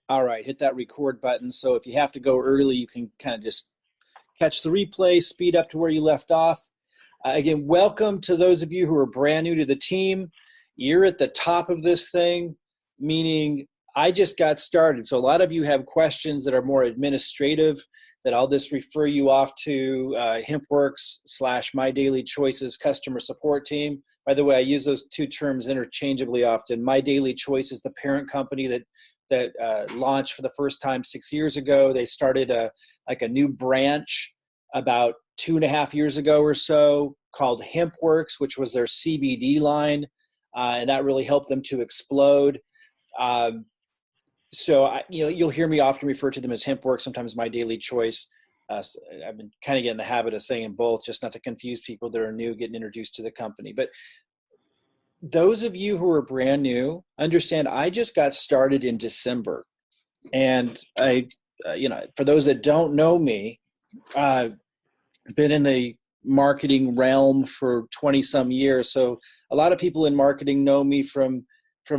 All right, hit that record button. So if you have to go early, you can kind of just catch the replay, speed up to where you left off. Again, welcome to those of you who are brand new to the team. You're at the top of this thing, meaning I just got started. So a lot of you have questions that are more administrative that I'll just refer you off to HempWorx / My Daily Choices customer support team. By the way, I use those two terms interchangeably often. My Daily Choice is the parent company that launched for the first time 6 years ago. They started a new branch about 2.5 years ago or so called HempWorx, which was their CBD line, and that really helped them to explode. So you'll hear me often refer to them as HempWorx, sometimes My Daily Choice. I've been kind of getting the habit of saying both, just not to confuse people that are new getting introduced to the company. But those of you who are brand new, understand I just got started in December. And for those that don't know me, I've been in the marketing realm for 20 some years. So a lot of people in marketing know me from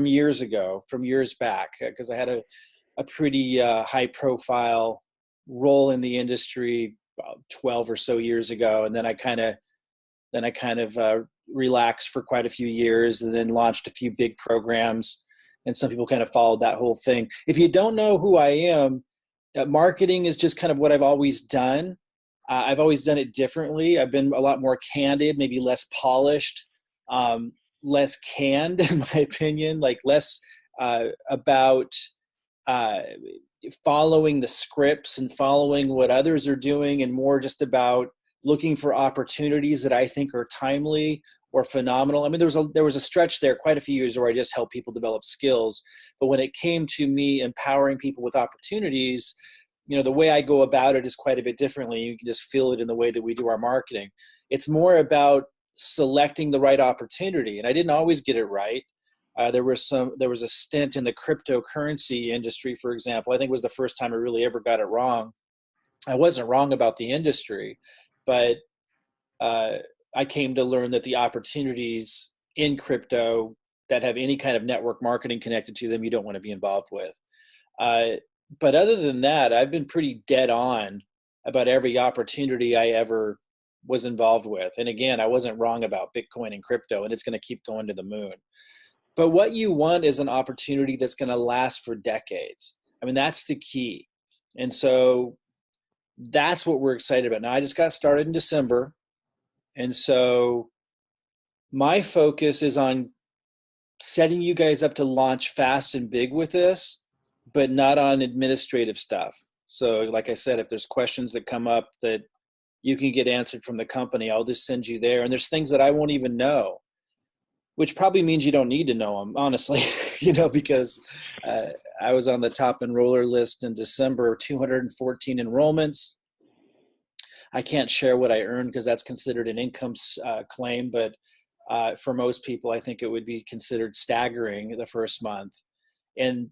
years ago, from years back, because I had a pretty high profile role in the industry about 12 or so years ago. And then I kind of relaxed for quite a few years and then launched a few big programs. And some people kind of followed that whole thing. If you don't know who I am, marketing is just kind of what I've always done. I've always done it differently. I've been a lot more candid, maybe less polished, less canned, in my opinion, like less about following the scripts and following what others are doing, and more just about looking for opportunities that I think are timely or phenomenal. I mean, there was a stretch there, quite a few years, where I just helped people develop skills. But when it came to me empowering people with opportunities, the way I go about it is quite a bit differently. You can just feel it in the way that we do our marketing. It's more about selecting the right opportunity. And I didn't always get it right. There was a stint in the cryptocurrency industry, for example. I think it was the first time I really ever got it wrong. I wasn't wrong about the industry, but I came to learn that the opportunities in crypto that have any kind of network marketing connected to them, you don't want to be involved with. But other than that, I've been pretty dead on about every opportunity I ever was involved with. And again, I wasn't wrong about Bitcoin and crypto, and it's going to keep going to the moon. But what you want is an opportunity that's going to last for decades. I mean, that's the key. And so that's what we're excited about. Now, I just got started in December. And so my focus is on setting you guys up to launch fast and big with this, but not on administrative stuff. So like I said, if there's questions that come up that you can get answered from the company, I'll just send you there. And there's things that I won't even know, which probably means you don't need to know them, honestly, because I was on the top enroller list in December, 214 enrollments. I can't share what I earned because that's considered an income claim, but for most people, I think it would be considered staggering the first month. And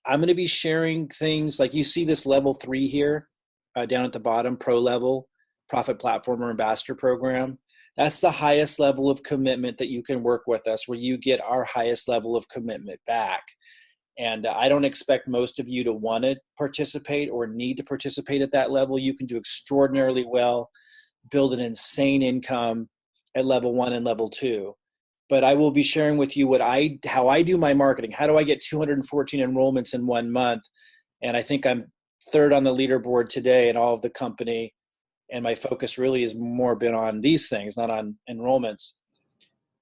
I'm going to be sharing things like you see this level 3 here down at the bottom, pro level, Profit Platform or Ambassador Program. That's the highest level of commitment that you can work with us, where you get our highest level of commitment back. And I don't expect most of you to want to participate or need to participate at that level. You can do extraordinarily well, build an insane income at level 1 and level 2. But I will be sharing with you how I do my marketing. How do I get 214 enrollments in 1 month? And I think I'm third on the leaderboard today in all of the company. And my focus really has more been on these things, not on enrollments.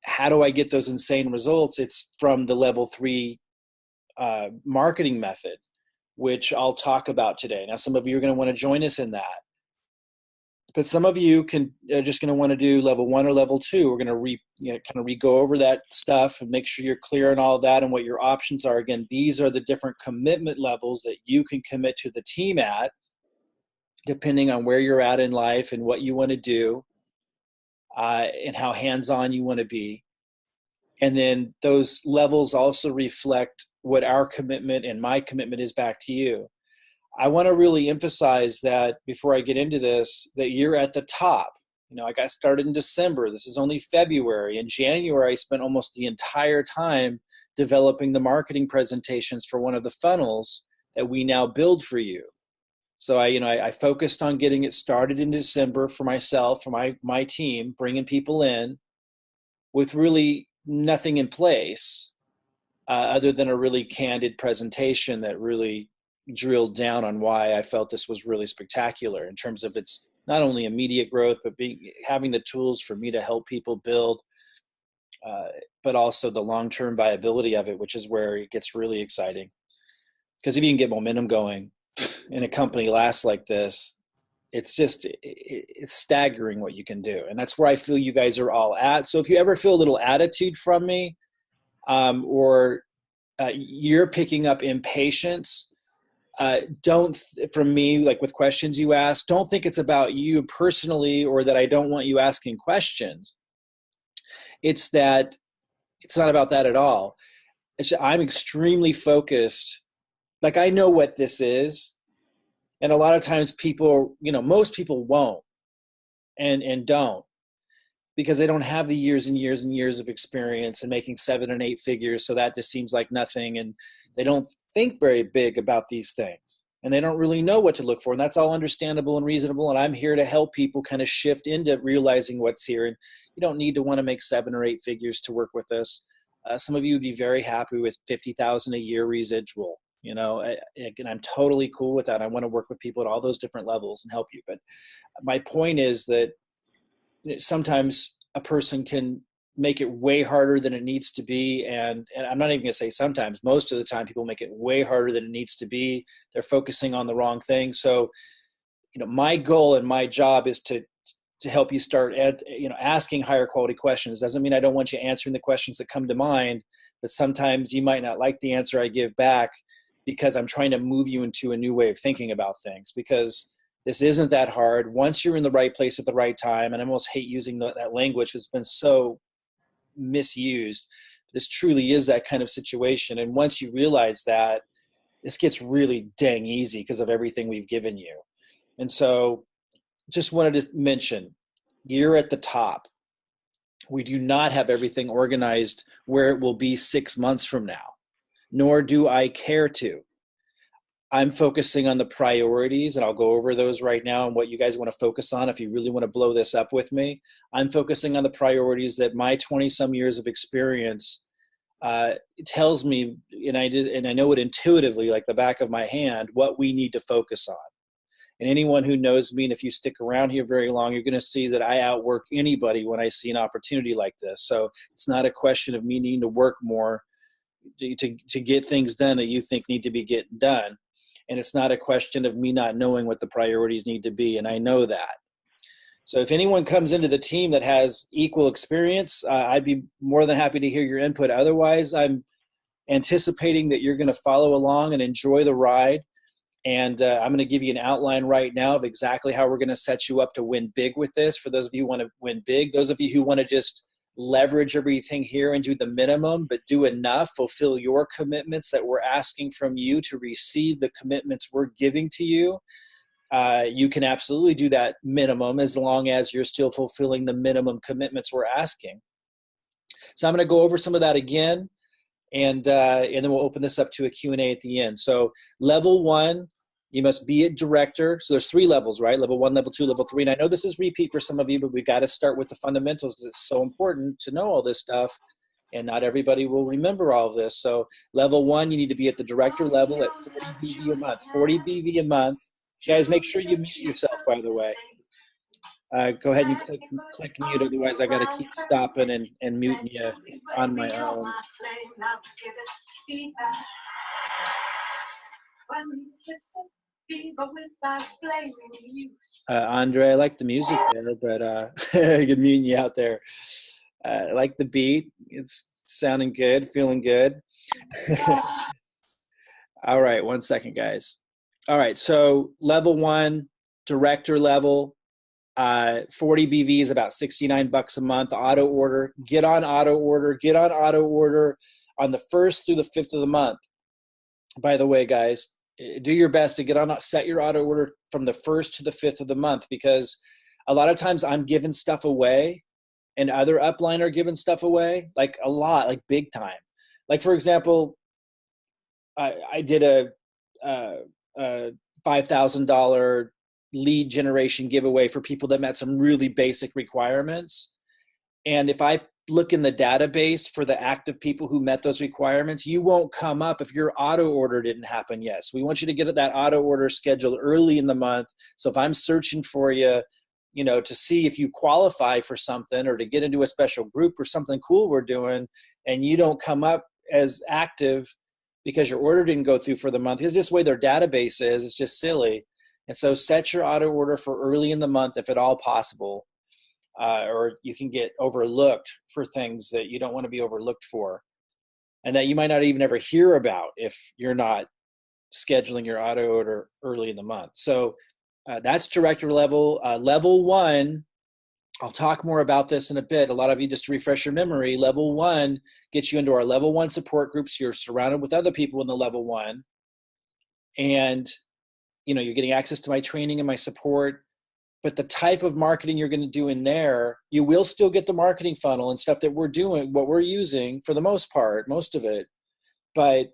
How do I get those insane results? It's from the level 3 marketing method, which I'll talk about today. Now, some of you are going to want to join us in that. But some of you are just going to want to do level 1 or level 2. We're going to go over that stuff and make sure you're clear on all of that and what your options are. Again, these are the different commitment levels that you can commit to the team at, depending on where you're at in life and what you want to do, and how hands-on you want to be. And then those levels also reflect what our commitment and my commitment is back to you. I want to really emphasize that before I get into this, that you're at the top. I got started in December. This is only February. In January, I spent almost the entire time developing the marketing presentations for one of the funnels that we now build for you. So I focused on getting it started in December for myself, for my team, bringing people in with really nothing in place other than a really candid presentation that really drilled down on why I felt this was really spectacular in terms of its not only immediate growth, but having the tools for me to help people build, but also the long-term viability of it, which is where it gets really exciting. Because if you can get momentum going in a company lasts like this, it's staggering what you can do. And that's where I feel you guys are all at. So if you ever feel a little attitude from me, or you're picking up impatience, from me, like with questions you ask, don't think it's about you personally or that I don't want you asking questions. It's that it's not about that at all. I'm extremely focused. Like, I know what this is. And a lot of times people, most people won't and don't, because they don't have the years and years and years of experience in making 7 and 8 figures. So that just seems like nothing. And they don't think very big about these things, and they don't really know what to look for. And that's all understandable and reasonable. And I'm here to help people kind of shift into realizing what's here. And you don't need to want to make 7 or 8 figures to work with us. Some of you would be very happy with 50,000 a year residual. And I'm totally cool with that. I want to work with people at all those different levels and help you. But my point is that sometimes a person can make it way harder than it needs to be. And I'm not even going to say sometimes. Most of the time, people make it way harder than it needs to be. They're focusing on the wrong thing. So, my goal and my job is to help you start asking higher quality questions. Doesn't mean I don't want you answering the questions that come to mind, but sometimes you might not like the answer I give back, because I'm trying to move you into a new way of thinking about things, because this isn't that hard. Once you're in the right place at the right time, and I almost hate using that language because it's been so misused. This truly is that kind of situation. And once you realize that, this gets really dang easy because of everything we've given you. And so just wanted to mention, you're at the top. We do not have everything organized where it will be 6 months from now, nor do I care to. I'm focusing on the priorities, and I'll go over those right now and what you guys want to focus on if you really want to blow this up with me. I'm focusing on the priorities that my 20-some years of experience tells me, and I know it intuitively, like the back of my hand, what we need to focus on. And anyone who knows me, and if you stick around here very long, you're going to see that I outwork anybody when I see an opportunity like this. So it's not a question of me needing to work more to get things done that you think need to be getting done. And it's not a question of me not knowing what the priorities need to be, and I know that. So if anyone comes into the team that has equal experience, I'd be more than happy to hear your input. Otherwise, I'm anticipating that you're going to follow along and enjoy the ride. And I'm going to give you an outline right now of exactly how we're going to set you up to win big with this. For those of you who want to win big, those of you who want to just leverage everything here and do the minimum, but do enough, fulfill your commitments that we're asking from you to receive the commitments we're giving to you. You can absolutely do that minimum as long as you're still fulfilling the minimum commitments we're asking. So I'm going to go over some of that again, and then we'll open this up to a Q&A at the end. So level 1, you must be a director. So there's 3 levels, right? Level 1, level 2, level 3. And I know this is repeat for some of you, but we've got to start with the fundamentals because it's so important to know all this stuff. And not everybody will remember all of this. So level 1, you need to be at the director level at 40 BV a month. 40 BV a month. Guys, make sure you mute yourself, by the way. Go ahead and click mute. Otherwise, I got to keep stopping and muting you on my own. Andre, I like the music there, but good meeting you out there. I like the beat. It's sounding good, feeling good. All right, 1 second, guys. All right, so level 1, director level, 40 BV is about $69 a month. Auto order. Get on auto order. Get on auto order on the 1st through the 5th of the month. By the way, guys, do your best to get on, set your auto order from the 1st to the 5th of the month, because a lot of times I'm giving stuff away and other upline are giving stuff away, like a lot, like big time. Like, for example, I did a a $5,000 lead generation giveaway for people that met some really basic requirements. And if I look in the database for the active people who met those requirements, you won't come up if your auto order didn't happen yet. So we want you to get that auto order scheduled early in the month. So if I'm searching for you, to see if you qualify for something or to get into a special group or something cool we're doing, and you don't come up as active because your order didn't go through for the month, it's just the way their database is. It's just silly. And so set your auto order for early in the month if at all possible. Or you can get overlooked for things that you don't want to be overlooked for, and that you might not even ever hear about if you're not scheduling your auto order early in the month. So that's director level. Level 1, I'll talk more about this in a bit. A lot of you, just to refresh your memory, level 1 gets you into our level 1 support groups. You're surrounded with other people in the level 1, and you're getting access to my training and my support. But the type of marketing you're going to do in there, you will still get the marketing funnel and stuff that we're doing, what we're using for the most part, most of it. But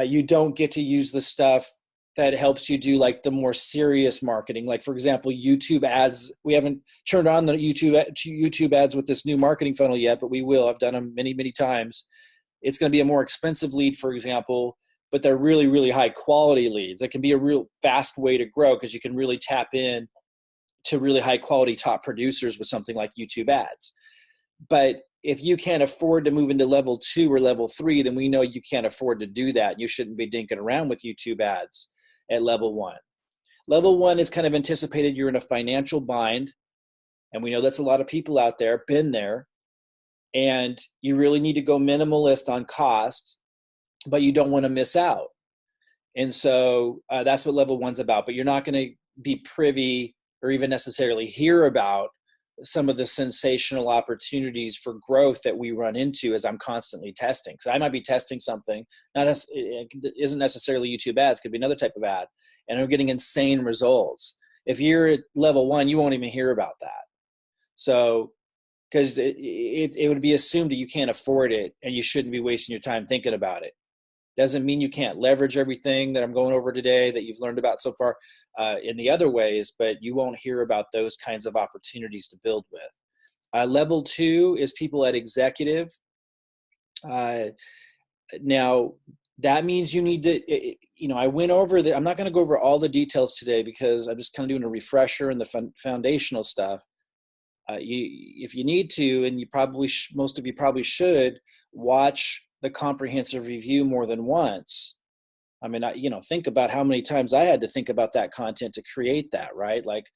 you don't get to use the stuff that helps you do like the more serious marketing. Like, for example, YouTube ads. We haven't turned on the YouTube ads with this new marketing funnel yet, but we will. I've done them many, many times. It's going to be a more expensive lead, for example, but they're really, really high quality leads. It can be a real fast way to grow because you can really tap in to really high quality top producers with something like YouTube ads. But if you can't afford to move into level 2 or level 3, then we know you can't afford to do that. You shouldn't be dinking around with YouTube ads at level 1. Level 1 is kind of anticipated you're in a financial bind. And we know that's a lot of people out there, been there. And you really need to go minimalist on cost, but you don't want to miss out. And so that's what level 1's about. But you're not going to be privy or even necessarily hear about some of the sensational opportunities for growth that we run into as I'm constantly testing. So I might be testing something, it isn't necessarily YouTube ads, could be another type of ad, and I'm getting insane results. If you're at level 1, you won't even hear about that. So, because it would be assumed that you can't afford it and you shouldn't be wasting your time thinking about it. Doesn't mean you can't leverage everything that I'm going over today that you've learned about so far in the other ways, but you won't hear about those kinds of opportunities to build with. Level 2 is people at executive. Now, that means you need to, I went over I'm not going to go over all the details today because I'm just kind of doing a refresher and the foundational stuff. If you need to, and you probably most of you probably should, watch the comprehensive review more than once. I mean, think about how many times I had to think about that content to create that, right? Like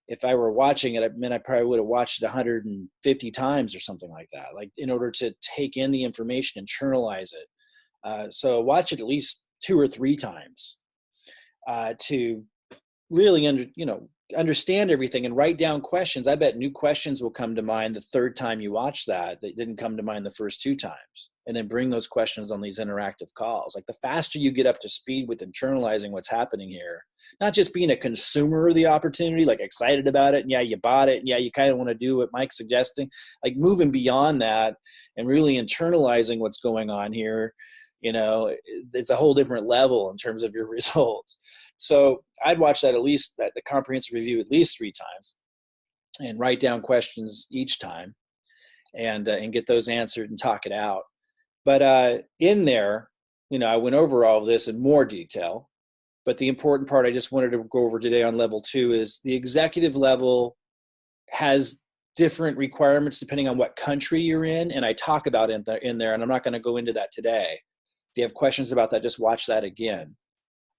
if I were watching it, I probably would have watched it 150 times or something like that, like in order to take in the information and internalize it. So watch it at least 2 or 3 times to really understand everything and write down questions. I bet new questions will come to mind the 3rd time you watch that didn't come to mind the first 2 times. And then bring those questions on these interactive calls. Like the faster you get up to speed with internalizing what's happening here, not just being a consumer of the opportunity, like excited about it, and yeah, you bought it, and yeah, you kind of want to do what Mike's suggesting, like moving beyond that and really internalizing what's going on here, it's a whole different level in terms of your results. So I'd watch that the comprehensive review at least 3 times and write down questions each time and get those answered and talk it out. But in there, I went over all of this in more detail. But the important part I just wanted to go over today on level 2 is the executive level has different requirements depending on what country you're in. And I talk about it in there, and I'm not going to go into that today. If you have questions about that, just watch that again.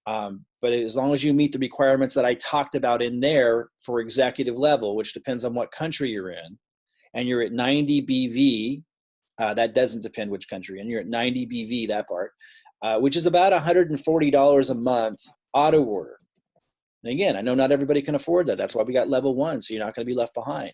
But as long as you meet the requirements that I talked about in there for executive level, which depends on what country you're in, and you're at 90 BV, that doesn't depend which country, and you're at 90 BV, that part, which is about $140 a month auto order. And again, I know not everybody can afford that. That's why we got level 1, so you're not going to be left behind.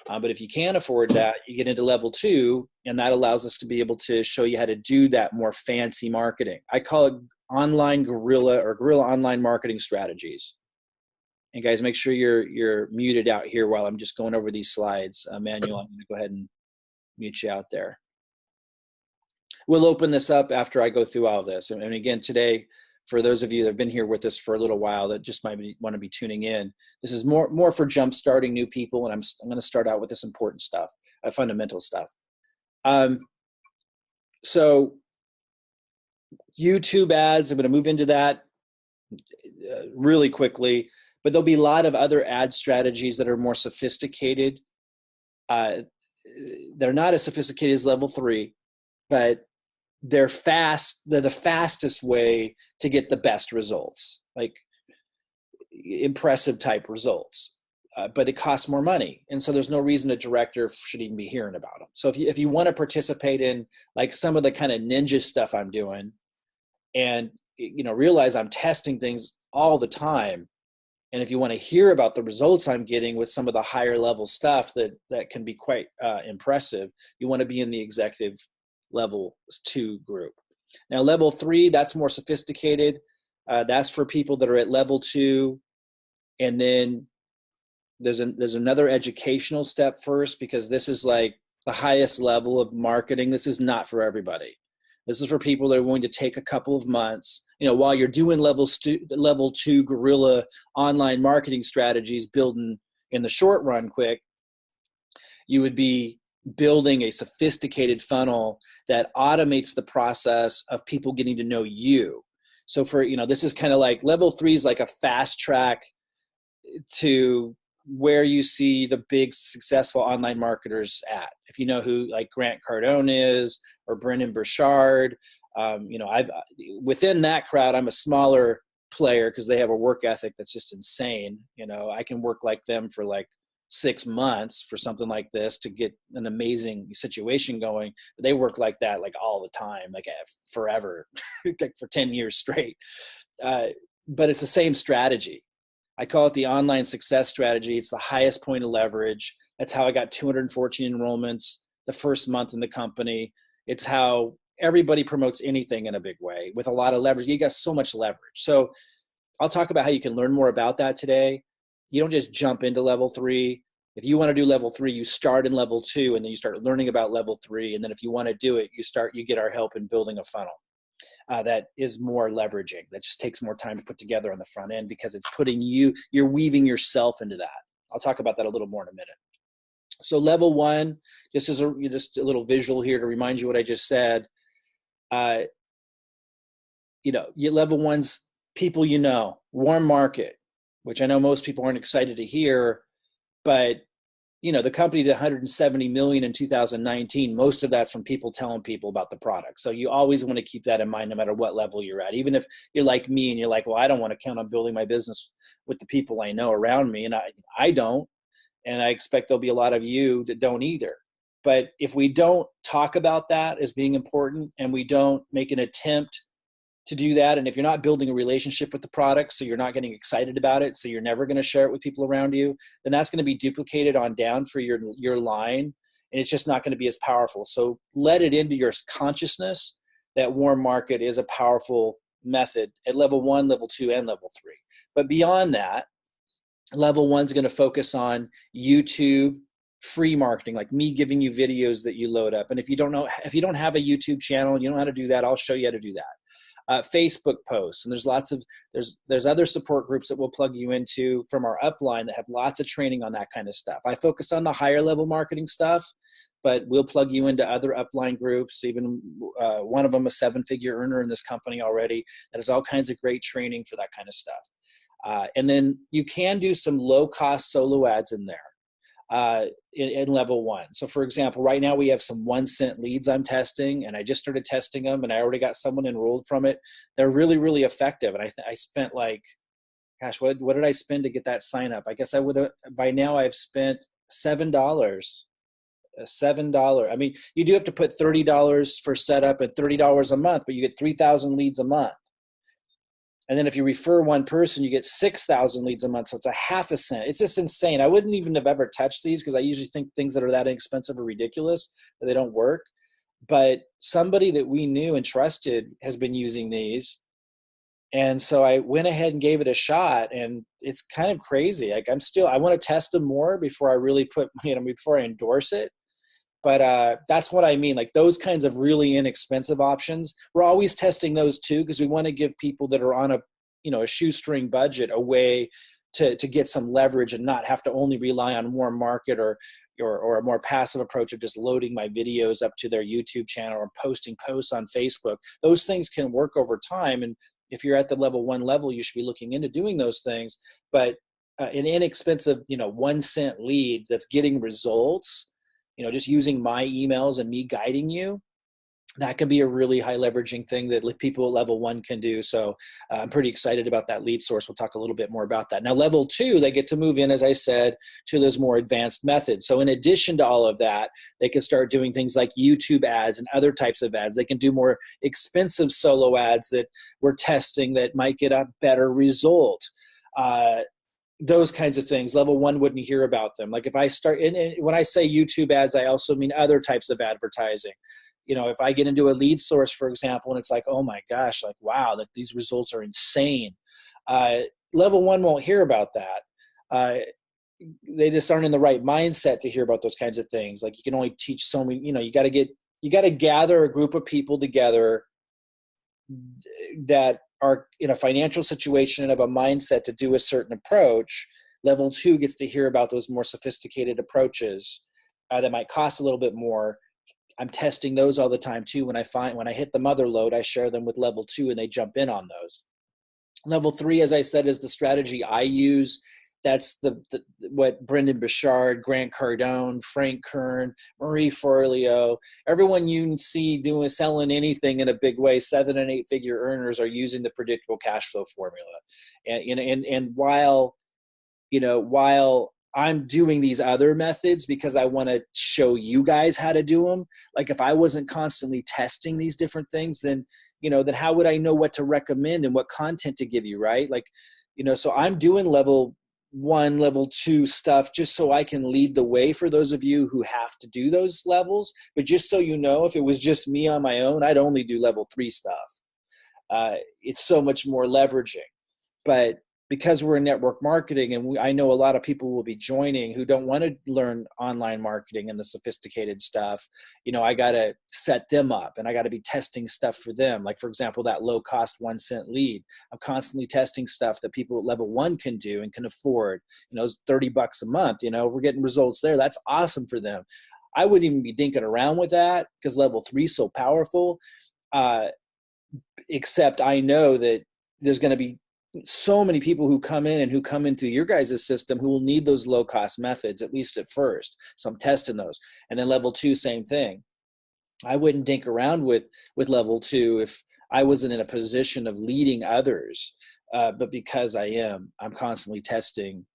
But if you can afford that, you get into level 2, and that allows us to be able to show you how to do that more fancy marketing. I call it online guerrilla or guerrilla online marketing strategies. And guys, make sure you're muted out here while I'm just going over these slides. Manuel, I'm going to go ahead and mute you out there. We'll open this up after I go through all this. And again, today, for those of you that have been here with us for a little while that just might want to be tuning in. This is more for jump starting new people, and I'm going to start out with this important stuff, fundamental stuff. So YouTube ads, I'm going to move into that really quickly, but there'll be a lot of other ad strategies that are more sophisticated. They're not as sophisticated as level 3, but they're fast. They're the fastest way to get the best results, like impressive type results. But it costs more money, and so there's no reason a director should even be hearing about them. So if you want to participate in like some of the kind of ninja stuff I'm doing, and realize I'm testing things all the time, and if you want to hear about the results I'm getting with some of the higher level stuff that can be quite impressive, you want to be in the executive level 2 group. Now level 3, that's more sophisticated. That's for people that are at level 2, and then there's another educational step first, because this is like the highest level of marketing. This is not for everybody. This is for people that are willing to take a couple of months, while you're doing level 2 guerrilla online marketing strategies, building in the short run quick, you would be building a sophisticated funnel that automates the process of people getting to know you. So this is kind of like level 3 is like a fast track to where you see the big successful online marketers at. If you know who like Grant Cardone is, or Brendan Burchard, within that crowd, I'm a smaller player because they have a work ethic that's just insane. I can work like them for like 6 months for something like this to get an amazing situation going. But they work like that like all the time, like forever, like for 10 years straight. But it's the same strategy. I call it the online success strategy. It's the highest point of leverage. That's how I got 214 enrollments the first month in the company. It's how everybody promotes anything in a big way with a lot of leverage. You got so much leverage. So I'll talk about how you can learn more about that today. You don't just jump into level 3. If you want to do level 3, you start in level 2, and then you start learning about level 3. And then if you want to do it, you get our help in building a funnel. That is more leveraging. That just takes more time to put together on the front end, because it's you're weaving yourself into that. I'll talk about that a little more in a minute. So level 1, just as a little visual here to remind you what I just said. Level 1's people, warm market, which I know most people aren't excited to hear, but the company did 170 million in 2019. Most of that's from people telling people about the product. So you always want to keep that in mind, no matter what level you're at. Even if you're like me and you're like, well, I don't want to count on building my business with the people I know around me. And I don't. And I expect there'll be a lot of you that don't either. But if we don't talk about that as being important, and we don't make an attempt to do that, and if you're not building a relationship with the product, so you're not getting excited about it, so you're never going to share it with people around you, then that's going to be duplicated on down for your line, and it's just not going to be as powerful. So let it into your consciousness that warm market is a powerful method at level 1, level 2, and level 3. But beyond that, level 1 is going to focus on YouTube free marketing, like me giving you videos that you load up. And if you don't have a YouTube channel and you don't know how to do that, I'll show you how to do that. Facebook posts, and there's other support groups that we'll plug you into from our upline that have lots of training on that kind of stuff. I focus on the higher level marketing stuff, but we'll plug you into other upline groups. Even one of them, a 7-figure earner in this company already, that has all kinds of great training for that kind of stuff. And then you can do some low cost solo ads in there. In level 1. So for example, right now we have some 1-cent leads I'm testing, and I just started testing them, and I already got someone enrolled from it. They're really, really effective. And I spent like, gosh, what did I spend to get that sign up? I guess I would have, by now I've spent $7. $7. I mean, you do have to put $30 for setup and $30 a month, but you get 3,000 leads a month. And then if you refer one person, you get 6,000 leads a month. So it's a half a cent. It's just insane. I wouldn't even have ever touched these, because I usually think things that are that inexpensive are ridiculous, that they don't work. But somebody that we knew and trusted has been using these. And so I went ahead and gave it a shot, and it's kind of crazy. Like I want to test them more before I really before I endorse it. But that's what I mean. Like those kinds of really inexpensive options, we're always testing those too, because we want to give people that are on a shoestring budget a way to get some leverage and not have to only rely on warm market or a more passive approach of just loading my videos up to their YouTube channel or posting posts on Facebook. Those things can work over time. And if you're at the level 1 level, you should be looking into doing those things. But an inexpensive, 1 cent lead that's getting results, just using my emails and me guiding you, that can be a really high leveraging thing that people at level 1 can do. So I'm pretty excited about that lead source. We'll talk a little bit more about that. Now, level 2, they get to move in, as I said, to those more advanced methods. So in addition to all of that, they can start doing things like YouTube ads and other types of ads. They can do more expensive solo ads that we're testing that might get a better result. Those kinds of things. Level 1 wouldn't hear about them. Like if I start, and when I say YouTube ads, I also mean other types of advertising. If I get into a lead source, for example, and it's like, oh my gosh, like, wow, that these results are insane. Level 1 won't hear about that. They just aren't in the right mindset to hear about those kinds of things. Like you can only teach so many, you got to gather a group of people together that are in a financial situation and have a mindset to do a certain approach. Level 2 gets to hear about those more sophisticated approaches that might cost a little bit more. I'm testing those all the time too. When I hit the mother load, I share them with level 2 and they jump in on those. Level 3, as I said, is the strategy I use. That's what Brendan Bouchard, Grant Cardone, Frank Kern, Marie Forleo, everyone you see selling anything in a big way, 7 and 8 figure earners are using the predictable cash flow formula. And while I'm doing these other methods because I want to show you guys how to do them, like if I wasn't constantly testing these different things, then how would I know what to recommend and what content to give you, right? Like, so I'm doing level 1, level 2 stuff just so I can lead the way for those of you who have to do those levels. But just so you know, if it was just me on my own, I'd only do level 3 stuff. It's so much more leveraging. But because we're in network marketing, and I know a lot of people will be joining who don't want to learn online marketing and the sophisticated stuff, I got to set them up and I got to be testing stuff for them. Like, for example, that low cost 1 cent lead. I'm constantly testing stuff that people at level 1 can do and can afford. It's $30 a month. If we're getting results there, that's awesome for them. I wouldn't even be dinking around with that because level 3 is so powerful. Except I know that there's going to be so many people who come in through your guys' system who will need those low cost methods, at least at first. So I'm testing those. And then level 2, same thing. I wouldn't dink around with level 2 if I wasn't in a position of leading others. But because I'm constantly testing,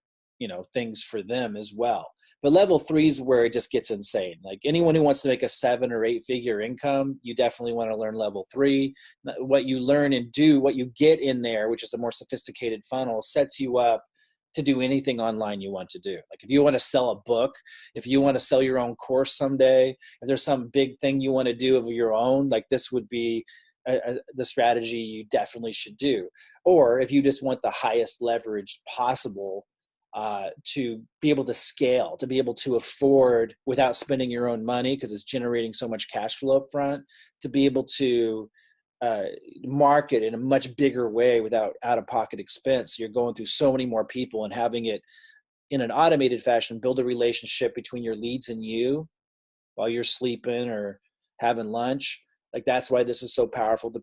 things for them as well. But level 3 is where it just gets insane. Like anyone who wants to make a 7 or 8 figure income, you definitely want to learn level 3. What you learn and do, what you get in there, which is a more sophisticated funnel, sets you up to do anything online you want to do. Like if you want to sell a book, if you want to sell your own course someday, if there's some big thing you want to do of your own, like this would be the strategy you definitely should do. Or if you just want the highest leverage possible, to be able to scale, to be able to afford without spending your own money because it's generating so much cash flow up front, to be able to market in a much bigger way without out-of-pocket expense. You're going through so many more people and having it in an automated fashion, build a relationship between your leads and you while you're sleeping or having lunch. Like that's why this is so powerful. The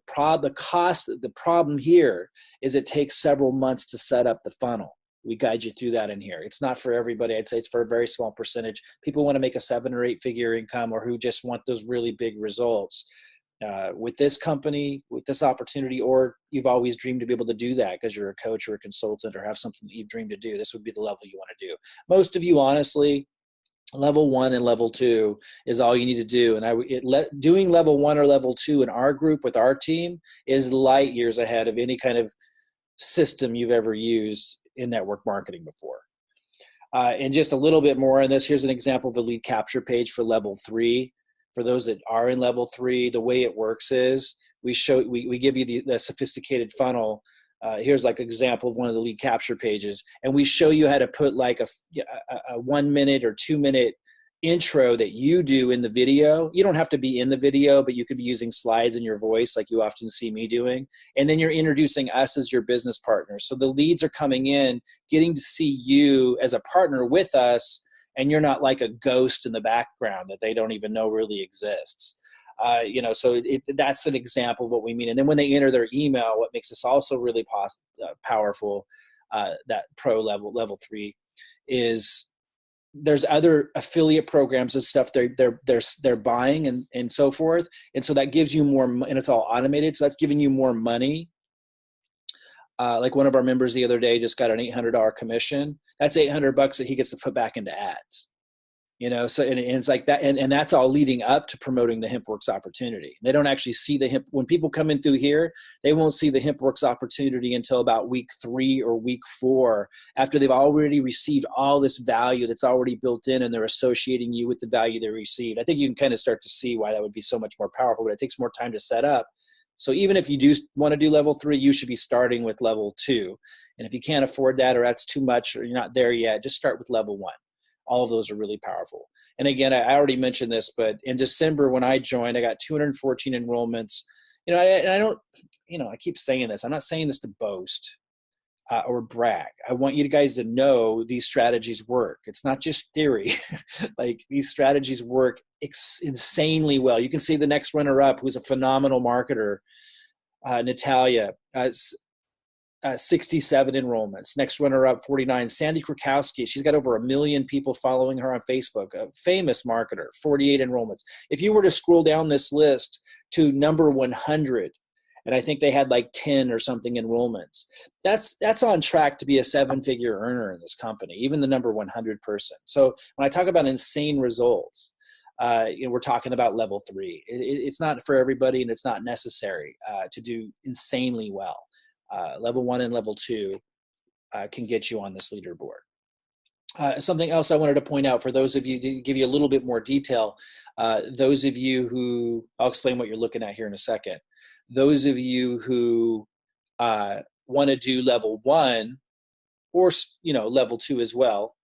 problem here is it takes several months to set up the funnel. We guide you through that in here. It's not for everybody. I'd say it's for a very small percentage. People want to make a 7 or 8 figure income or who just want those really big results. With this company, with this opportunity, or you've always dreamed to be able to do that because you're a coach or a consultant or have something that you've dreamed to do, this would be the level you want to do. Most of you, honestly, level 1 and level 2 is all you need to do. And doing level 1 or level 2 in our group with our team is light years ahead of any kind of system you've ever used in network marketing before. And just a little bit more on this, here's an example of a lead capture page for level 3. For those that are in level 3, the way it works is we give you the sophisticated funnel. Here's like an example of one of the lead capture pages, and we show you how to put like a 1 minute or 2 minute intro that you do in the video. You don't have to be in the video, but you could be using slides in your voice like you often see me doing. And then you're introducing us as your business partner. So the leads are coming in, getting to see you as a partner with us, and you're not like a ghost in the background that they don't even know really exists. So that's an example of what we mean. And then when they enter their email, what makes this also really powerful, that pro level 3, is there's other affiliate programs and stuff they're buying and so forth. And so that gives you more, and it's all automated. So that's giving you more money. Like one of our members the other day just got an $800 commission. That's $800 that he gets to put back into ads. So and it's like that, and that's all leading up to promoting the HempWorx opportunity. They don't actually see when people come in through here, they won't see the HempWorx opportunity until about week 3 or week 4, after they've already received all this value that's already built in, and they're associating you with the value they received. I think you can kind of start to see why that would be so much more powerful, but it takes more time to set up. So even if you do want to do level 3, you should be starting with level 2. And if you can't afford that, or that's too much, or you're not there yet, just start with level 1. All of those are really powerful. And again, I already mentioned this, but in December when I joined, I got 214 enrollments. I keep saying this. I'm not saying this to boast or brag. I want you guys to know these strategies work. It's not just theory. Like, these strategies work insanely well. You can see the next runner-up, who's a phenomenal marketer, Natalia, 67 enrollments. Next runner-up, 49. Sandy Krakowski, she's got over 1 million people following her on Facebook, a famous marketer, 48 enrollments. If you were to scroll down this list to number 100, and I think they had like 10 or something enrollments, that's on track to be a 7-figure earner in this company, even the number 100 person. So when I talk about insane results, we're talking about level 3. It's not for everybody, and it's not necessary to do insanely well. Level 1 and level 2 can get you on this leaderboard. Something else I wanted to point out for those of you, to give you a little bit more detail, those of you who, I'll explain what you're looking at here in a second. Those of you who want to do level 1 or level 2 as well,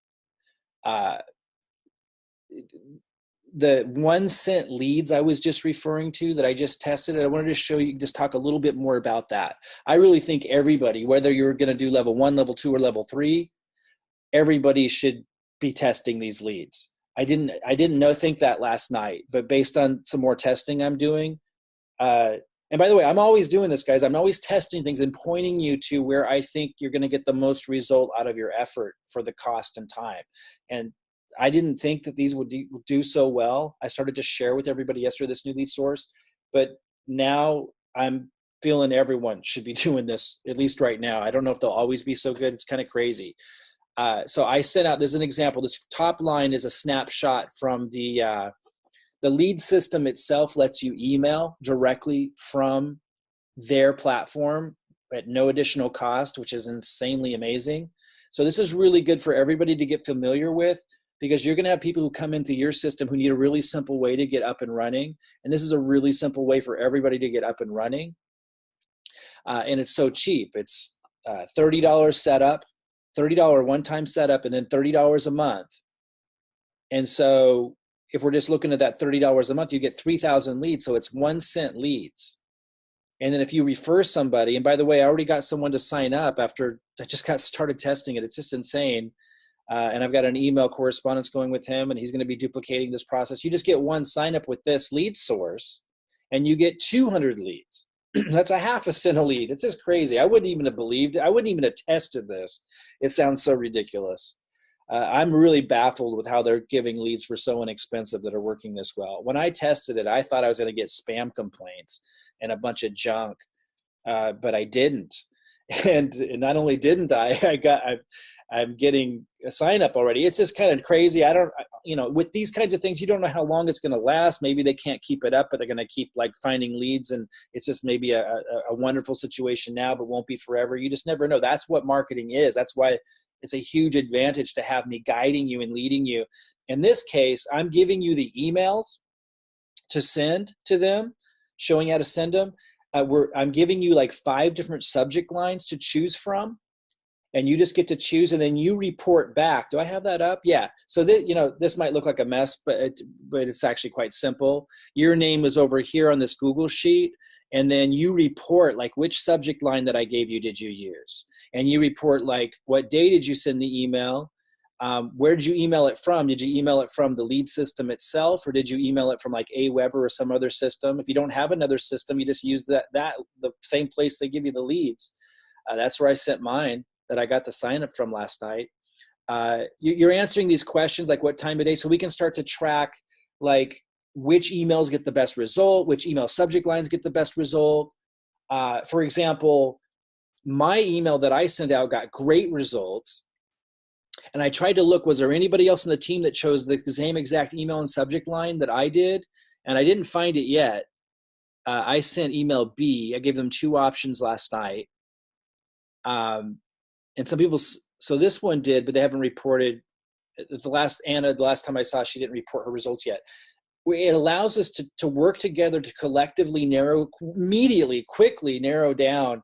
the 1 cent leads I was just referring to that I just tested, I wanted to show you, just talk a little bit more about that. I really think everybody, whether you're going to do level 1, level 2, or level 3, everybody should be testing these leads. I didn't think that last night, but based on some more testing I'm doing, and by the way, I'm always doing this, guys. I'm always testing things and pointing you to where I think you're going to get the most result out of your effort for the cost and time. And I didn't think that these would do so well. I started to share with everybody yesterday this new lead source, but now I'm feeling everyone should be doing this, at least right now. I don't know if they'll always be so good. It's kind of crazy. So I sent out, there's an example. This top line is a snapshot from the lead system itself. Lets you email directly from their platform at no additional cost, which is insanely amazing. So this is really good for everybody to get familiar with, because you're going to have people who come into your system who need a really simple way to get up and running. And this is a really simple way for everybody to get up and running. And it's so cheap. It's $30 setup, $30 one-time setup, and then $30 a month. And so if we're just looking at that $30 a month, you get 3,000 leads. So it's 1 cent leads. And then if you refer somebody, and by the way, I already got someone to sign up after I just got started testing it. It's just insane. And I've got an email correspondence going with him, and he's going to be duplicating this process. You just get 1 sign up with this lead source, and you get 200 leads. That's a half a cent a lead. It's just crazy. I wouldn't even have believed it. I wouldn't even have tested this. It sounds so ridiculous. I'm really baffled with how they're giving leads for so inexpensive that are working this well. When I tested it, I thought I was going to get spam complaints and a bunch of junk, but I didn't. And not only didn't I'm getting a sign up already. It's just kind of crazy. With these kinds of things, you don't know how long it's going to last. Maybe they can't keep it up, but they're going to keep like finding leads, and it's just maybe a wonderful situation now, but won't be forever. You just never know. That's what marketing is. That's why it's a huge advantage to have me guiding you and leading you. In this case, I'm giving you the emails to send to them, showing how to send them. I'm giving you like 5 different subject lines to choose from. and you just get to choose, and then you report back. Do I have that up? Yeah. So that, this might look like a mess, but it's actually quite simple. Your name is over here on this Google sheet, and then you report like which subject line that I gave you did you use, and you report like what day did you send the email, where did you email it from? Did you email it from the lead system itself, or did you email it from like Aweber or some other system? If you don't have another system, you just use the same place they give you the leads. That's where I sent mine that I got the sign up from last night. You're answering these questions like what time of day, so we can start to track like which emails get the best result, which email subject lines get the best result. For example, my email that I sent out got great results. And I tried to look, was there anybody else in the team that chose the same exact email and subject line that I did? And I didn't find it yet. I sent email B. I gave them 2 options last night. And some people, so this one did, but they haven't reported. The last time I saw, she didn't report her results yet. It allows us to work together to collectively quickly narrow down,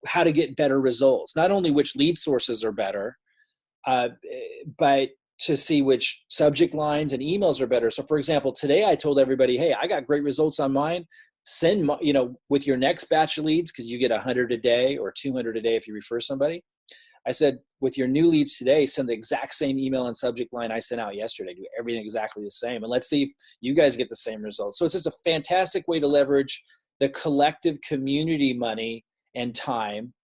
how to get better results. Not only which lead sources are better, but to see which subject lines and emails are better. So for example, today I told everybody, hey, I got great results on mine. Send, with your next batch of leads, because you get 100 a day or 200 a day if you refer somebody. I said, with your new leads today, send the exact same email and subject line I sent out yesterday. Do everything exactly the same. And let's see if you guys get the same results. So it's just a fantastic way to leverage the collective community money and time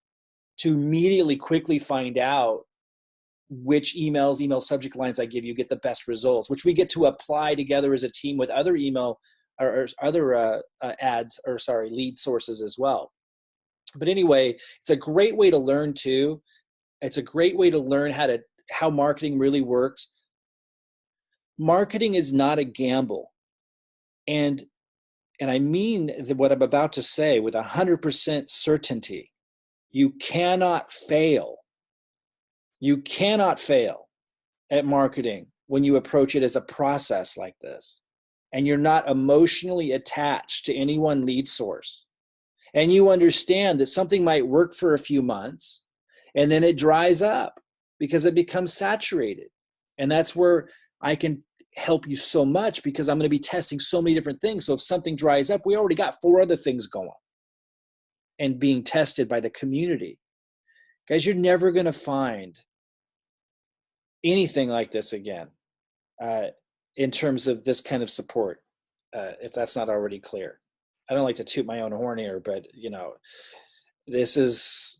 to immediately quickly find out which email subject lines I give you get the best results, which we get to apply together as a team with other email or other lead sources as well. But anyway, it's a great way to learn too. It's a great way to learn how marketing really works. Marketing is not a gamble. And I mean what I'm about to say with 100% certainty. You cannot fail. You cannot fail at marketing when you approach it as a process like this. And you're not emotionally attached to any one lead source. And you understand that something might work for a few months and then it dries up because it becomes saturated. And that's where I can help you so much, because I'm going to be testing so many different things. So if something dries up, we already got 4 other things going and being tested by the community. Guys, you're never going to find anything like this again. In terms of this kind of support, if that's not already clear. I don't like to toot my own horn here, but this is,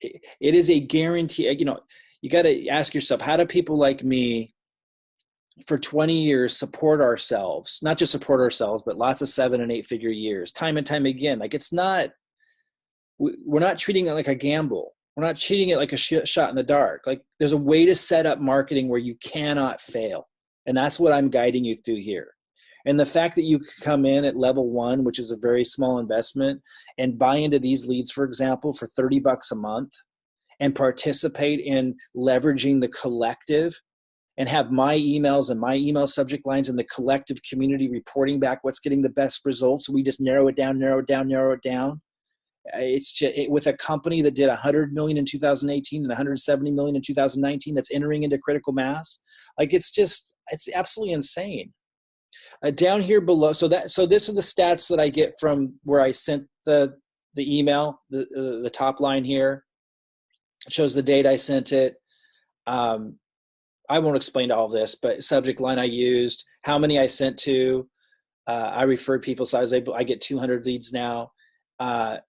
it is a guarantee. You got to ask yourself, how do people like me for 20 years support ourselves? Not just support ourselves, but lots of 7- and 8-figure years, time and time again. Like we're not treating it like a gamble. We're not treating it like a shot in the dark. Like there's a way to set up marketing where you cannot fail. And that's what I'm guiding you through here. And the fact that you can come in at level 1, which is a very small investment, and buy into these leads, for example, for $30 a month, and participate in leveraging the collective and have my emails and my email subject lines and the collective community reporting back what's getting the best results. So we just narrow it down. It's just, with a company that did 100 million in 2018 and 170 million in 2019 that's entering into critical mass. Like it's absolutely insane. Down here below, so this are the stats that I get from where I sent the email. The top line here shows the date I sent it. I won't explain all this, but subject line I used, how many I sent to. I referred people, so I get 200 leads now.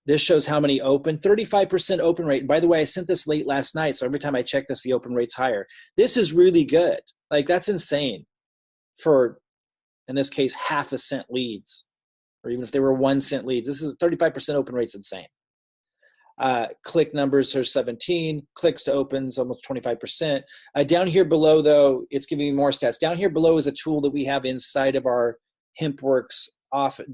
This shows how many open, 35% open rate. And by the way, I sent this late last night, so every time I check this, the open rate's higher. This is really good. Like that's insane for, in this case, half a cent leads, or even if they were 1 cent leads. This is 35% open rate's insane. Click numbers are 17, clicks to opens almost 25%. Down here below, though, it's giving me more stats. Down here below is a tool that we have inside of our HempWorx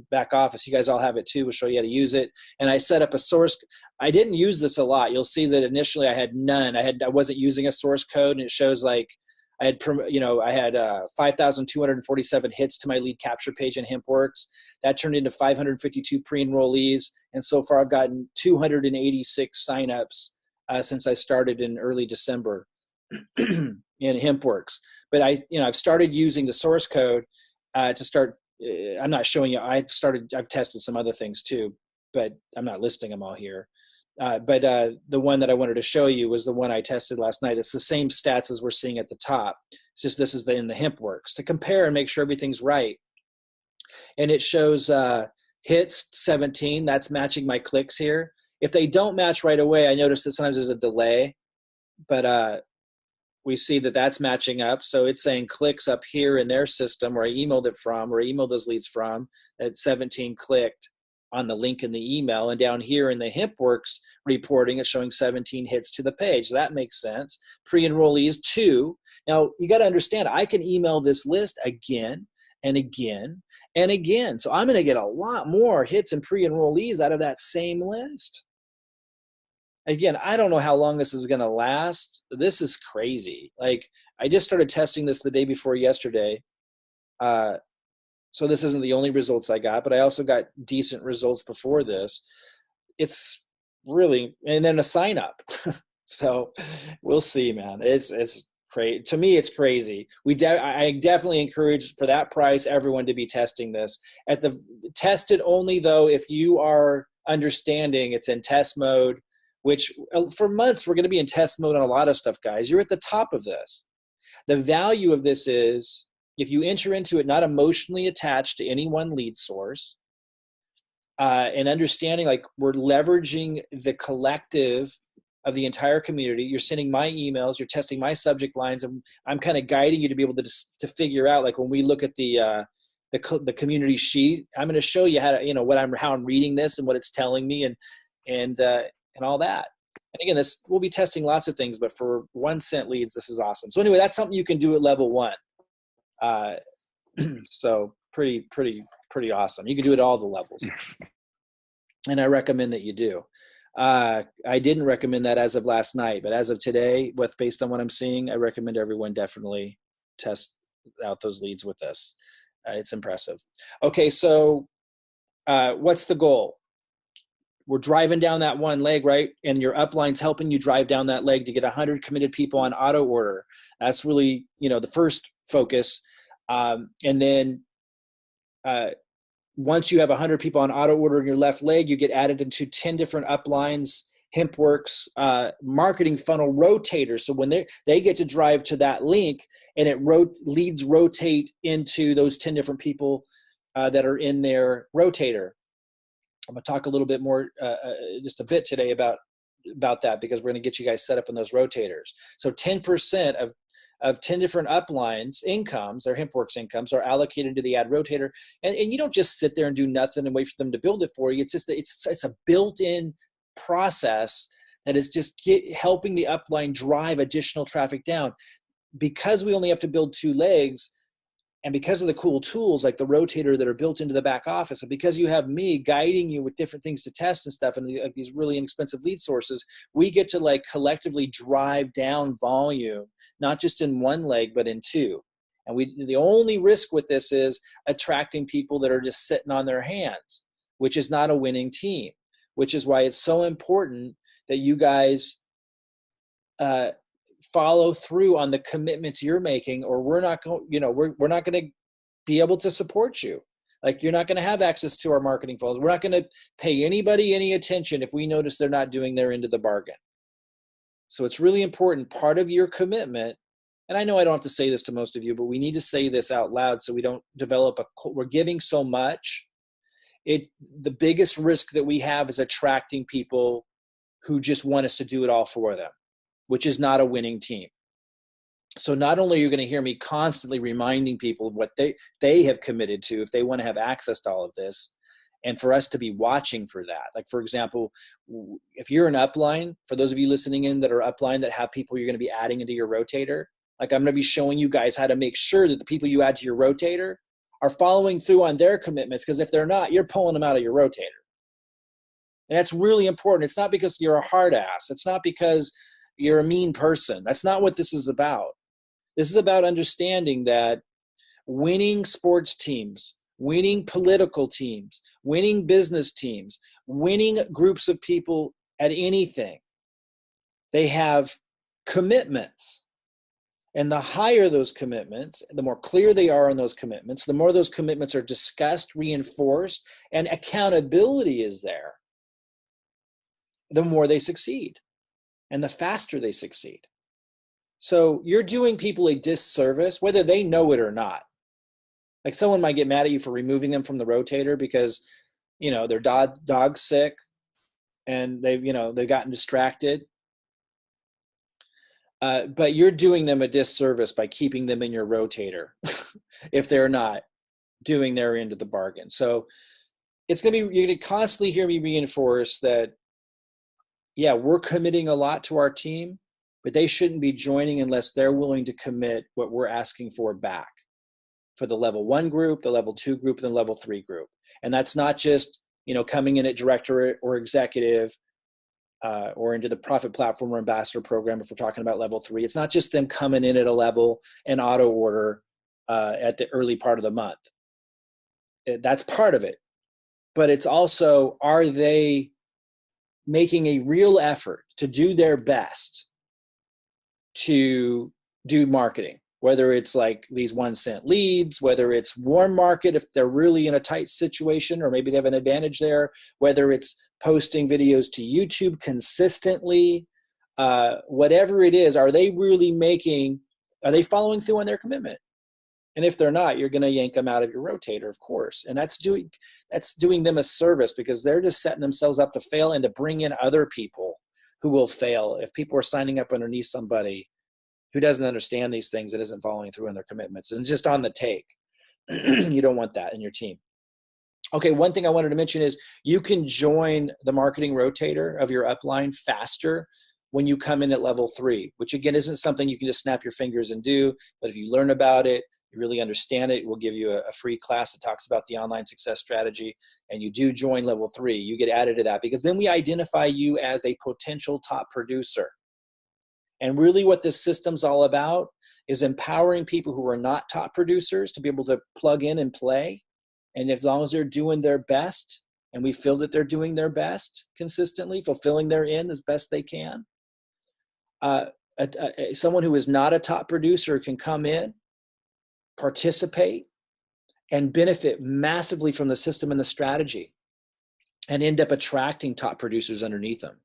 back office. You guys all have it too. We'll show you how to use it. And I set up a source. I didn't use this a lot. You'll see that initially I had none. I wasn't using a source code, and it shows like I had 5,247 hits to my lead capture page in HempWorx. That turned into 552 pre-enrollees. And so far I've gotten 286 signups since I started in early December in HempWorx. But I've started using the source code to start. I'm not showing you. I've tested some other things too, but I'm not listing them all here. But the one that I wanted to show you was the one I tested last night. It's the same stats as we're seeing at the top. It's just this is in the HempWorx to compare and make sure everything's right. And it shows hits 17. That's matching my clicks here. If they don't match right away, I notice that sometimes there's a delay, but we see that that's matching up. So it's saying clicks up here in their system where I emailed it from, or emailed those leads from, that 17 clicked on the link in the email. And down here in the HempWorx reporting, it's showing 17 hits to the page. That makes sense. Pre-enrollees 2. Now you got to understand, I can email this list again and again and again. So I'm going to get a lot more hits and pre-enrollees out of that same list. Again, I don't know how long this is going to last. This is crazy. Like, I just started testing this the day before yesterday. So this isn't the only results I got, but I also got decent results before this. It's really, and then a sign up. So we'll see, man. It's crazy. To me, it's crazy. I definitely encourage, for that price, everyone to be testing this. Test it only though if you are understanding it's in test mode, which for months we're going to be in test mode on a lot of stuff, guys. You're at the top of this. The value of this is if you enter into it not emotionally attached to any one lead source, and understanding like we're leveraging the collective of the entire community. You're sending my emails, you're testing my subject lines, and I'm kind of guiding you to be able to figure out, like when we look at the community sheet, I'm going to show you how to, how I'm reading this and what it's telling me and all that. And again, we'll be testing lots of things, but for 1 cent leads, this is awesome. So anyway, that's something you can do at level 1. So pretty awesome. You can do it at all the levels. And I recommend that you do. I didn't recommend that as of last night, but as of today, based on what I'm seeing, I recommend everyone definitely test out those leads with this. It's impressive. Okay, so what's the goal? We're driving down that one leg, right? And your upline's helping you drive down that leg to get 100 committed people on auto order. That's really, the first focus. And then once you have 100 people on auto order in your left leg, you get added into 10 different uplines, HempWorx marketing funnel rotators. So when they get to drive to that link, and leads rotate into those 10 different people that are in their rotator. I'm going to talk a little bit more, just a bit today about that, because we're going to get you guys set up in those rotators. So 10% of 10 different uplines incomes, or HempWorx incomes, are allocated to the ad rotator. And you don't just sit there and do nothing and wait for them to build it for you. It's just, it's a built-in process that is just helping the upline drive additional traffic down. Because we only have to build 2 legs, and because of the cool tools like the rotator that are built into the back office, and because you have me guiding you with different things to test and stuff, and like these really inexpensive lead sources, we get to like collectively drive down volume, not just in 1 leg, but in 2. And the only risk with this is attracting people that are just sitting on their hands, which is not a winning team, which is why it's so important that you guys follow through on the commitments you're making, or we're not going, we're not going to be able to support you. Like, you're not going to have access to our marketing funnels. We're not going to pay anybody any attention if we notice they're not doing their end of the bargain. So it's really important. Part of your commitment, and I know I don't have to say this to most of you, but we need to say this out loud so we don't develop we're giving so much. The biggest risk that we have is attracting people who just want us to do it all for them, which is not a winning team. So not only are you going to hear me constantly reminding people of what they have committed to if they want to have access to all of this, and for us to be watching for that. Like, for example, if you're an upline, for those of you listening in that are upline that have people you're going to be adding into your rotator, like, I'm going to be showing you guys how to make sure that the people you add to your rotator are following through on their commitments, because if they're not, you're pulling them out of your rotator. And that's really important. It's not because you're a hard ass. It's not because you're a mean person. That's not what this is about. This is about understanding that winning sports teams, winning political teams, winning business teams, winning groups of people at anything They have commitments. And the higher those commitments, the more clear they are on those commitments, the more those commitments are discussed, reinforced, and accountability is there, the more they succeed and the faster they succeed. So you're doing people a disservice, whether they know it or not. Like someone might get mad at you for removing them from the rotator because, their dog's sick and they've gotten distracted. But you're doing them a disservice by keeping them in your rotator if they're not doing their end of the bargain. So you're going to constantly hear me reinforce that, yeah, we're committing a lot to our team, but they shouldn't be joining unless they're willing to commit what we're asking for back for the level 1 group, the level 2 group, and the level 3 group. And that's not just, coming in at director or executive, or into the profit platform or ambassador program if we're talking about level 3. It's not just them coming in at a level and auto order at the early part of the month. That's part of it. But it's also, are they making a real effort to do their best to do marketing? Whether it's like these 1-cent leads, whether it's warm market if they're really in a tight situation or maybe they have an advantage there, whether it's posting videos to YouTube consistently, whatever it is, are they following through on their commitment? And if they're not, you're going to yank them out of your rotator, of course. And that's doing them a service because they're just setting themselves up to fail and to bring in other people who will fail. If people are signing up underneath somebody who doesn't understand these things and isn't following through on their commitments and just on the take, you don't want that in your team. Okay, one thing I wanted to mention is you can join the marketing rotator of your upline faster when you come in at level 3, which again isn't something you can just snap your fingers and do, but if you learn about it, you really understand it, we'll give you a free class that talks about the online success strategy, and you do join level 3, you get added to that because then we identify you as a potential top producer. And really what this system's all about is empowering people who are not top producers to be able to plug in and play. And as long as they're doing their best, and we feel that they're doing their best consistently, fulfilling their end as best they can, someone who is not a top producer can come in, participate, and benefit massively from the system and the strategy and end up attracting top producers underneath them.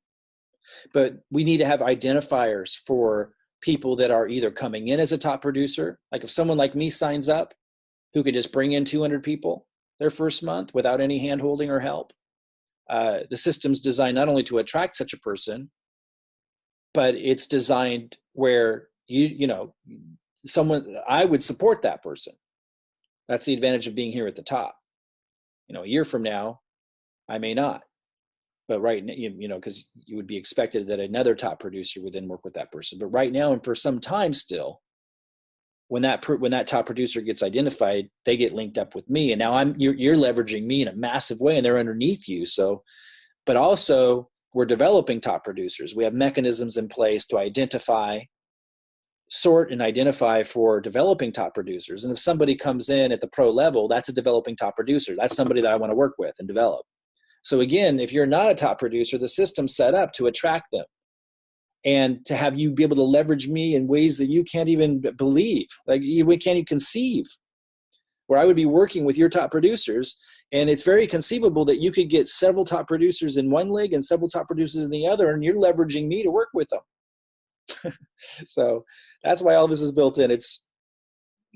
But we need to have identifiers for people that are either coming in as a top producer. Like if someone like me signs up who could just bring in 200 people their first month without any hand-holding or help, the system's designed not only to attract such a person, but it's designed where I would support that person. That's the advantage of being here at the top. A year from now, I may not. But right now, because you would be expected that another top producer would then work with that person. But right now, and for some time still, when that top producer gets identified, they get linked up with me, and now you're leveraging me in a massive way, and they're underneath you. So, but also we're developing top producers. We have mechanisms in place to sort and identify for developing top producers. And if somebody comes in at the pro level, that's a developing top producer. That's somebody that I want to work with and develop. So again, if you're not a top producer, the system's set up to attract them and to have you be able to leverage me in ways that you can't even believe, we can't even conceive, where I would be working with your top producers. And it's very conceivable that you could get several top producers in one league and several top producers in the other, and you're leveraging me to work with them. So that's why all this is built in. It's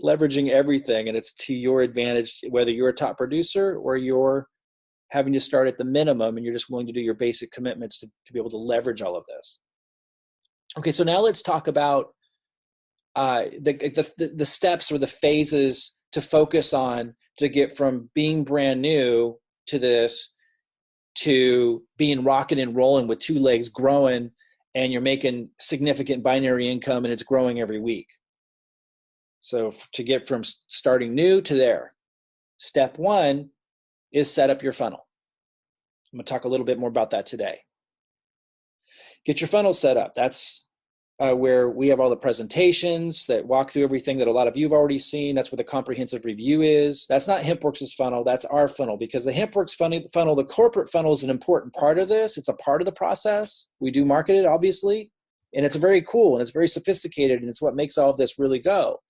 leveraging everything, and it's to your advantage, whether you're a top producer or you're having to start at the minimum and you're just willing to do your basic commitments to be able to leverage all of this. Okay, so now let's talk about the steps or the phases to focus on to get from being brand new to this to being rocking and rolling with 2 legs growing, and you're making significant binary income and it's growing every week. So to get from starting new to there, step 1 is set up your funnel. I'm going to talk a little bit more about that today. Get your funnel set up. That's where we have all the presentations that walk through everything that a lot of you have already seen. That's where the comprehensive review is. That's not HempWorx's funnel. That's our funnel, because the HempWorx funnel, the corporate funnel, is an important part of this. It's a part of the process. We do market it, obviously, And it's very cool and it's very sophisticated and it's what makes all of this really go.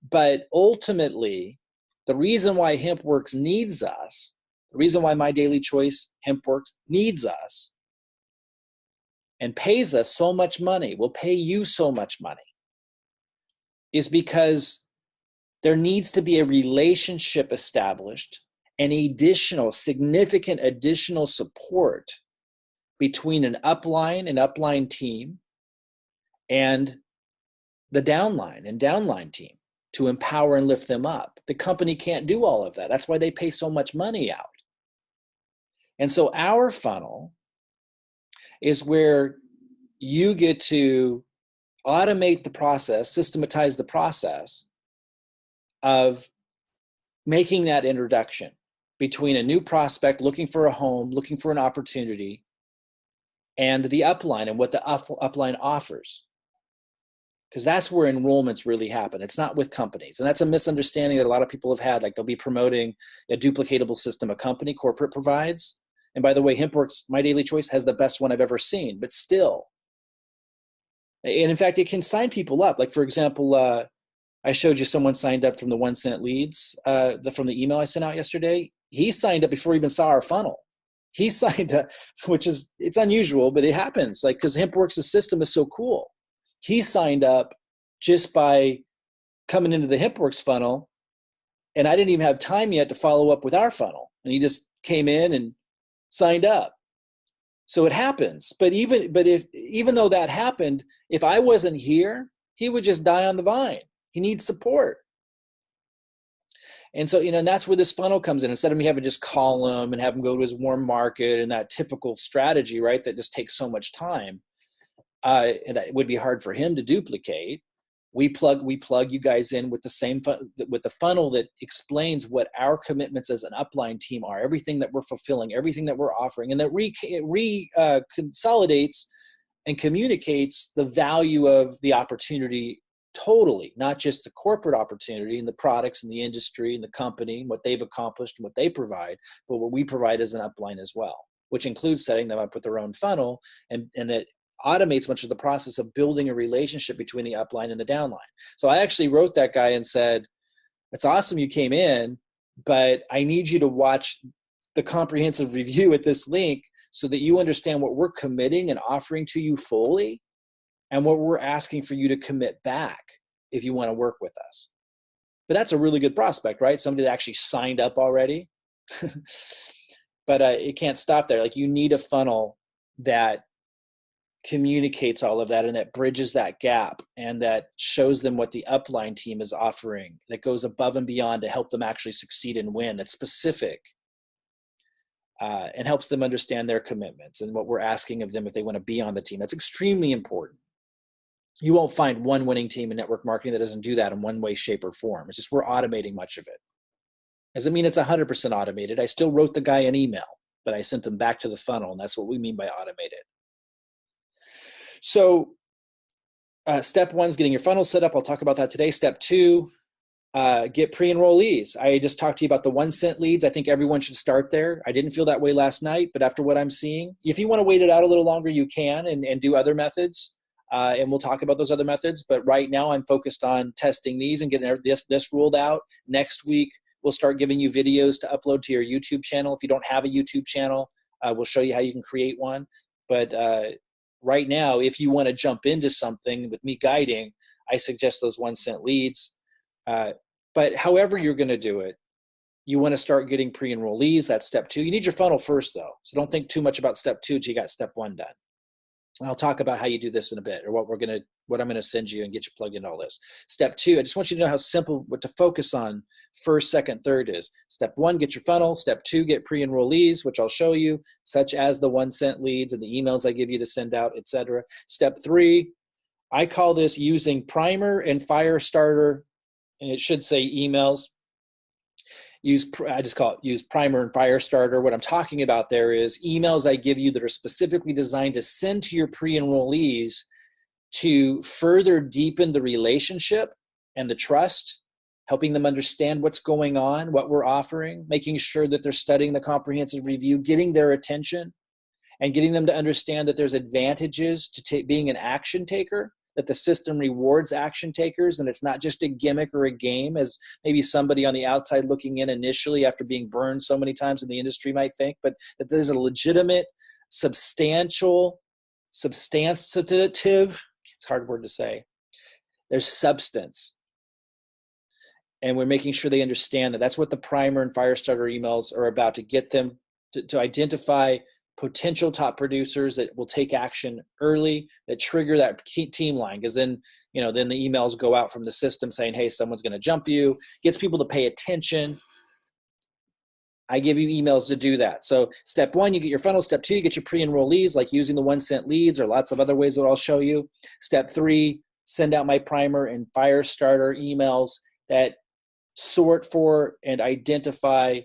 But ultimately, the reason why HempWorx needs us, the reason why My Daily Choice HempWorx needs us and pays us so much money, will pay you so much money, is because there needs to be a relationship established and significant additional support between an upline team and the downline team to empower and lift them up. The company can't do all of that. That's why they pay so much money out. And so our funnel is where you get to automate the process, systematize the process of making that introduction between a new prospect looking for a home, looking for an opportunity, and the upline and what the upline offers. Because that's where enrollments really happen. It's not with companies. And that's a misunderstanding that a lot of people have had. Like they'll be promoting a duplicatable system a company, corporate provides. And by the way, HempWorx, My Daily Choice, has the best one I've ever seen, but still. And in fact, it can sign people up. Like for example, I showed you someone signed up from the 1 cent leads from the email I sent out yesterday. He signed up before he even saw our funnel. He signed up, it's unusual, but it happens. Like, because HempWorx's system is so cool. He signed up just by coming into the HempWorx funnel, and I didn't even have time yet to follow up with our funnel. And he just came in and signed up. So it happens. But even though that happened, if I wasn't here, he would just die on the vine. He needs support. And so, and that's where this funnel comes in. Instead of me having to just call him and have him go to his warm market and that typical strategy, right, that just takes so much time, and that would be hard for him to duplicate. We plug you guys in with the funnel that explains what our commitments as an upline team are, everything that we're fulfilling, everything that we're offering, and that consolidates and communicates the value of the opportunity totally, not just the corporate opportunity and the products and the industry and the company, what they've accomplished and what they provide, but what we provide as an upline as well, which includes setting them up with their own funnel and that automates much of the process of building a relationship between the upline and the downline. So I actually wrote that guy and said, "It's awesome you came in, but I need you to watch the comprehensive review at this link so that you understand what we're committing and offering to you fully and what we're asking for you to commit back if you want to work with us." But that's a really good prospect, right? Somebody that actually signed up already. But it can't stop there. Like, you need a funnel that communicates all of that and that bridges that gap and that shows them what the upline team is offering, that goes above and beyond to help them actually succeed and win, that's specific, and helps them understand their commitments and what we're asking of them if they want to be on the team. That's extremely important. You won't find one winning team in network marketing that doesn't do that in one way, shape, or form. It's just we're automating much of it. Doesn't mean it's 100% automated. I still wrote the guy an email, but I sent them back to the funnel, and that's what we mean by automated. So step one is getting your funnel set up. I'll talk about that today. Step two, get pre-enrollees. I just talked to you about the 1 cent leads. I think everyone should start there. I didn't feel that way last night, but after what I'm seeing, if you want to wait it out a little longer, you can and do other methods. And we'll talk about those other methods. But right now I'm focused on testing these and getting this ruled out. Next week, we'll start giving you videos to upload to your YouTube channel. If you don't have a YouTube channel, we'll show you how you can create one. But right now, if you want to jump into something with me guiding, I suggest those 1 cent leads. But however you're going to do it, you want to start getting pre-enrollees. That's step two. You need your funnel first, though. So don't think too much about step two until you got step one done. And I'll talk about how you do this in a bit, or what I'm going to send you and get you plugged into all this. Step two, I just want you to know how simple, what to focus on first, second, third is. Step one, get your funnel. Step two, get pre-enrollees, which I'll show you, such as the 1 cent leads and the emails I give you to send out, etc. Step three, I call this using primer and fire starter, and it should say emails. I just call it use primer and fire starter. What I'm talking about there is emails I give you that are specifically designed to send to your pre-enrollees to further deepen the relationship and the trust, helping them understand what's going on, what we're offering, making sure that they're studying the comprehensive review, getting their attention, and getting them to understand that there's advantages to being an action taker, that the system rewards action takers, and it's not just a gimmick or a game as maybe somebody on the outside looking in initially after being burned so many times in the industry might think, but that there's a legitimate, substantiative, it's a hard word to say, there's substance. And we're making sure they understand that that's what the primer and fire starter emails are about, to get them to identify potential top producers that will take action early, that trigger that team line. Because then, then the emails go out from the system saying, hey, someone's going to jump you, gets people to pay attention. I give you emails to do that. So step 1, you get your funnel. Step 2, you get your pre-enrollees, like using the 1-cent leads or lots of other ways that I'll show you. Step 3, send out my primer and fire starter emails that sort for and identify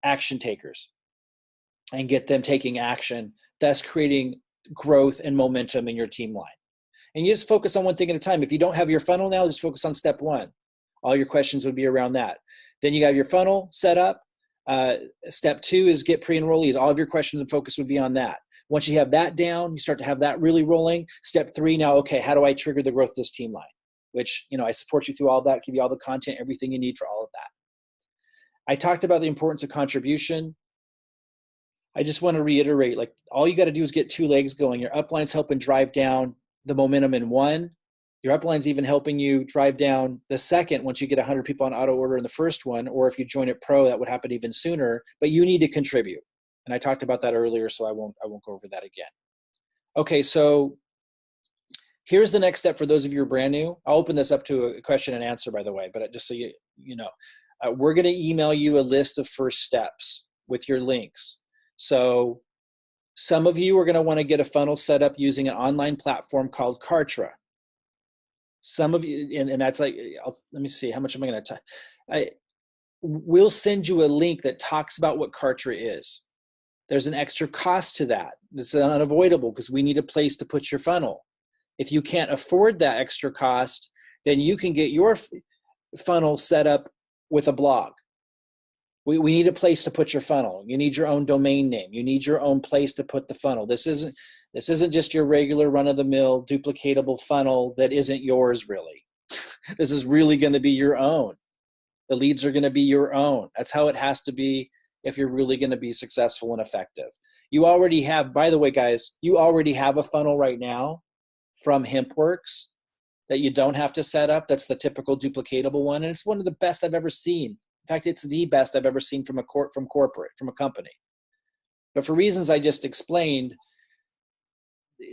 action takers and get them taking action, thus creating growth and momentum in your team line. And you just focus on one thing at a time. If you don't have your funnel now, just focus on step 1. All your questions would be around that. Then you have your funnel set up. Step 2 is get pre-enrollees. All of your questions and focus would be on that. Once you have that down, you start to have that really rolling. Step 3, now, okay, how do I trigger the growth of this team line? Which, I support you through all that, give you all the content, everything you need for all of that. I talked about the importance of contribution. I just want to reiterate, like, all you got to do is get 2 legs going. Your upline's helping drive down the momentum in 1. Your upline's even helping you drive down the second once you get 100 people on auto order in the first one, or if you join it pro, that would happen even sooner, but you need to contribute. And I talked about that earlier, so I won't go over that again. Okay, so here's the next step for those of you who are brand new. I'll open this up to a question and answer, by the way, but just so you know, we're going to email you a list of first steps with your links. So some of you are going to want to get a funnel set up using an online platform called Kartra. Some of you, and that's like, let me see, how much am I going to type? We'll send you a link that talks about what Kartra is. There's an extra cost to that. It's unavoidable because we need a place to put your funnel. If you can't afford that extra cost, then you can get your funnel set up with a blog. We need a place to put your funnel. You need your own domain name. You need your own place to put the funnel. This isn't just your regular run-of-the-mill duplicatable funnel that isn't yours, really. This is really going to be your own. The leads are going to be your own. That's how it has to be if you're really going to be successful and effective. You already have, by the way, guys, you already have a funnel right now from HempWorx that you don't have to set up. That's the typical duplicatable one, and it's one of the best I've ever seen. In fact, it's the best I've ever seen from a company. But for reasons I just explained,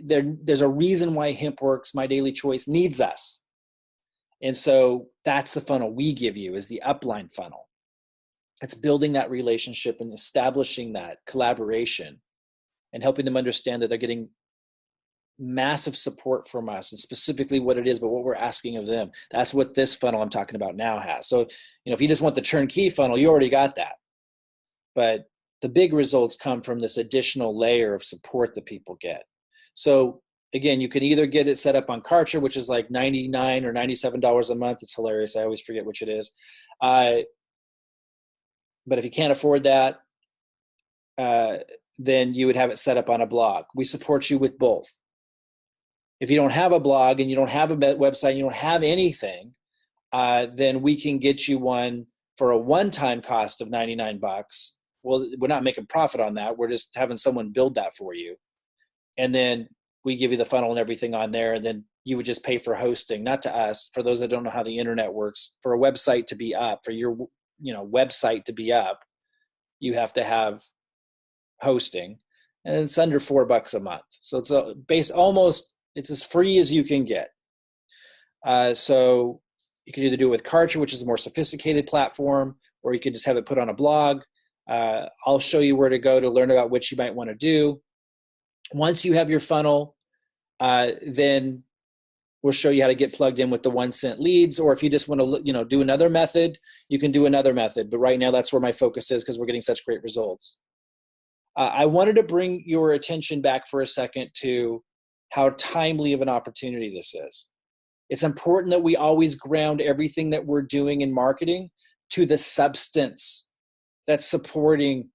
there's a reason why HempWorx, my daily choice, needs us. And so that's the funnel we give you, is the upline funnel. It's building that relationship and establishing that collaboration and helping them understand that they're getting massive support from us, and specifically what it is, but what we're asking of them. That's what this funnel I'm talking about now has. So, if you just want the turnkey funnel, you already got that. But the big results come from this additional layer of support that people get. So again, you can either get it set up on Kartra, which is like $99 or $97 a month. It's hilarious. I always forget which it is. But if you can't afford that, then you would have it set up on a blog. We support you with both. If you don't have a blog and you don't have a website, and you don't have anything, then we can get you one for a one-time cost of $99. Well, we're not making profit on that. We're just having someone build that for you. And then we give you the funnel and everything on there. And then you would just pay for hosting, not to us. For those that don't know how the internet works, for a website to be up, for your website to be up, you have to have hosting. And it's under $4 a month. So it's as free as you can get. So you can either do it with Kartra, which is a more sophisticated platform, or you can just have it put on a blog. I'll show you where to go to learn about what you might want to do. Once you have your funnel, then we'll show you how to get plugged in with the 1-cent leads. Or if you just want to, do another method, you can do another method. But right now, that's where my focus is because we're getting such great results. I wanted to bring your attention back for a second to how timely of an opportunity this is. It's important that we always ground everything that we're doing in marketing to the substance that's supporting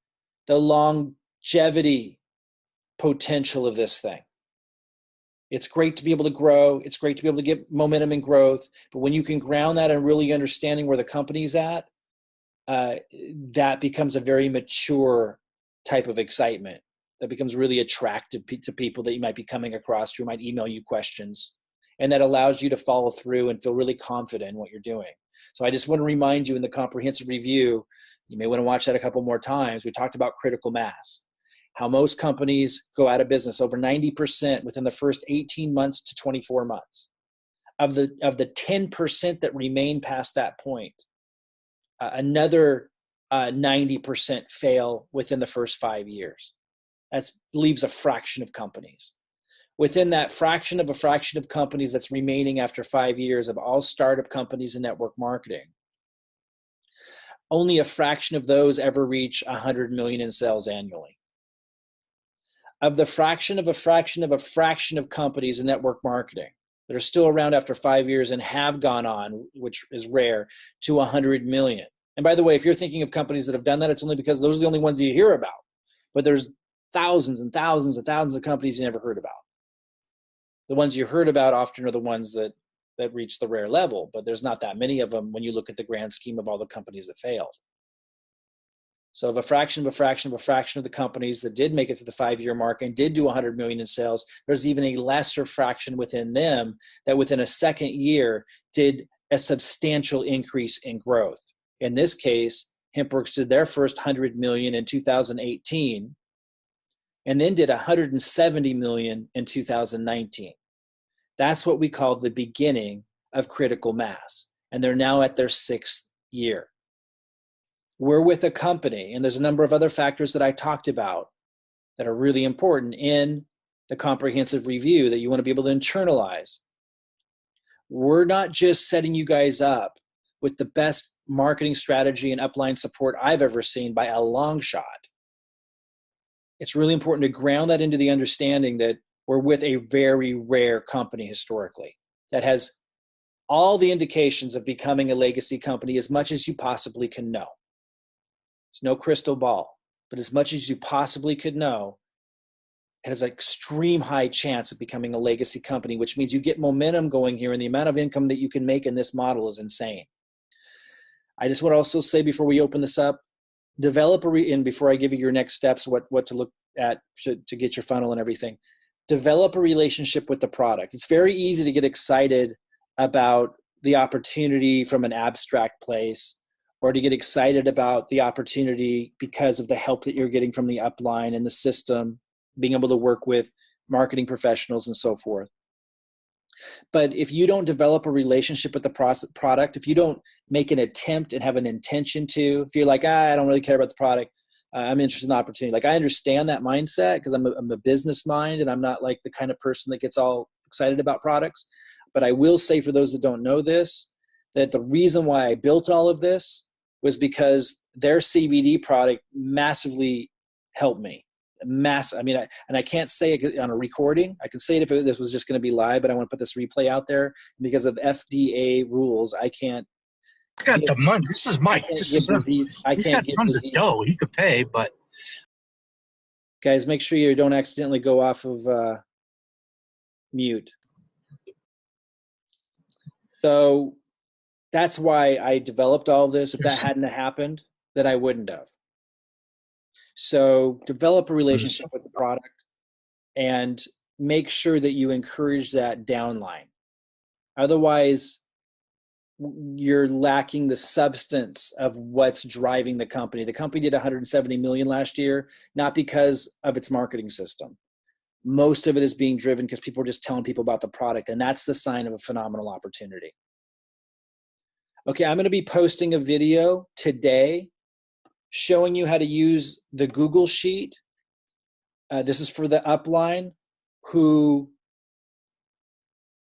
the longevity, potential of this thing. It's great to be able to grow. It's great to be able to get momentum and growth. But when you can ground that and really understanding where the company's at, that becomes a very mature type of excitement that becomes really attractive to people that you might be coming across who might email you questions. And that allows you to follow through and feel really confident in what you're doing. So I just want to remind you in the comprehensive review, you may want to watch that a couple more times. We talked about critical mass, how most companies go out of business over 90% within the first 18 months to 24 months. Of the 10% that remain past that point, another 90% fail within the first 5 years. That leaves a fraction of companies. Within that fraction of companies that's remaining after 5 years of all startup companies in network marketing, only a fraction of those ever reach 100 million in sales annually. Of the fraction of companies in network marketing that are still around after 5 years and have gone on, which is rare, to 100 million. And by the way, if you're thinking of companies that have done that, it's only because those are the only ones you hear about. But there's thousands and thousands and thousands of companies you never heard about. The ones you heard about often are the ones that reach the rare level, but there's not that many of them when you look at the grand scheme of all the companies that failed. So of a fraction of the companies that did make it to the 5-year mark and did do 100 million in sales, there's even a lesser fraction within them that within a second year did a substantial increase in growth. In this case, HempWorx did their first 100 million in 2018 and then did 170 million in 2019. That's what we call the beginning of critical mass. And they're now at their 6th year. We're with a company, and there's a number of other factors that I talked about that are really important in the comprehensive review that you want to be able to internalize. We're not just setting you guys up with the best marketing strategy and upline support I've ever seen by a long shot. It's really important to ground that into the understanding that we're with a very rare company historically that has all the indications of becoming a legacy company as much as you possibly can know. There's no crystal ball, but as much as you possibly could know, it has an extreme high chance of becoming a legacy company, which means you get momentum going here, and the amount of income that you can make in this model is insane. I just want to also say before we open this up, and before I give you your next steps, what to look at to get your funnel and everything, develop a relationship with the product. It's very easy to get excited about the opportunity from an abstract place, or to get excited about the opportunity because of the help that you're getting from the upline and the system, being able to work with marketing professionals and so forth. But if you don't develop a relationship with the product, if you don't make an attempt and have an intention to, if you're like, I don't really care about the product, I'm interested in the opportunity. Like, I understand that mindset because I'm a business mind and I'm not like the kind of person that gets all excited about products. But I will say for those that don't know this, that the reason why I built all of this was because their CBD product massively helped me. I can't say it on a recording. I can say it if this was just going to be live, but I want to put this replay out there. Because of FDA rules, I can't. I got the money. This is Mike. He's got tons of dough. He could pay, but guys, make sure you don't accidentally go off of mute. So that's why I developed all this. If that hadn't happened, then I wouldn't have. So develop a relationship with the product and make sure that you encourage that downline. Otherwise, you're lacking the substance of what's driving the company. The company did 170 million last year, not because of its marketing system. Most of it is being driven because people are just telling people about the product, and that's the sign of a phenomenal opportunity. Okay, I'm going to be posting a video today showing you how to use the Google Sheet. This is for the upline who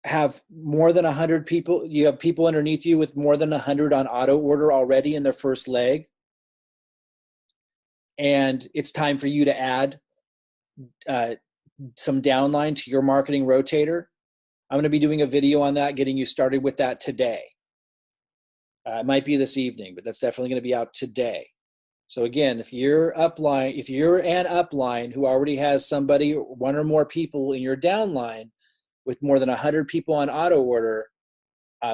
have more than 100 people. You have people underneath you with more than 100 on auto order already in their first leg. And it's time for you to add some downline to your marketing rotator. I'm going to be doing a video on that, getting you started with that today. It might be this evening, but that's definitely going to be out today. So again, if you're an upline who already has somebody, one or more people in your downline with more than 100 people on auto order,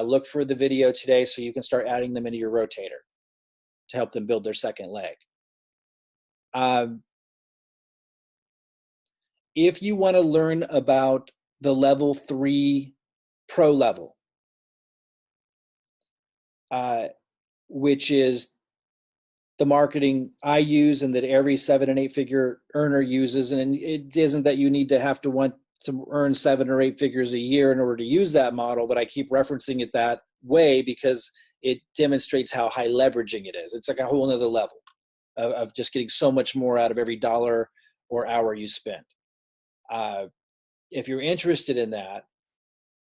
look for the video today so you can start adding them into your rotator to help them build their second leg. If you want to learn about the level 3 pro level, which is the marketing I use and that every 7 and 8 figure earner uses, and it isn't that you need to have to want to earn 7 or 8 figures a year in order to use that model, but I keep referencing it that way because it demonstrates how high leveraging it is. It's like a whole nother level of just getting so much more out of every dollar or hour you spend. If you're interested in that,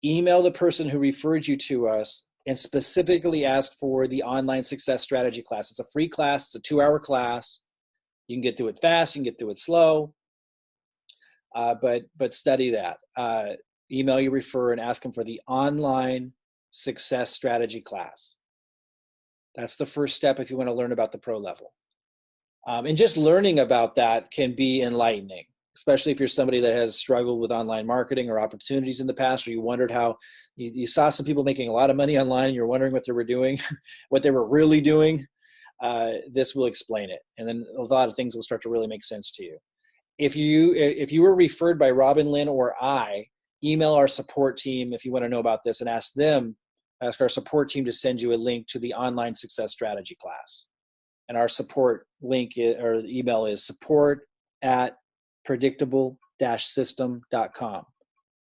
email the person who referred you to us and specifically ask for the online success strategy class. It's a free class. It's a 2-hour class. You can get through it fast. You can get through it slow. But study that. Email your referrer and ask them for the online success strategy class. That's the first step if you want to learn about the pro level. And just learning about that can be enlightening, especially if you're somebody that has struggled with online marketing or opportunities in the past, or you wondered how you saw some people making a lot of money online and you're wondering what they were doing, what they were really doing. This will explain it. And then a lot of things will start to really make sense to you. If you were referred by Robyn, Lynn, or I, email our support team if you want to know about this and ask our support team to send you a link to the online success strategy class. And our support link or email is support@predictable-system.com.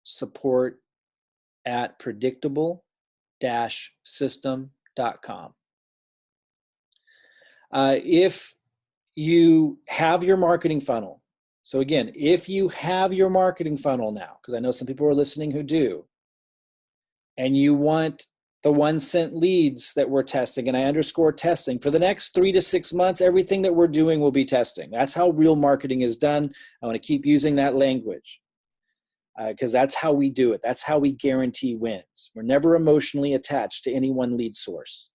support@predictable-system.com. If you have your marketing funnel, so again, if you have your marketing funnel now, because I know some people are listening who do, and you want the 1-cent leads that we're testing, and I underscore testing, for the next 3 to 6 months, everything that we're doing will be testing. That's how real marketing is done. I want to keep using that language because that's how we do it. That's how we guarantee wins. We're never emotionally attached to any one lead source.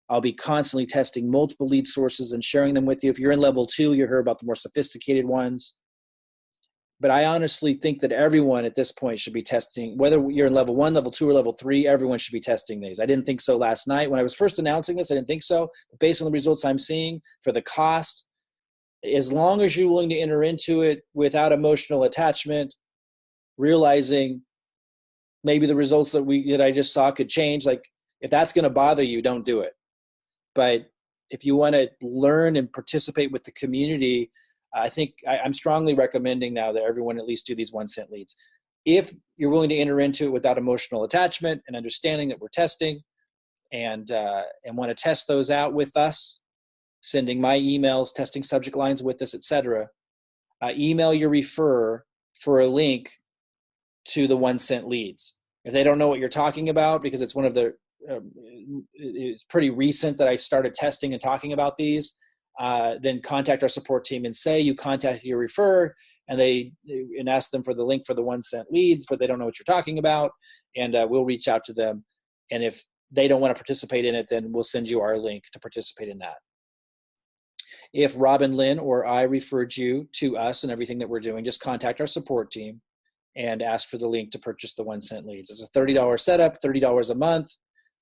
I'll be constantly testing multiple lead sources and sharing them with you. If you're in level 2, you heard about the more sophisticated ones. But I honestly think that everyone at this point should be testing, whether you're in level 1, level 2, or level 3, everyone should be testing these. I didn't think so last night. When I was first announcing this, I didn't think so. But based on the results I'm seeing for the cost, as long as you're willing to enter into it without emotional attachment, realizing maybe the results that I just saw could change, like if that's going to bother you, don't do it. But if you want to learn and participate with the community, I think I'm strongly recommending now that everyone at least do these 1-cent leads. If you're willing to enter into it without emotional attachment and understanding that we're testing and want to test those out with us, sending my emails, testing subject lines with us, etc., email your referrer for a link to the 1-cent leads. If they don't know what you're talking about, because it's one of the it's pretty recent that I started testing and talking about these, then contact our support team and say you contacted your referrer and ask them for the link for the 1-cent leads, but they don't know what you're talking about, and we'll reach out to them. And if they don't want to participate in it, then we'll send you our link to participate in that. If Robyn, Lynn, or I referred you to us and everything that we're doing, just contact our support team and ask for the link to purchase the 1-cent leads. It's a $30 setup, $30 a month.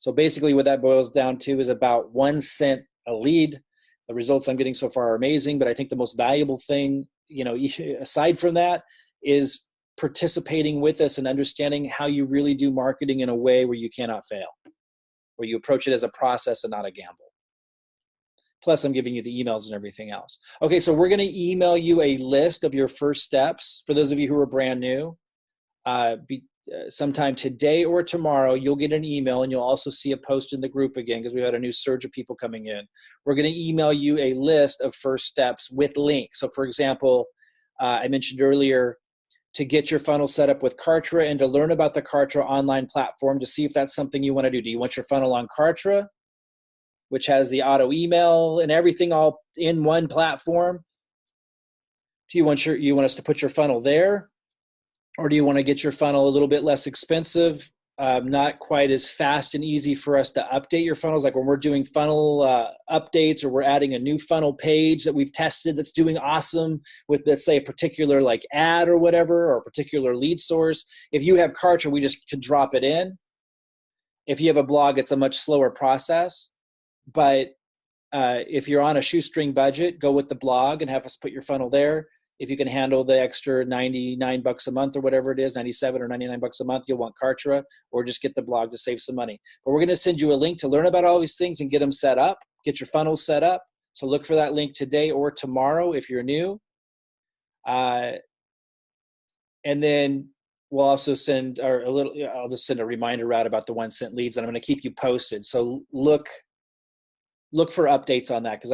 So basically what that boils down to is about 1 cent a lead. The results I'm getting so far are amazing, but I think the most valuable thing, aside from that, is participating with us and understanding how you really do marketing in a way where you cannot fail, where you approach it as a process and not a gamble. Plus, I'm giving you the emails and everything else. Okay, so we're going to email you a list of your first steps. For those of you who are brand new, sometime today or tomorrow, you'll get an email, and you'll also see a post in the group again because we had a new surge of people coming in. We're going to email you a list of first steps with links. So for example, I mentioned earlier to get your funnel set up with Kartra and to learn about the Kartra online platform to see if that's something you want to do. Do you want your funnel on Kartra, which has the auto email and everything all in one platform? Do you want us to put your funnel there? Or do you want to get your funnel a little bit less expensive not quite as fast and easy for us to update your funnels. Like when we're doing funnel updates, or we're adding a new funnel page that we've tested that's doing awesome with, let's say, a particular like ad or whatever, or a particular lead source. If you have Kartra, we just could drop it in. If you have a blog, it's a much slower process. But if you're on a shoestring budget, go with the blog and have us put your funnel there. If you can handle the extra $99 a month or whatever it is, 97 or $99 a month, you'll want Kartra, or just get the blog to save some money. But we're going to send you a link to learn about all these things and get them set up, get your funnels set up. So look for that link today or tomorrow if you're new. And then we'll also send, or I'll just send a reminder out about the 1 cent leads, and I'm going to keep you posted. So look for updates on that, because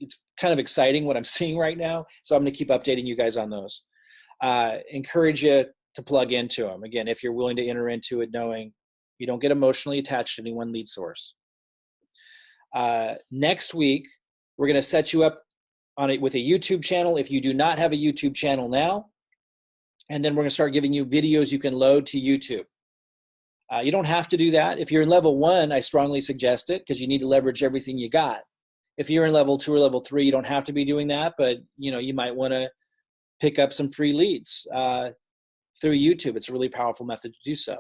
it's kind of exciting what I'm seeing right now. So I'm going to keep updating you guys on those. Encourage you to plug into them. Again, if you're willing to enter into it, knowing you don't get emotionally attached to any one lead source. Next week, we're going to set you up on it with a YouTube channel if you do not have a YouTube channel now. And then we're going to start giving you videos you can load to YouTube. You don't have to do that. If you're in level 1, I strongly suggest it, because you need to leverage everything you got. If you're in level 2 or level 3, you don't have to be doing that, but you might want to pick up some free leads through YouTube. It's a really powerful method to do so.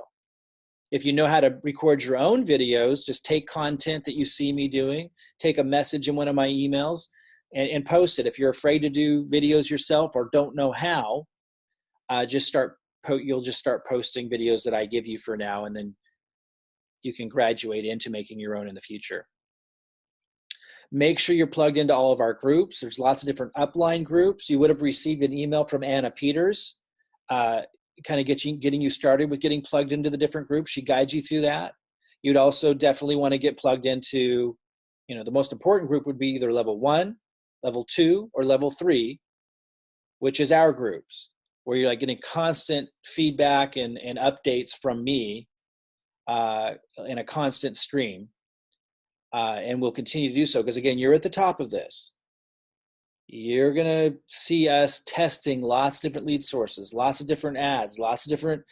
If you know how to record your own videos, just take content that you see me doing, take a message in one of my emails, and post it. If you're afraid to do videos yourself or don't know how, you'll just start posting videos that I give you for now, and then you can graduate into making your own in the future. Make sure you're plugged into all of our groups. There's lots of different upline groups. You would have received an email from Anna Peters, kind of getting you started with getting plugged into the different groups. She guides you through that. You'd also definitely want to get plugged into, the most important group would be either level 1, level 2, or level 3, which is our groups, where you're like getting constant feedback and updates from me in a constant stream. And we'll continue to do so, because again, you're at the top of this. You're going to see us testing lots of different lead sources, lots of different ads, lots of different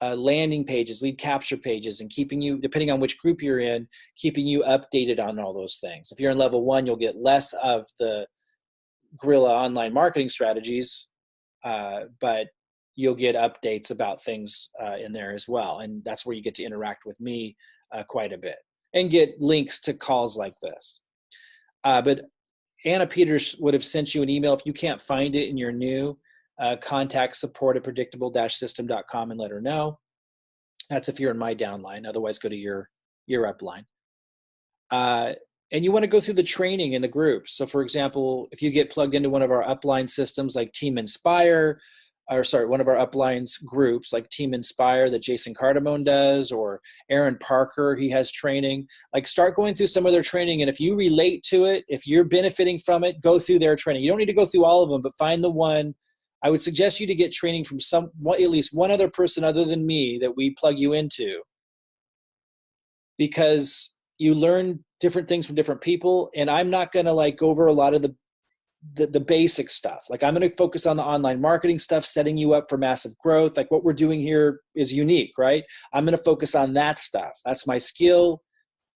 landing pages, lead capture pages, and keeping you, depending on which group you're in, keeping you updated on all those things. If you're in level 1, you'll get less of the guerrilla online marketing strategies, but you'll get updates about things in there as well. And that's where you get to interact with me quite a bit and get links to calls like this. But Anna Peters would have sent you an email. If you can't find it and you're new, contact support@predictable-system.com and let her know. That's if you're in my downline. Otherwise, go to your upline. And you want to go through the training in the groups. So for example, if you get plugged into one of our upline systems like Team Inspire, one of our uplines groups like Team Inspire that Jason Cardamone does, or Aaron Parker, he has training. Like, start going through some of their training, and if you relate to it, if you're benefiting from it, go through their training. You don't need to go through all of them, but find the one. I would suggest you to get training from at least one other person other than me that we plug you into, because you learn different things from different people, and I'm not going to go over a lot of the basic stuff. Like, I'm going to focus on the online marketing stuff, setting you up for massive growth. Like, what we're doing here is unique, right? I'm going to focus on that stuff. That's my skill.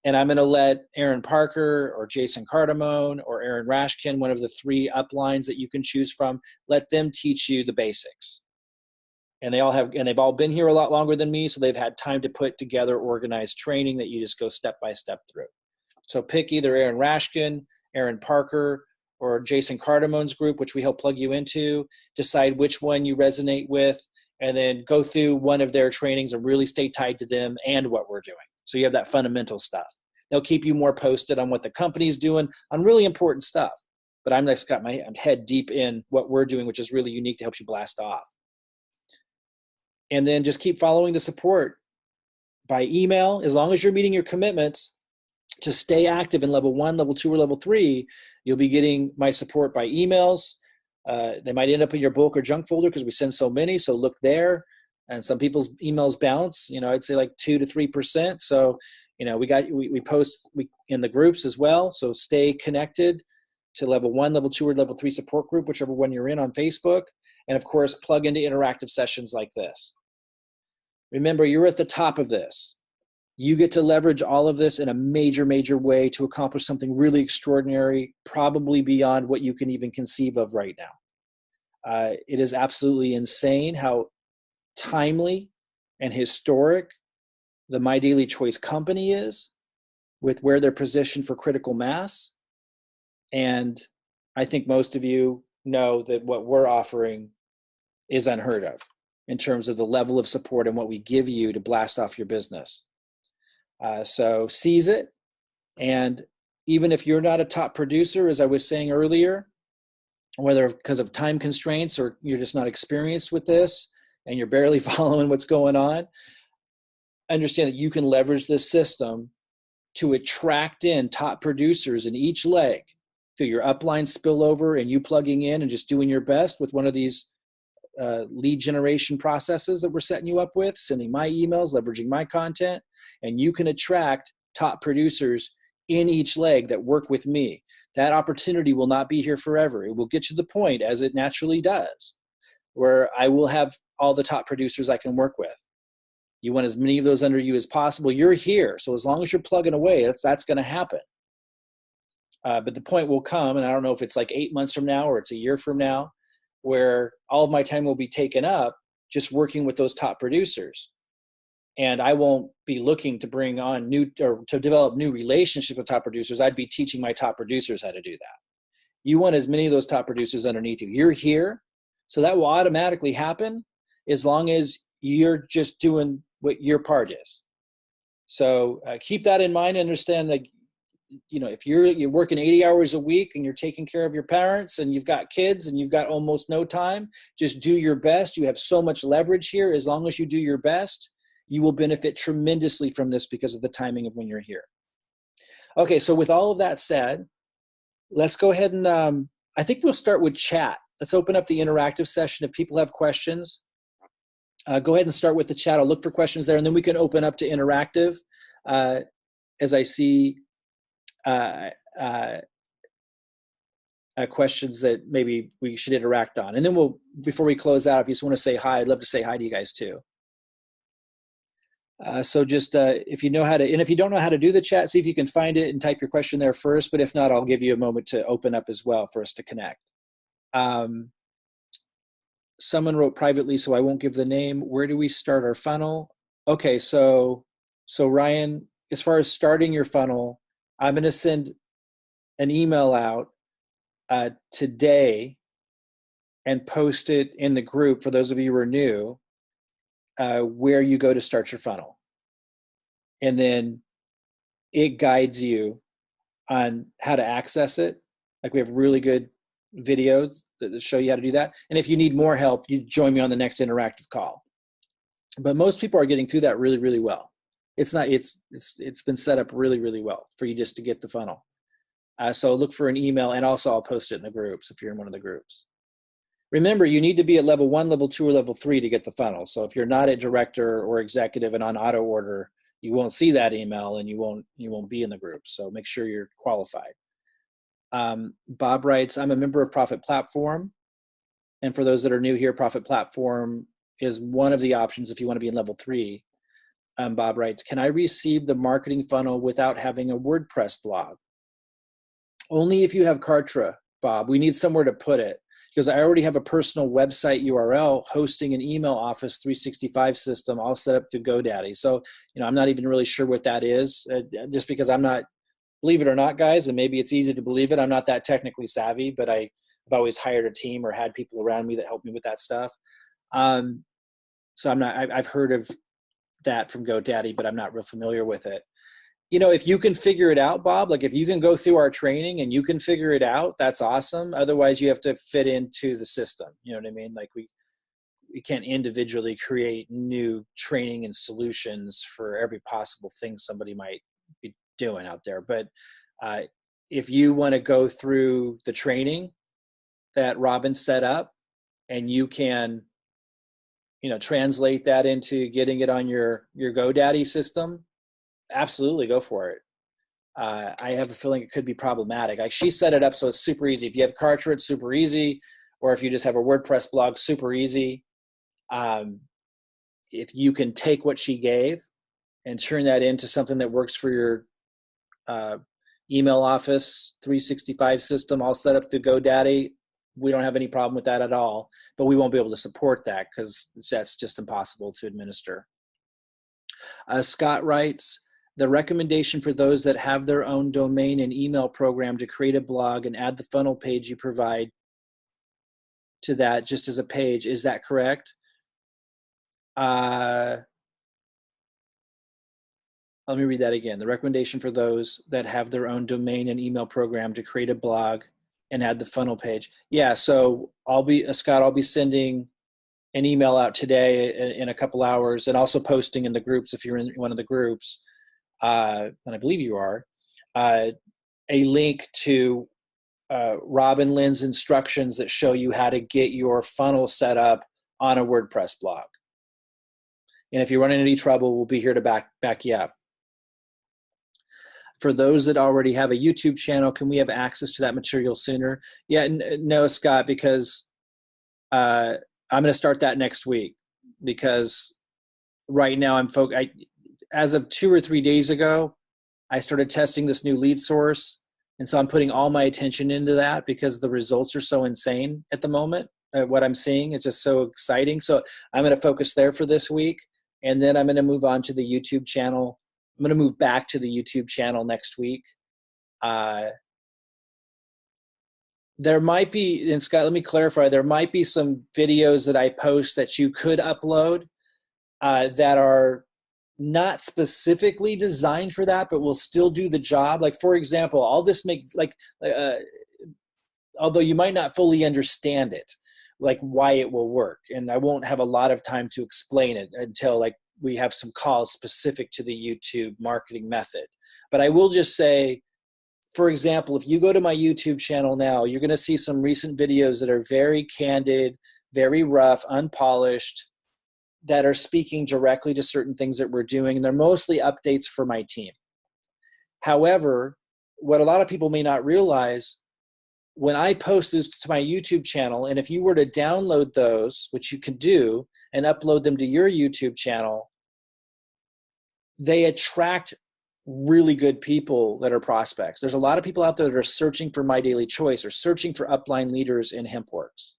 And I'm going to let Aaron Parker or Jason Cardamone or Aaron Rashkin, one of the 3 uplines that you can choose from, let them teach you the basics. And they've all been here a lot longer than me, so they've had time to put together organized training that you just go step by step through. So pick either Aaron Rashkin, Aaron Parker, or Jason Cardamone's group, which we help plug you into. Decide which one you resonate with, and then go through one of their trainings and really stay tied to them and what we're doing. So you have that fundamental stuff. They'll keep you more posted on what the company's doing on really important stuff. But I'm just got my head deep in what we're doing, which is really unique to help you blast off. And then just keep following the support by email. As long as you're meeting your commitments to stay active in level 1, level 2, or level 3, you'll be getting my support by emails. They might end up in your bulk or junk folder because we send so many, so look there. And some people's emails bounce, I'd say 2 to 3%. So, we post in the groups as well. So stay connected to level 1, level 2, or level 3 support group, whichever one you're in on Facebook. And of course, plug into interactive sessions like this. Remember, you're at the top of this. You get to leverage all of this in a major, major way to accomplish something really extraordinary, probably beyond what you can even conceive of right now. It is absolutely insane how timely and historic the My Daily Choice company is with where they're positioned for critical mass. And I think most of you know that what we're offering is unheard of in terms of the level of support and what we give you to blast off your business. So seize it. And even if you're not a top producer, as I was saying earlier, whether because of time constraints or you're just not experienced with this and you're barely following what's going on, understand that you can leverage this system to attract in top producers in each leg through your upline spillover and you plugging in and just doing your best with one of these lead generation processes that we're setting you up with, sending my emails, leveraging my content, and you can attract top producers in each leg that work with me. That opportunity will not be here forever. It will get to the point, as it naturally does, where I will have all the top producers I can work with. You want as many of those under you as possible. You're here. So as long as you're plugging away, that's going to happen. But the point will come, and I don't know if it's like 8 months from now or it's a year from now, where all of my time will be taken up just working with those top producers. And I won't be looking to bring on new or to develop new relationships with top producers. I'd be teaching my top producers how to do that. You want as many of those top producers underneath you. You're here. So that will automatically happen as long as you're just doing what your part is. So keep that in mind. Understand, like, you know, if you're working 80 hours a week and you're taking care of your parents and you've got kids and you've got almost no time, just do your best. You have so much leverage here. As long as you do your best, you will benefit tremendously from this because of the timing of when you're here. Okay, so with all of that said, let's go ahead and I think we'll start with chat. Let's open up the interactive session. If people have questions, go ahead and start with the chat. I'll look for questions there, and then we can open up to interactive as I see questions that maybe we should interact on. And then we'll, before we close out, if you just want to say hi, I'd love to say hi to you guys too. So just if you know how to, and if you don't know how to do the chat, see if you can find it and type your question there first. But if not, I'll give you a moment to open up as well for us to connect. Someone wrote privately, so I won't give the name. Where do we start our funnel? Okay, so Ryan, as far as starting your funnel, I'm going to send an email out today and post it in the group for those of you who are new, where you go to start your funnel. And then it guides you on how to access it. Like, we have really good videos that show you how to do that. And if you need more help, you join me on the next interactive call. But most people are getting through that really, really well. It's been set up really, really well for you just to get the funnel. So look for an email, and also I'll post it in the groups if you're in one of the groups. Remember, you need to be at level 1, level 2, or level 3 to get the funnel. So if you're not a director or executive and on auto order, you won't see that email and you won't be in the group. So make sure you're qualified. Bob writes, I'm a member of Profit Platform. And for those that are new here, Profit Platform is one of the options if you want to be in level 3. Bob writes, can I receive the marketing funnel without having a WordPress blog? Only if you have Kartra, Bob. We need somewhere to put it, because I already have a personal website URL hosting an email Office 365 system all set up to GoDaddy. So, I'm not even really sure what that is, just because I'm not, believe it or not, guys, and maybe it's easy to believe it, I'm not that technically savvy, but I've always hired a team or had people around me that help me with that stuff. So I've heard of that from GoDaddy, but I'm not real familiar with it. If you can figure it out, Bob, like if you can go through our training and you can figure it out, that's awesome. Otherwise, you have to fit into the system. You know what I mean? Like we can't individually create new training and solutions for every possible thing somebody might be doing out there. But if you want to go through the training that Robyn set up, and you can, translate that into getting it on your GoDaddy system, absolutely go for it. I have a feeling it could be problematic. Like, she set it up so it's super easy. If you have Kartra, it's super easy. Or if you just have a WordPress blog, super easy. if you can take what she gave and turn that into something that works for your email office 365 system all set up to GoDaddy, we don't have any problem with that at all, but we won't be able to support that because that's just impossible to administer. Scott writes, the recommendation for those that have their own domain and email program to create a blog and add the funnel page you provide to that just as a page, is that correct? Let me read that again. The recommendation for those that have their own domain and email program to create a blog and add the funnel page. Yeah, so Scott, I'll be sending an email out today in a couple hours, and also posting in the groups if you're in one of the groups, and I believe you are, a link to Robyn Lynn's instructions that show you how to get your funnel set up on a WordPress blog. And if you run into any trouble, we'll be here to back you up. For those that already have a YouTube channel, can we have access to that material sooner? Yeah, no, Scott, because I'm going to start that next week, because right now as of 2 or 3 days ago, I started testing this new lead source. And so I'm putting all my attention into that because the results are so insane at the moment. What I'm seeing is just so exciting. So I'm going to focus there for this week. And then I'm going to move on to the YouTube channel. I'm going to move back to the YouTube channel next week. There might be, and Scott, let me clarify, there might be some videos that I post that you could upload that are not specifically designed for that, but will still do the job. Like, for example, I'll just make, although you might not fully understand it, like why it will work. And I won't have a lot of time to explain it until like we have some calls specific to the YouTube marketing method. But I will just say, for example, if you go to my YouTube channel now, you're going to see some recent videos that are very candid, very rough, unpolished, that are speaking directly to certain things that we're doing. And they're mostly updates for my team. However, what a lot of people may not realize, when I post this to my YouTube channel, and if you were to download those, which you can do, and upload them to your YouTube channel, they attract really good people that are prospects. There's a lot of people out there that are searching for My Daily Choice or searching for upline leaders in HempWorx.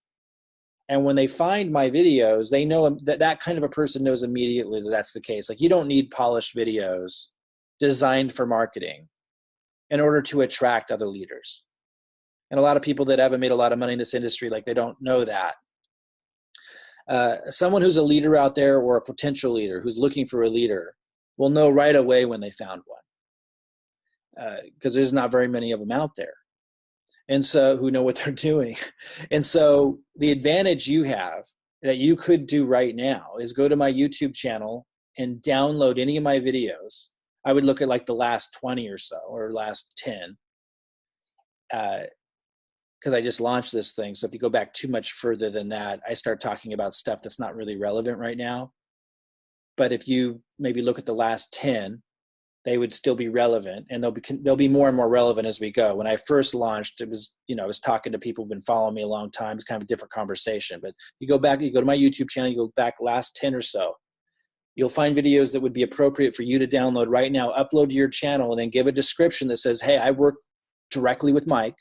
And when they find my videos, they know that kind of a person knows immediately that that's the case. Like, you don't need polished videos designed for marketing in order to attract other leaders. And a lot of people that haven't made a lot of money in this industry, like, they don't know that. Someone who's a leader out there, or a potential leader who's looking for a leader, will know right away when they found one, because there's not very many of them out there, and so who know what they're doing. And so the advantage you have that you could do right now is go to my YouTube channel and download any of my videos. I would look at like the last 20 or so, or last 10, because I just launched this thing. So if you go back too much further than that, I start talking about stuff that's not really relevant right now. But if you maybe look at the last 10, they would still be relevant, and they'll be more and more relevant as we go. When I first launched, it was, I was talking to people who've been following me a long time. It's kind of a different conversation. But you go to my YouTube channel, you go back last 10 or so, you'll find videos that would be appropriate for you to download right now, upload to your channel, and then give a description that says, hey, I work directly with Mike,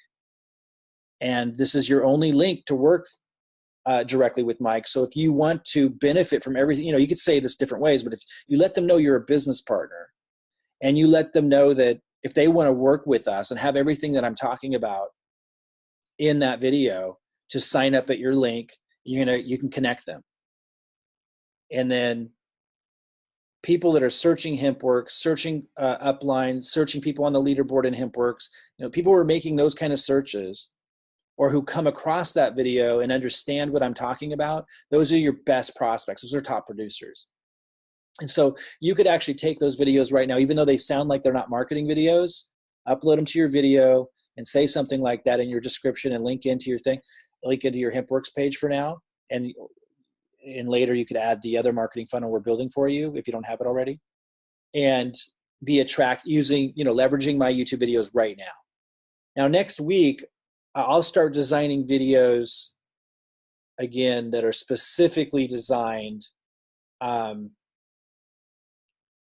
and this is your only link to work directly with Mike. So if you want to benefit from everything, you could say this different ways, but if you let them know you're a business partner, and you let them know that if they want to work with us and have everything that I'm talking about in that video, to sign up at your link, you can connect them. And then people that are searching HempWorx, searching upline, searching people on the leaderboard in HempWorx, people who are making those kind of searches, or who come across that video and understand what I'm talking about, those are your best prospects. Those are top producers. And so you could actually take those videos right now, even though they sound like they're not marketing videos, upload them to your video and say something like that in your description, and link into your HempWorx page for now. And later you could add the other marketing funnel we're building for you if you don't have it already, and leveraging my YouTube videos right now. Now, next week, I'll start designing videos again that are specifically designed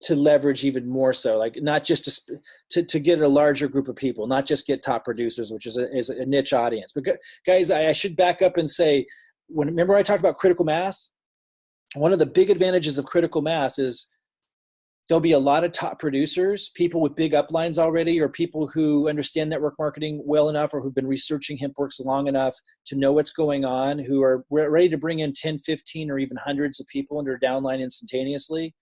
to leverage even more so, like not just to get a larger group of people, not just get top producers, which is a niche audience. But guys, I should back up and say, remember I talked about critical mass? One of the big advantages of critical mass is there'll be a lot of top producers, people with big uplines already, or people who understand network marketing well enough, or who've been researching HempWorx long enough to know what's going on, who are ready to bring in 10, 15, or even hundreds of people into their downline instantaneously.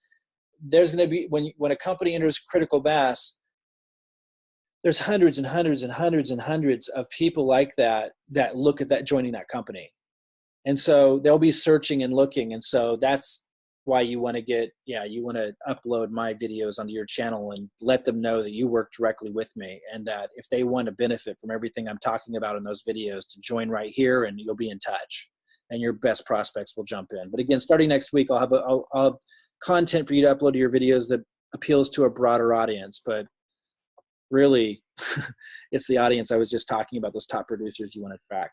There's going to be, when a company enters critical mass, there's hundreds and hundreds and hundreds and hundreds of people like that look at that, joining that company. And so they'll be searching and looking. And so that's why you want to upload my videos onto your channel and let them know that you work directly with me, and that if they want to benefit from everything I'm talking about in those videos, to join right here, and you'll be in touch and your best prospects will jump in. But again, starting next week, I'll have content for you to upload to your videos that appeals to a broader audience. But really, it's the audience I was just talking about, those top producers you want to track.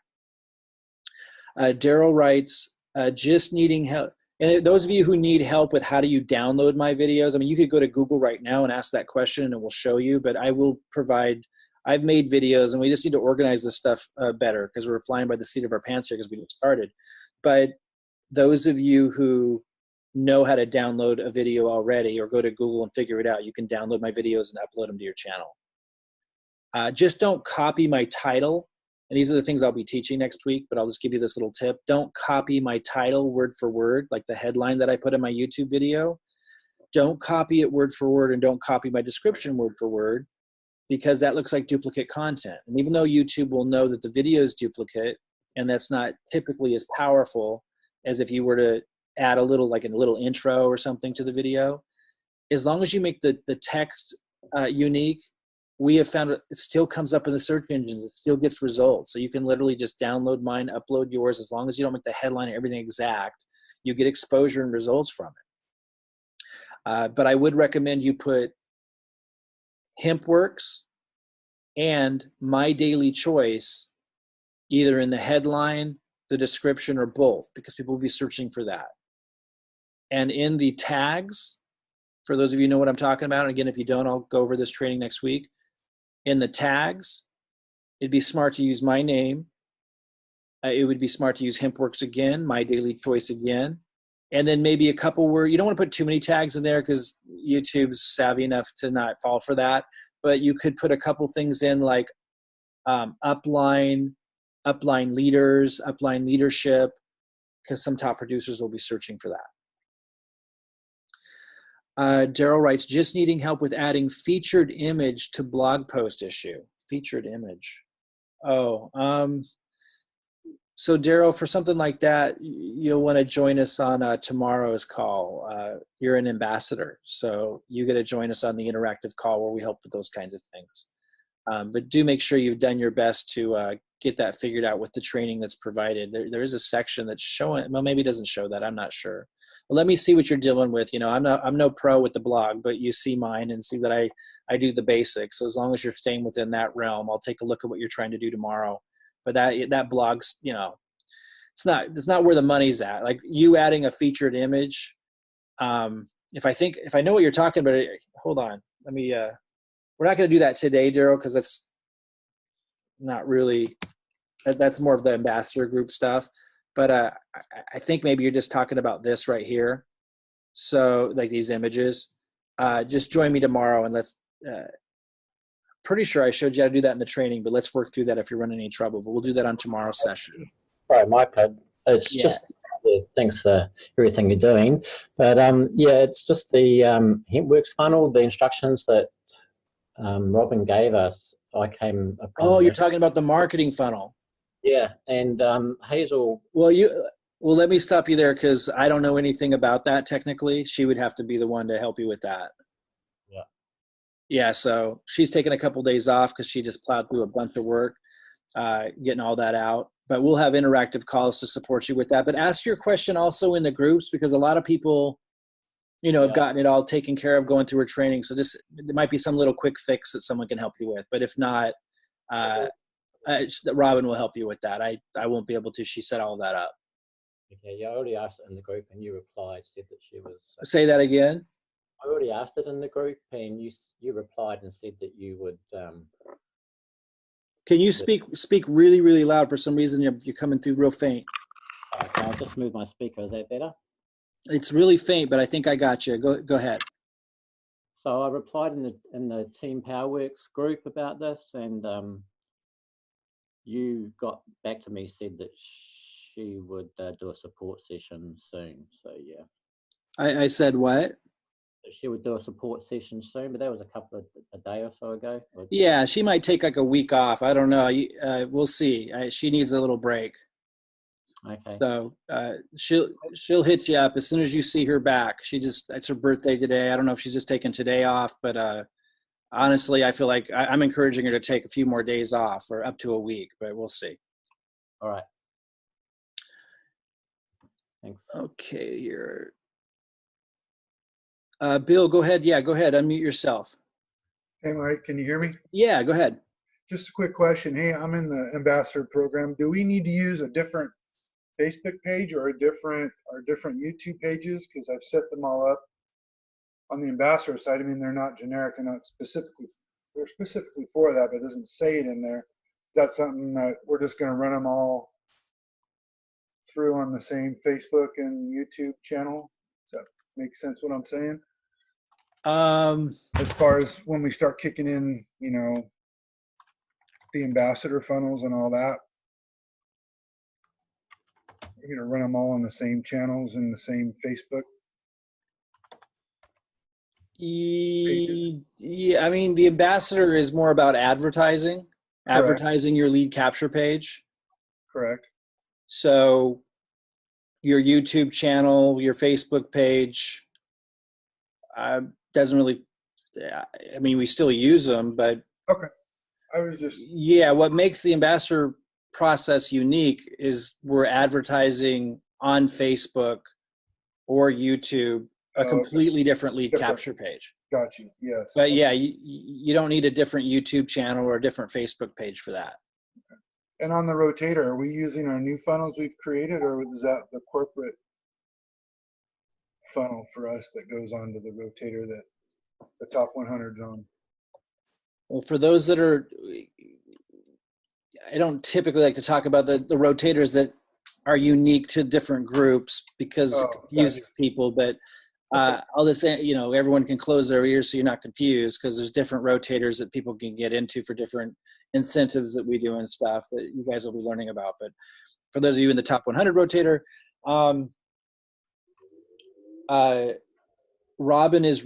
Daryl writes, just needing help. And those of you who need help with how do you download my videos, I mean, you could go to Google right now and ask that question and it will show you, but I will provide, I've made videos, and we just need to organize this stuff better, because we're flying by the seat of our pants here because we just started. But those of you who know how to download a video already, or go to Google and figure it out, you can download my videos and upload them to your channel. Just don't copy my title. And these are the things I'll be teaching next week, but I'll just give you this little tip. Don't copy my title word for word, like the headline that I put in my YouTube video. Don't copy it word for word, and don't copy my description word for word, because that looks like duplicate content. And even though YouTube will know that the video is duplicate, and that's not typically as powerful as if you were to add a little intro or something to the video, as long as you make the text unique, we have found it still comes up in the search engines. It still gets results. So you can literally just download mine, upload yours. As long as you don't make the headline and everything exact, you get exposure and results from it. But I would recommend you put HempWorx and My Daily Choice either in the headline, the description, or both, because people will be searching for that. And in the tags, for those of you who know what I'm talking about, and again, if you don't, I'll go over this training next week. In the tags, it'd be smart to use my name. It would be smart to use HempWorx again, My Daily Choice again, and then maybe a couple where you don't want to put too many tags in there, because YouTube's savvy enough to not fall for that. But you could put a couple things in, like upline leaders, upline leadership, because some top producers will be searching for that. Daryl writes, just needing help with adding featured image to blog post issue. Featured image. So Daryl, for something like that, you'll want to join us on tomorrow's call. You're an ambassador, so you get to join us on the interactive call where we help with those kinds of things. But do make sure you've done your best to get that figured out with the training that's provided. There is a section that's showing, well, maybe it doesn't show that, I'm not sure. Well, let me see what you're dealing with. You know, I'm no pro with the blog, but you see mine and see that I do the basics. So as long as you're staying within that realm, I'll take a look at what you're trying to do tomorrow. But that blog's, you know, it's not where the money's at. Like you adding a featured image. If I know what you're talking about, hold on. Let me, we're not going to do that today, Daryl, because that's not really, that's more of the ambassador group stuff. But I think maybe you're just talking about this right here. So like these images, just join me tomorrow and let's, pretty sure I showed you how to do that in the training, but let's work through that if you're running any trouble. But we'll do that on tomorrow's session. Sorry, my pad. It's just thanks for everything you're doing. But yeah, it's just the HempWorx funnel, the instructions that Robyn gave us. I came upon. Oh, you're talking about the marketing funnel. Yeah, and Hazel. Well, let me stop you there, because I don't know anything about that technically. She would have to be the one to help you with that. Yeah. Yeah, so she's taking a couple days off because she just plowed through a bunch of work, getting all that out. But we'll have interactive calls to support you with that. But ask your question also in the groups, because a lot of people, you know, have gotten it all taken care of going through a training. So there might be some little quick fix that someone can help you with. But if not, Robyn will help you with that. I won't be able to. She set all that up. Okay, yeah, I already asked it in the group, and you replied, said that she was. Say that again. I already asked it in the group, and you replied and said that you would. Can you speak really, really loud? For some reason, you're coming through real faint. Okay, I'll just move my speaker. Is that better? It's really faint, but I think I got you. Go ahead. So I replied in the Team HempWorx group about this, and you got back to me, said that she would do a support session soon. So yeah. I said what? She would do a support session soon, but that was a day or so ago. Yeah, she might take like a week off. I don't know. We'll see. She needs a little break. Okay. So she'll hit you up as soon as you see her back. It's her birthday today. I don't know if she's just taking today off, but honestly, I feel like I'm encouraging her to take a few more days off or up to a week, but we'll see. All right. Thanks. Okay, here. Bill, go ahead. Yeah, go ahead. Unmute yourself. Hey, Mike, can you hear me? Yeah, go ahead. Just a quick question. Hey, I'm in the ambassador program. Do we need to use a different Facebook page or different YouTube pages? Because I've set them all up on the ambassador side. I mean, they're not generic. They're specifically for that, but it doesn't say it in there. Is that something that we're just going to run them all through on the same Facebook and YouTube channel? Does that make sense what I'm saying? As far as when we start kicking in, the ambassador funnels and all that, we're going to run them all on the same channels and the same Facebook pages? Yeah, I mean, the ambassador is more about advertising your lead capture page. Correct. So your YouTube channel, your Facebook page, doesn't really, I mean, we still use them, but. Okay. I was just. Yeah, what makes the ambassador process unique is we're advertising on Facebook or YouTube a completely different lead capture page. Got you. Yes. But yeah, you don't need a different YouTube channel or a different Facebook page for that. Okay. And on the rotator, are we using our new funnels we've created, or is that the corporate funnel for us that goes onto the rotator that the top 100's on? Well, for those that are, I don't typically like to talk about the rotators that are unique to different groups because it confuses people, but I'll just say, everyone can close their ears so you're not confused, because there's different rotators that people can get into for different incentives that we do and stuff that you guys will be learning about. But for those of you in the top 100 rotator, Robyn is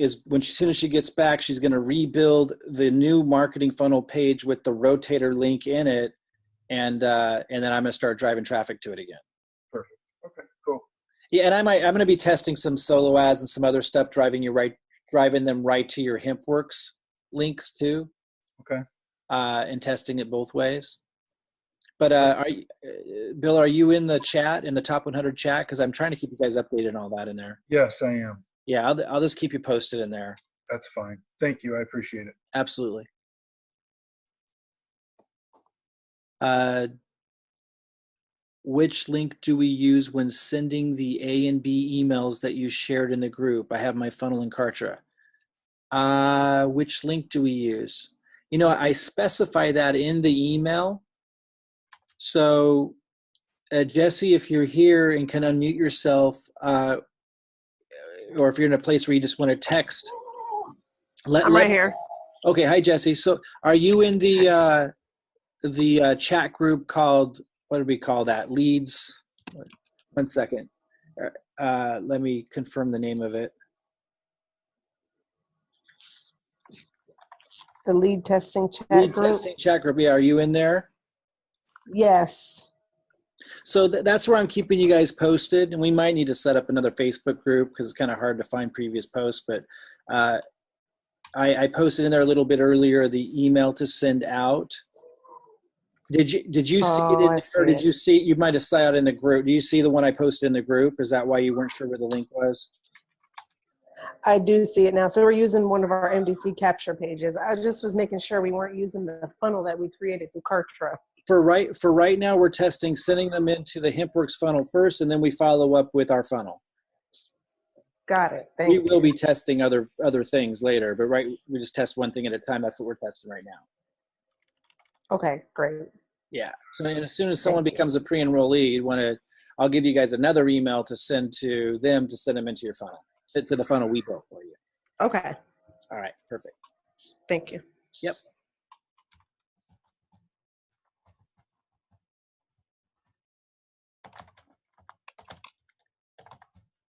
as soon as she gets back, she's going to rebuild the new marketing funnel page with the rotator link in it. And then I'm going to start driving traffic to it again. Perfect. Okay, cool. Yeah. And I'm going to be testing some solo ads and some other stuff, driving them right to your HempWorx links too. Okay. And testing it both ways. But Bill, are you in the chat, in the top 100 chat? Because I'm trying to keep you guys updated and all that in there. Yes, I am. Yeah, I'll just keep you posted in there. That's fine. Thank you. I appreciate it. Absolutely. Which link do we use when sending the A and B emails that you shared in the group? I have my funnel in Kartra. Which link do we use? I specify that in the email. So, Jesse, if you're here and can unmute yourself, or if you're in a place where you just want to text. I'm right here. Okay, hi, Jesse. So are you in the chat group called, what do we call that? Leads? 1 second. Let me confirm the name of it. The lead testing chat group? Lead testing chat group, yeah. Are you in there? Yes. So that's where I'm keeping you guys posted, and we might need to set up another Facebook group because it's kind of hard to find previous posts, but I posted in there a little bit earlier the email to send out. Did you see it in or did you see, you might have saw it in the group. Do you see the one I posted in the group? Is that why you weren't sure where the link was? I do see it now. So we're using one of our MDC capture pages. I just was making sure we weren't using the funnel that we created through Kartra. for right now, we're testing sending them into the HempWorx funnel first, and then we follow up with our funnel. Got it. Thank We you. will be testing other things later, but we just test one thing at a time. That's what we're testing right now. Okay, great. Yeah. So as soon as someone becomes a pre-enrollee, I'll give you guys another email to send to them to send them into your funnel, to the funnel we built for you. Okay. All right. Perfect. Thank you. Yep.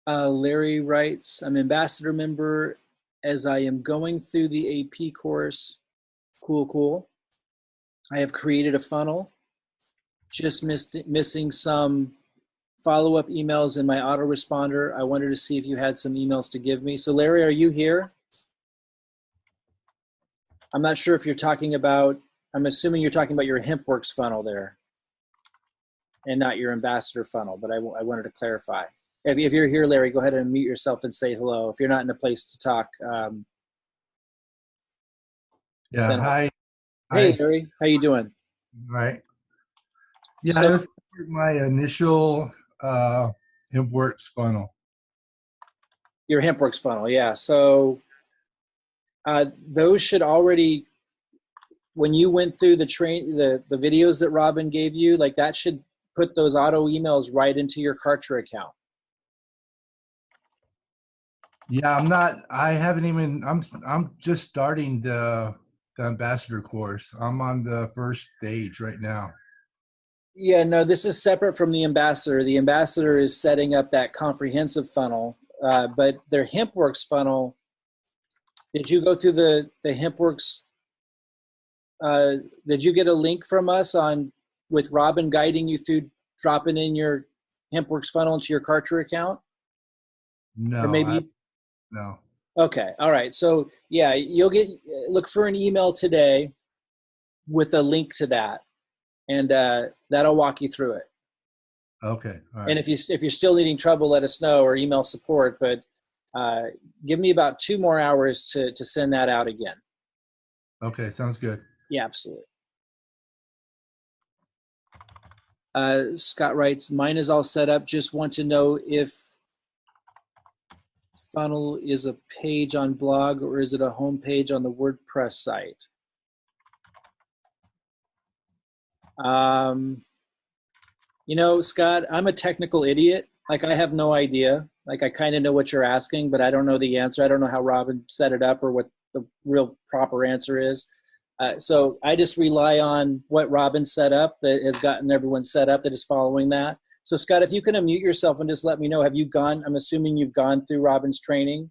Larry writes, I'm ambassador member as I am going through the AP course. Cool. I have created a funnel, just missing some follow-up emails in my autoresponder. I wanted to see if you had some emails to give me. So Larry, are you here? I'm not sure if you're talking about, I'm assuming you're talking about your HempWorx funnel there and not your ambassador funnel, but I wanted to clarify. If you're here, Larry, go ahead and mute yourself and say hello. If you're not in a place to talk. Yeah, hi. Hey, Larry, how you doing? Right. Yeah, So, this is my initial HempWorx funnel. Your HempWorx funnel, yeah. So those should already, when you went through the videos that Robyn gave you, like that should put those auto emails right into your Kartra account. Yeah, I'm just starting the ambassador course. I'm on the first stage right now. Yeah, no, this is separate from the ambassador. The ambassador is setting up that comprehensive funnel, but their HempWorx funnel, did you go through the HempWorx? Did you get a link from us with Robyn guiding you through dropping in your HempWorx funnel into your Kartra account? No, or maybe no. Okay, all right. So yeah, you'll look for an email today with a link to that, and that'll walk you through it. Okay, all right. And if you're still needing trouble, let us know or email support. But give me about 2 more hours to send that out again. Okay, sounds good. Yeah, absolutely. Scott writes, mine is all set up. Just want to know if funnel is a page on blog or is it a home page on the WordPress site? Scott, I'm a technical idiot. Like, I have no idea. Like, I kind of know what you're asking, but I don't know the answer. I don't know how Robyn set it up or what the real proper answer is. So I just rely on what Robyn set up that has gotten everyone set up that is following that. So Scott, if you can unmute yourself and just let me know, I'm assuming you've gone through Robyn's training,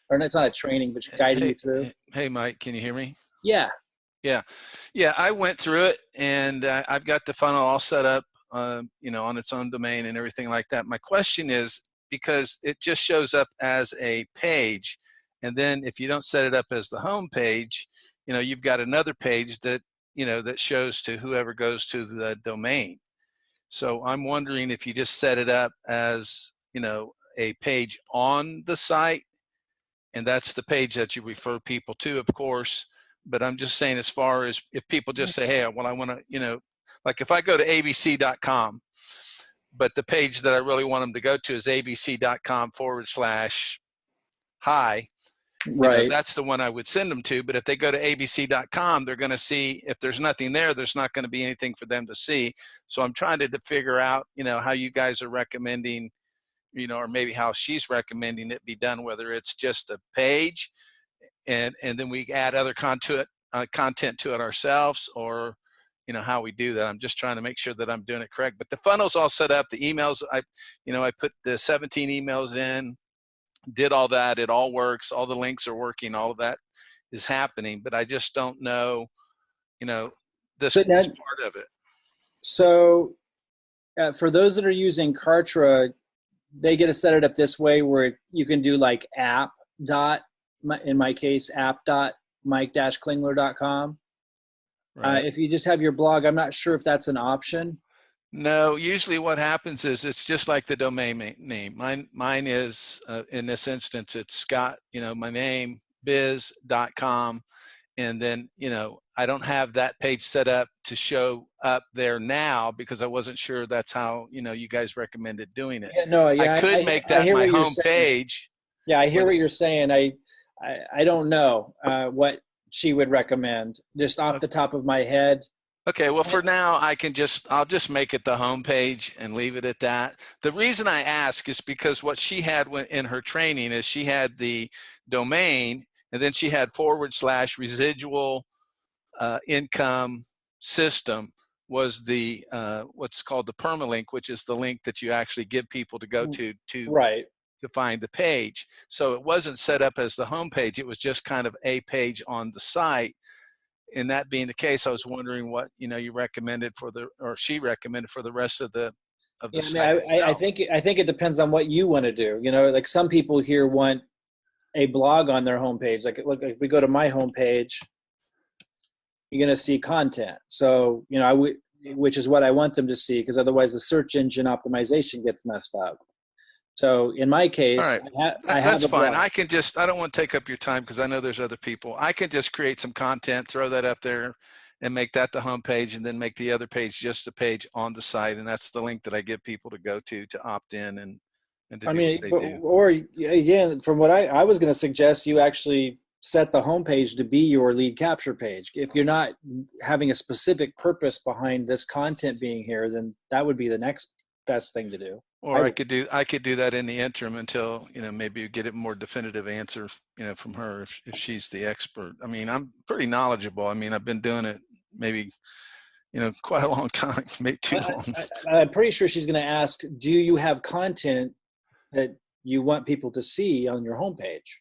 or it's not a training, but she's guiding you through. Hey, Mike, can you hear me? Yeah. I went through it, and I've got the funnel all set up, on its own domain and everything like that. My question is, because it just shows up as a page, and then if you don't set it up as the home page, you've got another page that, that shows to whoever goes to the domain. So I'm wondering if you just set it up as, a page on the site, and that's the page that you refer people to, of course. But I'm just saying, as far as if people just say, hey, well, I want to, like if I go to abc.com, but the page that I really want them to go to is abc.com/hi. Right. That's the one I would send them to. But if they go to abc.com, they're going to see, if there's nothing there, there's not going to be anything for them to see. So I'm trying to figure out, how you guys are recommending, or maybe how she's recommending it be done, whether it's just a page and then we add other content to it ourselves, or, how we do that. I'm just trying to make sure that I'm doing it correct. But the funnel's all set up. The emails, I put the 17 emails in, did all that. It all works. All the links are working. All of that is happening, but I just don't know, this part of it. So for those that are using Kartra, they get to set it up this way where you can do like in my case, app.mike-klingler.com. Right. If you just have your blog, I'm not sure if that's an option. No, usually what happens is it's just like the domain name. Mine is, in this instance, it's Scott, my name, biz.com. And then, I don't have that page set up to show up there now because I wasn't sure that's how, you guys recommended doing it. Yeah, no, yeah, I could make that my home page. Yeah, I hear what you're saying. I don't know what she would recommend just off the top of my head. Okay, well, for now, I'll just make it the home page and leave it at that. The reason I ask is because what she had in her training is she had the domain, and then she had / residual income system was the what's called the permalink, which is the link that you actually give people to go to Right. to find the page. So it wasn't set up as the home page. It was just kind of a page on the site. And that being the case, I was wondering what you recommended or she recommended for the rest of the site. I think it depends on what you want to do. Like some people here want a blog on their homepage. Like, look, if we go to my homepage, you're going to see content. So which is what I want them to see, because otherwise the search engine optimization gets messed up. So in my case, right. That's fine. I don't want to take up your time because I know there's other people. I can just create some content, throw that up there, and make that the home page, and then make the other page just a page on the site, and that's the link that I give people to go to opt in and to do what they do. Or again, from what I was going to suggest, you actually set the home page to be your lead capture page. If you're not having a specific purpose behind this content being here, then that would be the next best thing to do. Or I could do that in the interim until maybe get a more definitive answer from her if she's the expert. I mean, I'm pretty knowledgeable. I mean, I've been doing it maybe quite a long time, maybe too long. I'm pretty sure she's going to ask, do you have content that you want people to see on your homepage?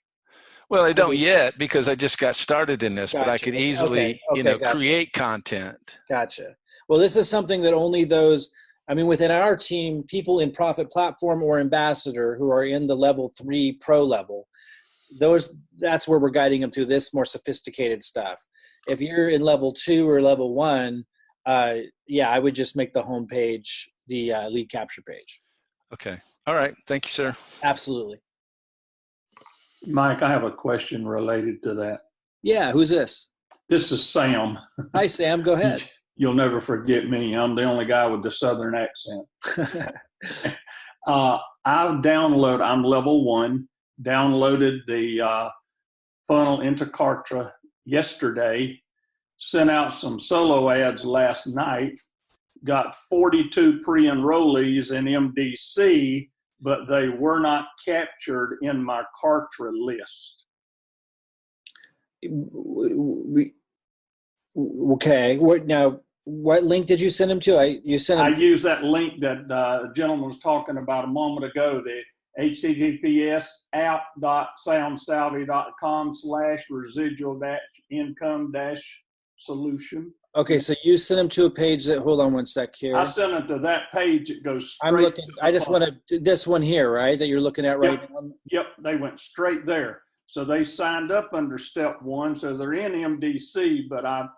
Well, I don't yet because I just got started in this, Gotcha. But I could easily gotcha. Create content. Gotcha. Well, this is something that only those. I mean, within our team, people in Profit Platform or Ambassador who are in the level 3 pro level, that's where we're guiding them to this more sophisticated stuff. If you're in level 2 or level 1, I would just make the home page the lead capture page. Okay. All right. Thank you, sir. Absolutely. Mike, I have a question related to that. Yeah. Who's this? This is Sam. Hi, Sam. Go ahead. You'll never forget me. I'm the only guy with the Southern accent. I'm level 1, downloaded the funnel into Kartra yesterday, sent out some solo ads last night, got 42 pre-enrollees in MDC, but they were not captured in my Kartra list. Okay. What link did you send them to? I used that link that the gentleman was talking about a moment ago, the https://app.soundstavvy.com/residual-income-solution. Okay, so you sent them to a page that, hold on one sec here. I sent them to that page. It goes straight to I just want to, this one here, right, that you're looking at right now? Yep, they went straight there. So they signed up under step 1, so they're in MDC, but I'm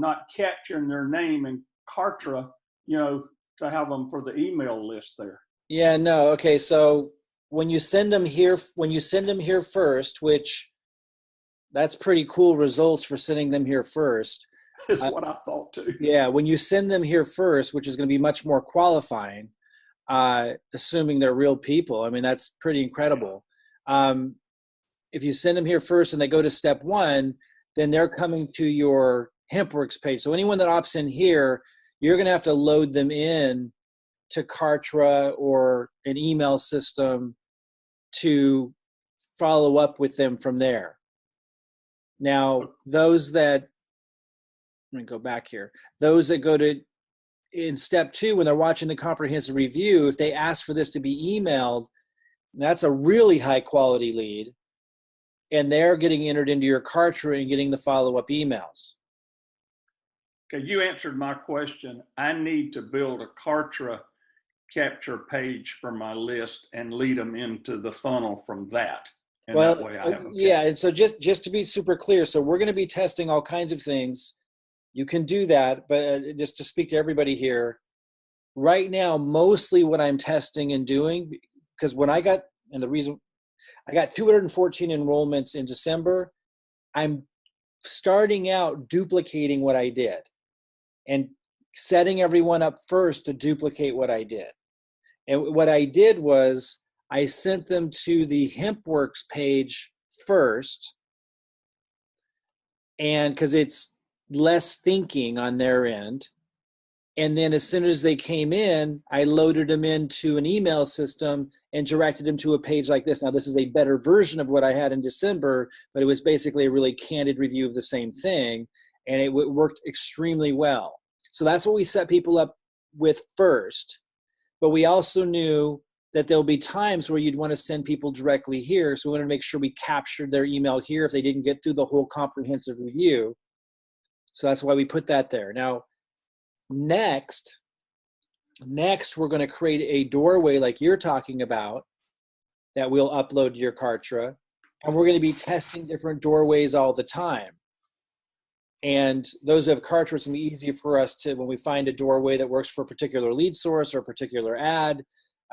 not capturing their name in Kartra, to have them for the email list there. Yeah, no. Okay, so when you send them here first, which that's pretty cool results for sending them here first. That's what I thought too. Yeah, when you send them here first, which is going to be much more qualifying, assuming they're real people. I mean, that's pretty incredible. If you send them here first and they go to step 1, then they're coming to your HempWorx page. So anyone that opts in here, you're going to have to load them in to Kartra or an email system to follow up with them from there. Now, those that, let me go back here. Those that go to, in step 2, when they're watching the comprehensive review, if they ask for this to be emailed, that's a really high quality lead. And they're getting entered into your Kartra and getting the follow-up emails. Okay, you answered my question. I need to build a Kartra capture page for my list and lead them into the funnel from that. And well, that way I have and so just to be super clear, so we're going to be testing all kinds of things. You can do that, but just to speak to everybody here, right now, mostly what I'm testing and doing, because when I got 214 enrollments in December, I'm starting out duplicating what I did and setting everyone up first to duplicate what I did. And what I did was I sent them to the HempWorx page first, and because it's less thinking on their end. And then as soon as they came in, I loaded them into an email system and directed them to a page like this. Now, this is a better version of what I had in December, but it was basically a really candid review of the same thing, and it worked extremely well. So that's what we set people up with first. But we also knew that there'll be times where you'd want to send people directly here. So we wanted to make sure we captured their email here if they didn't get through the whole comprehensive review. So that's why we put that there. Now, next, we're going to create a doorway like you're talking about that we'll upload to your Kartra. And we're going to be testing different doorways all the time. And those who have Kartra, it's going to be easier for us to, when we find a doorway that works for a particular lead source or a particular ad,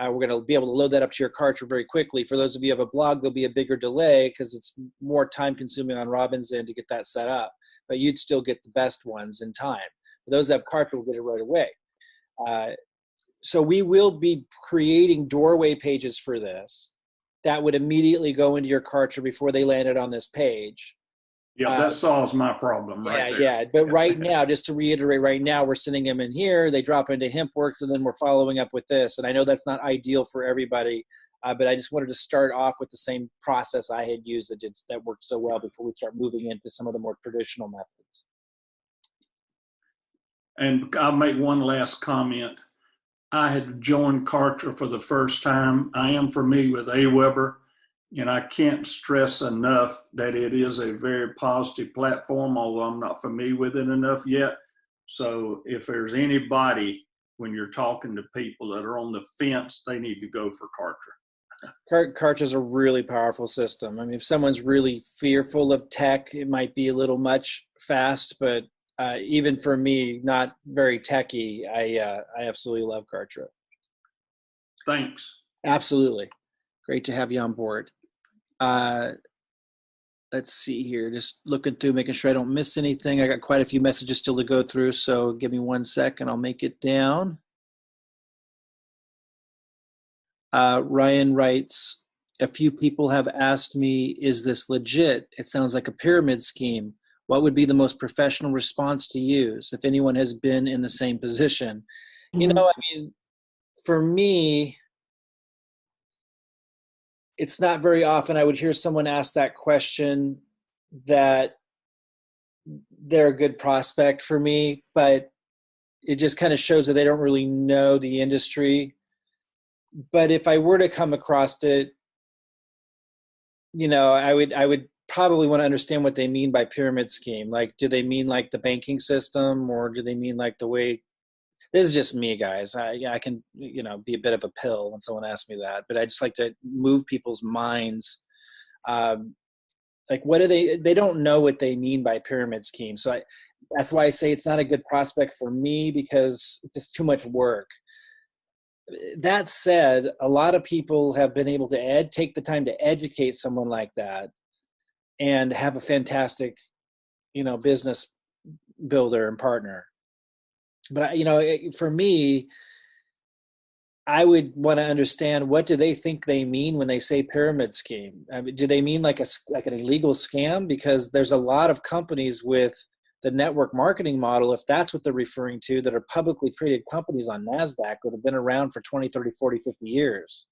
we're going to be able to load that up to your Kartra very quickly. For those of you who have a blog, there'll be a bigger delay because it's more time consuming on Robyn's end to get that set up. But you'd still get the best ones in time. For those that have Kartra, will get it right away. So we will be creating doorway pages for this that would immediately go into your Kartra before they landed on this page. Yeah, that solves my problem right there. Yeah. But right now, just to reiterate, right now we're sending them in here. They drop into HempWorx, and then we're following up with this. And I know that's not ideal for everybody, but I just wanted to start off with the same process I had used that worked so well before we start moving into some of the more traditional methods. And I'll make one last comment. I had joined Kartra for the first time. I am familiar with Aweber, and I can't stress enough that it is a very positive platform, although I'm not familiar with it enough yet. So if there's anybody, when you're talking to people that are on the fence, they need to go for Kartra. Kartra is a really powerful system. I mean, if someone's really fearful of tech, it might be a little much fast, but even for me, not very techy, I absolutely love Kartra. Thanks. Absolutely. Great to have you on board. Let's see here. Just looking through, making sure I don't miss anything. I got quite a few messages still to go through, so give me 1 second. I'll make it down. Ryan writes, a few people have asked me, is this legit? It sounds like a pyramid scheme. What would be the most professional response to use if anyone has been in the same position? You know, I mean, for me, it's not very often I would hear someone ask that question that they're a good prospect for me, but it just kind of shows that they don't really know the industry. But if I were to come across it, you know, I would probably want to understand what they mean by pyramid scheme. Like, do they mean like the banking system, or do they mean like the way? This is just me, guys. I can, you know, be a bit of a pill when someone asks me that, but I just like to move people's minds. Like, what do they don't know what they mean by pyramid scheme. So that's why I say it's not a good prospect for me, because it's just too much work. That said, a lot of people have been able to take the time to educate someone like that and have a fantastic, you know, business builder and partner. But, you know, for me, I would want to understand, what do they think they mean when they say pyramid scheme? I mean, do they mean like an illegal scam? Because there's a lot of companies with the network marketing model, if that's what they're referring to, that are publicly traded companies on NASDAQ that have been around for 20, 30, 40, 50 years.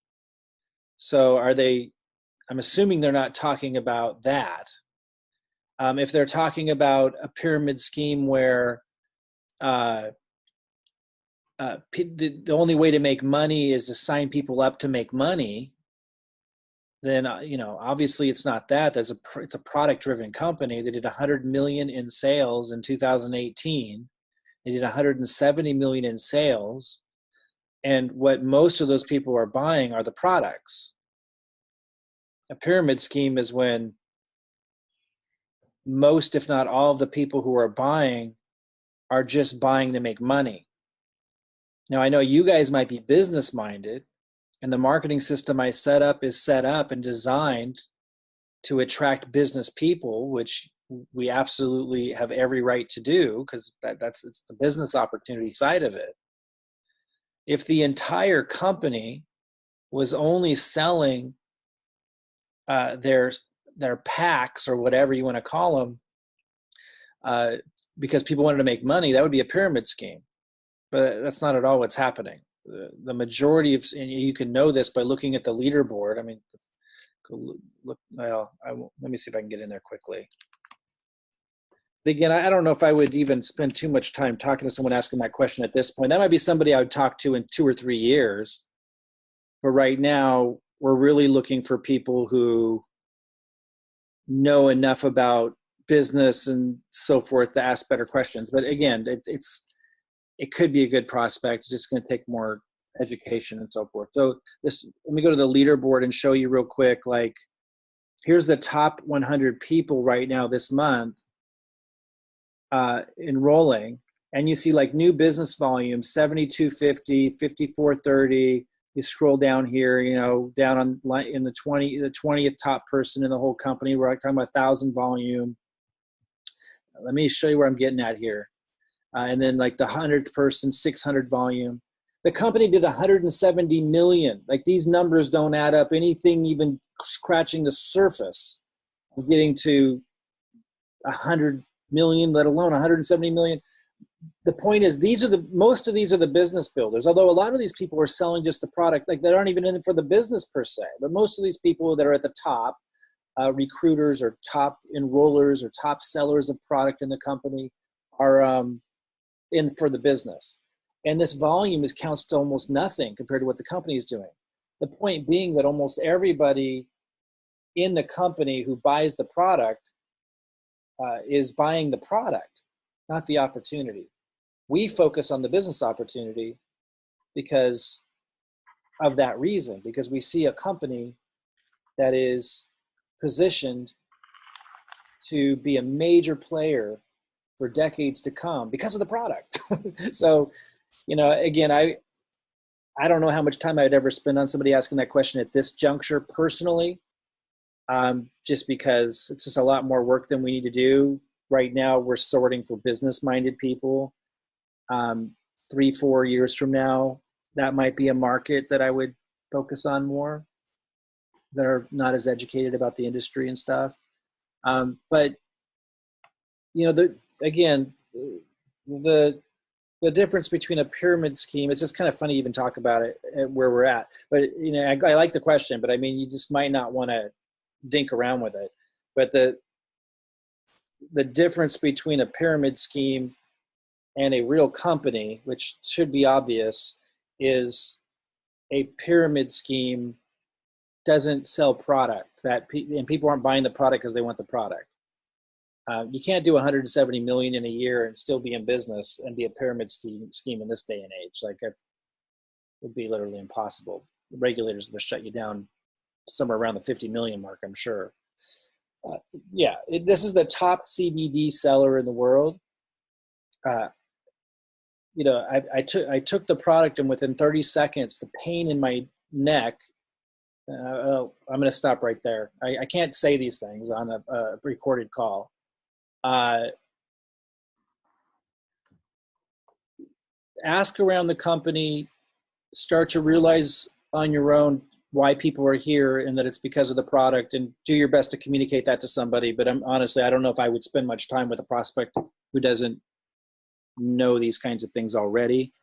So I'm assuming they're not talking about that. If they're talking about a pyramid scheme where the only way to make money is to sign people up to make money, then you know, obviously it's not that. It's a product-driven company. They did 100 million in sales in 2018. They did 170 million in sales, and what most of those people are buying are the products. A pyramid scheme is when most, if not all, of the people who are buying are just buying to make money. Now, I know you guys might be business-minded, and the marketing system I set up is set up and designed to attract business people, which we absolutely have every right to do, because it's the business opportunity side of it. If the entire company was only selling their packs or whatever you want to call them, because people wanted to make money, that would be a pyramid scheme. But that's not at all what's happening. The majority of, and you can know this by looking at the leaderboard. I mean, look. Well, let me see if I can get in there quickly. Again, I don't know if I would even spend too much time talking to someone asking that question at this point. That might be somebody I would talk to in 2 or 3 years. But right now, we're really looking for people who know enough about business and so forth to ask better questions. But again, it could be a good prospect. It's just going to take more education and so forth. So let me go to the leaderboard and show you real quick. Like, here's the top 100 people right now this month enrolling, and you see like new business volume 7250, 5430. You scroll down here, down in the 20th top person in the whole company. We're talking about 1,000 volume. Let me show you where I'm getting at here. And then like the 100th person, 600 volume. The company did 170 million. Like, these numbers don't add up anything even scratching the surface of getting to 100 million, let alone 170 million. The point is, most of these are the business builders, although a lot of these people are selling just the product. Like, they aren't even in it for the business per se. But most of these people that are at the top, recruiters or top enrollers or top sellers of product in the company, are in for the business. And this volume counts to almost nothing compared to what the company is doing. The point being that almost everybody in the company who buys the product is buying the product, not the opportunity. We focus on the business opportunity because of that reason, because we see a company that is positioned to be a major player for decades to come because of the product. So, again, I don't know how much time I'd ever spend on somebody asking that question at this juncture personally, just because it's just a lot more work than we need to do. Right now, we're sorting for business-minded people. 3-4 years from now, that might be a market that I would focus on more, that are not as educated about the industry and stuff. But, the difference between a pyramid scheme, it's just kind of funny to even talk about it where we're at. But, I like the question, but I mean, you just might not want to dink around with it. But the difference between a pyramid scheme and a real company, which should be obvious, is a pyramid scheme doesn't sell product, and people aren't buying the product because they want the product. You can't do 170 million in a year and still be in business and be a pyramid scheme in this day and age. Like, it would be literally impossible. The regulators would shut you down somewhere around the 50 million mark, I'm sure. This is the top CBD seller in the world. I took the product, and within 30 seconds, the pain in my neck. I'm going to stop right there. I can't say these things on a recorded call. Ask around the company, start to realize on your own why people are here and that it's because of the product, and do your best to communicate that to somebody. But honestly, I don't know if I would spend much time with a prospect who doesn't know these kinds of things already.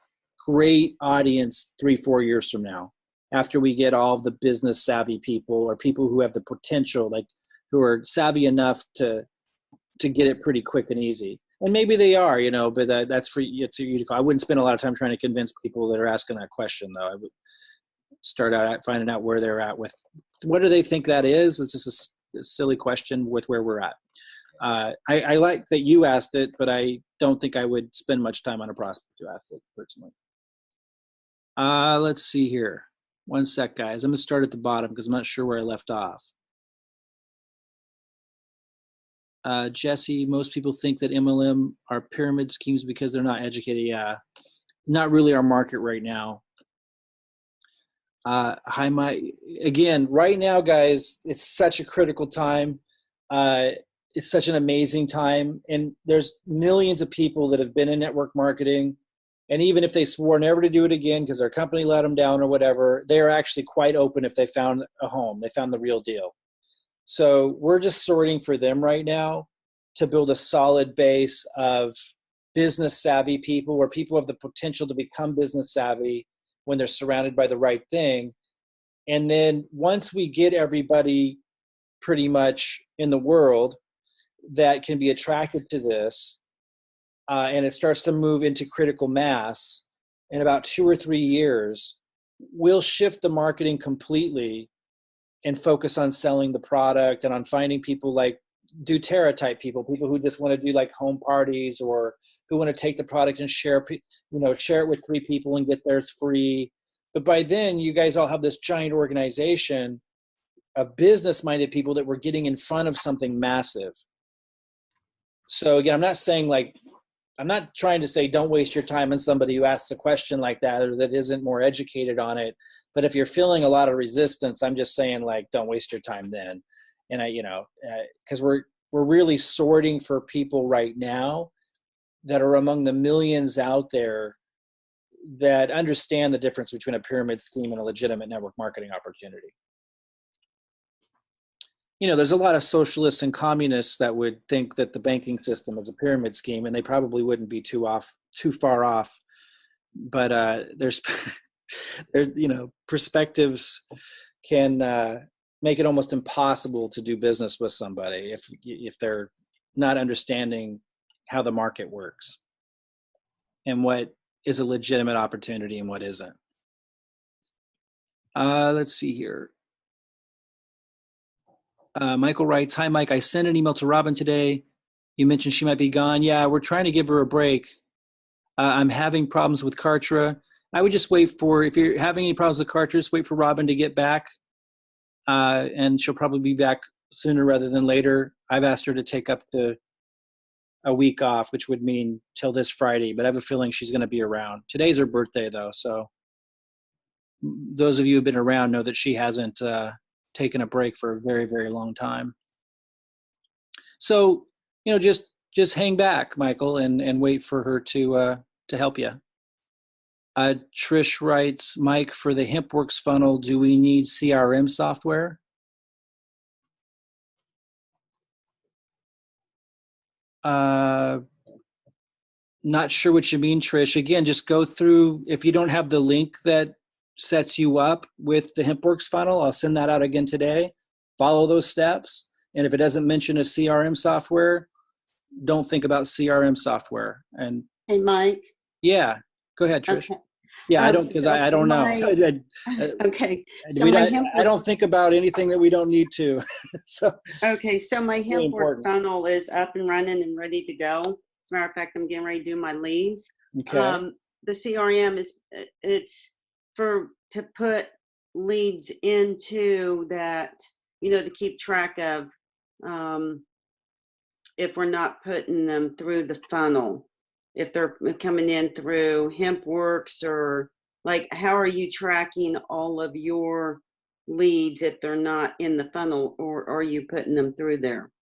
Great audience 3-4 years from now, after we get all of the business savvy people, or people who have the potential, like who are savvy enough to get it pretty quick and easy. And maybe they are, but that's for you to call. I wouldn't spend a lot of time trying to convince people that are asking that question, though. I would start out at finding out where they're at with, what do they think that is? It's just a silly question with where we're at. I like that you asked it, but I don't think I would spend much time on a prospect who asked it personally. Let's see here. One sec, guys. I'm going to start at the bottom because I'm not sure where I left off. Jesse, most people think that MLM are pyramid schemes because they're not educated. Yeah, not really our market right now. Again, right now, guys, it's such a critical time. it's such an amazing time. And there's millions of people that have been in network marketing. And even if they swore never to do it again because their company let them down or whatever, they're actually quite open if they found a home. They found the real deal. So we're just sorting for them right now to build a solid base of business savvy people, where people have the potential to become business savvy when they're surrounded by the right thing. And then once we get everybody pretty much in the world that can be attracted to this, and it starts to move into critical mass, in about 2 or 3 years, we'll shift the marketing completely and focus on selling the product and on finding people like doTERRA type people who just want to do like home parties, or who want to take the product and share it with 3 people and get theirs free. But by then, you guys all have this giant organization of business-minded people that were getting in front of something massive. So again, I'm not trying to say don't waste your time on somebody who asks a question like that or that isn't more educated on it. But if you're feeling a lot of resistance, I'm just saying, like, don't waste your time then. And because we're really sorting for people right now that are among the millions out there that understand the difference between a pyramid scheme and a legitimate network marketing opportunity. There's a lot of socialists and communists that would think that the banking system is a pyramid scheme, and they probably wouldn't be too far off. But there's perspectives can make it almost impossible to do business with somebody if they're not understanding how the market works and what is a legitimate opportunity and what isn't. Let's see here. Michael writes, "Hi, Mike. I sent an email to Robyn today. You mentioned she might be gone. Yeah, we're trying to give her a break. I'm having problems with Kartra. I would just wait if you're having any problems with Kartra, just wait for Robyn to get back. And she'll probably be back sooner rather than later. I've asked her to take up a week off, which would mean till this Friday, but I have a feeling she's going to be around. Today's her birthday, though, so those of you who've been around know that she hasn't taken a break for a very, very long time. So, just hang back, Michael, and wait for her to help you. Trish writes, Mike, for the HempWorx funnel, do we need CRM software? Not sure what you mean, Trish. Again, just go through, if you don't have the link that sets you up with the HempWorx funnel, I'll send that out again today. Follow those steps. And if it doesn't mention a CRM software, don't think about CRM software. And hey, Mike. Yeah, go ahead, Trish. Okay. Yeah, I don't know. Okay. So I don't think about anything that we don't need to. So my HempWorx funnel is up and running and ready to go. As a matter of fact, I'm getting ready to do my leads. Okay. The CRM it's to put leads into that, to keep track of if we're not putting them through the funnel. If they're coming in through HempWorx, or how are you tracking all of your leads if they're not in the funnel, or are you putting them through there?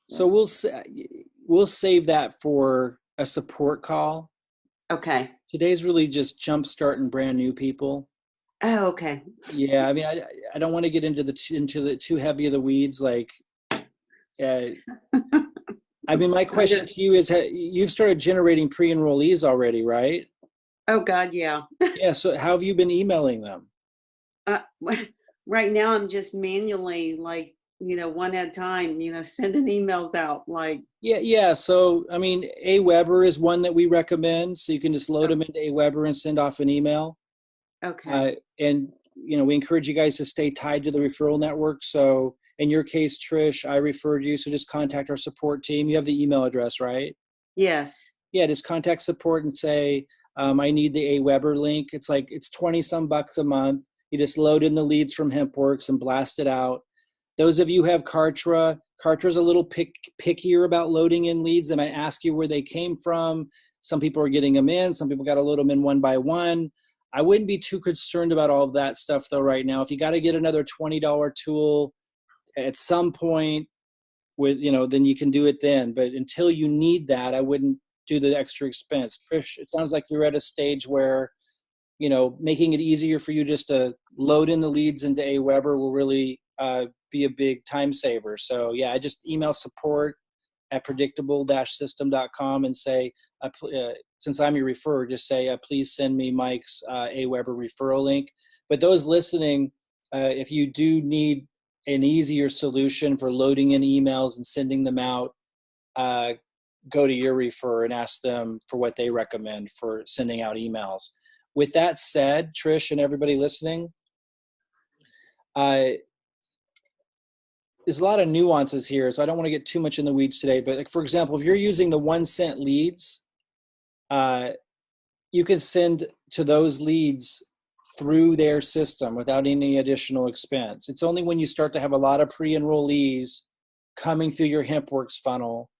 So we'll save that for a support call. Okay. Today's really just jumpstarting brand new people. Oh, okay. Yeah, I mean, I don't want to get into the too heavy of the weeds. I mean, my question to you is, you've started generating pre-enrollees already, right? Oh, God, yeah. Yeah, so how have you been emailing them? Right now, I'm just manually, one at a time, sending emails out. Yeah. So, I mean, Aweber is one that we recommend. So you can just load them into Aweber and send off an email. Okay. And, we encourage you guys to stay tied to the referral network. So in your case, Trish, I referred you. So just contact our support team. You have the email address, right? Yes. Yeah, just contact support and say, I need the Aweber link. It's $20-some a month. You just load in the leads from HempWorx and blast it out. Those of you who have Kartra, Kartra's a little pickier about loading in leads. They might ask you where they came from. Some people are getting them in. Some people got to load them in one by one. I wouldn't be too concerned about all of that stuff, though, right now. If you got to get another $20 tool at some point, with, then you can do it then. But until you need that, I wouldn't do the extra expense. Trish, it sounds like you're at a stage where, making it easier for you just to load in the leads into Aweber will really be a big time saver. So yeah, I just email support@predictable-system.com and say, since I'm your referrer, just say, please send me Mike's Aweber referral link. But those listening, if you do need an easier solution for loading in emails and sending them out, go to your referrer and ask them for what they recommend for sending out emails. With that said, Trish and everybody listening, there's a lot of nuances here, so I don't want to get too much in the weeds today. But like, for example, if you're using the 1 cent leads, you can send to those leads through their system without any additional expense. It's only when you start to have a lot of pre-enrollees coming through your HempWorx funnel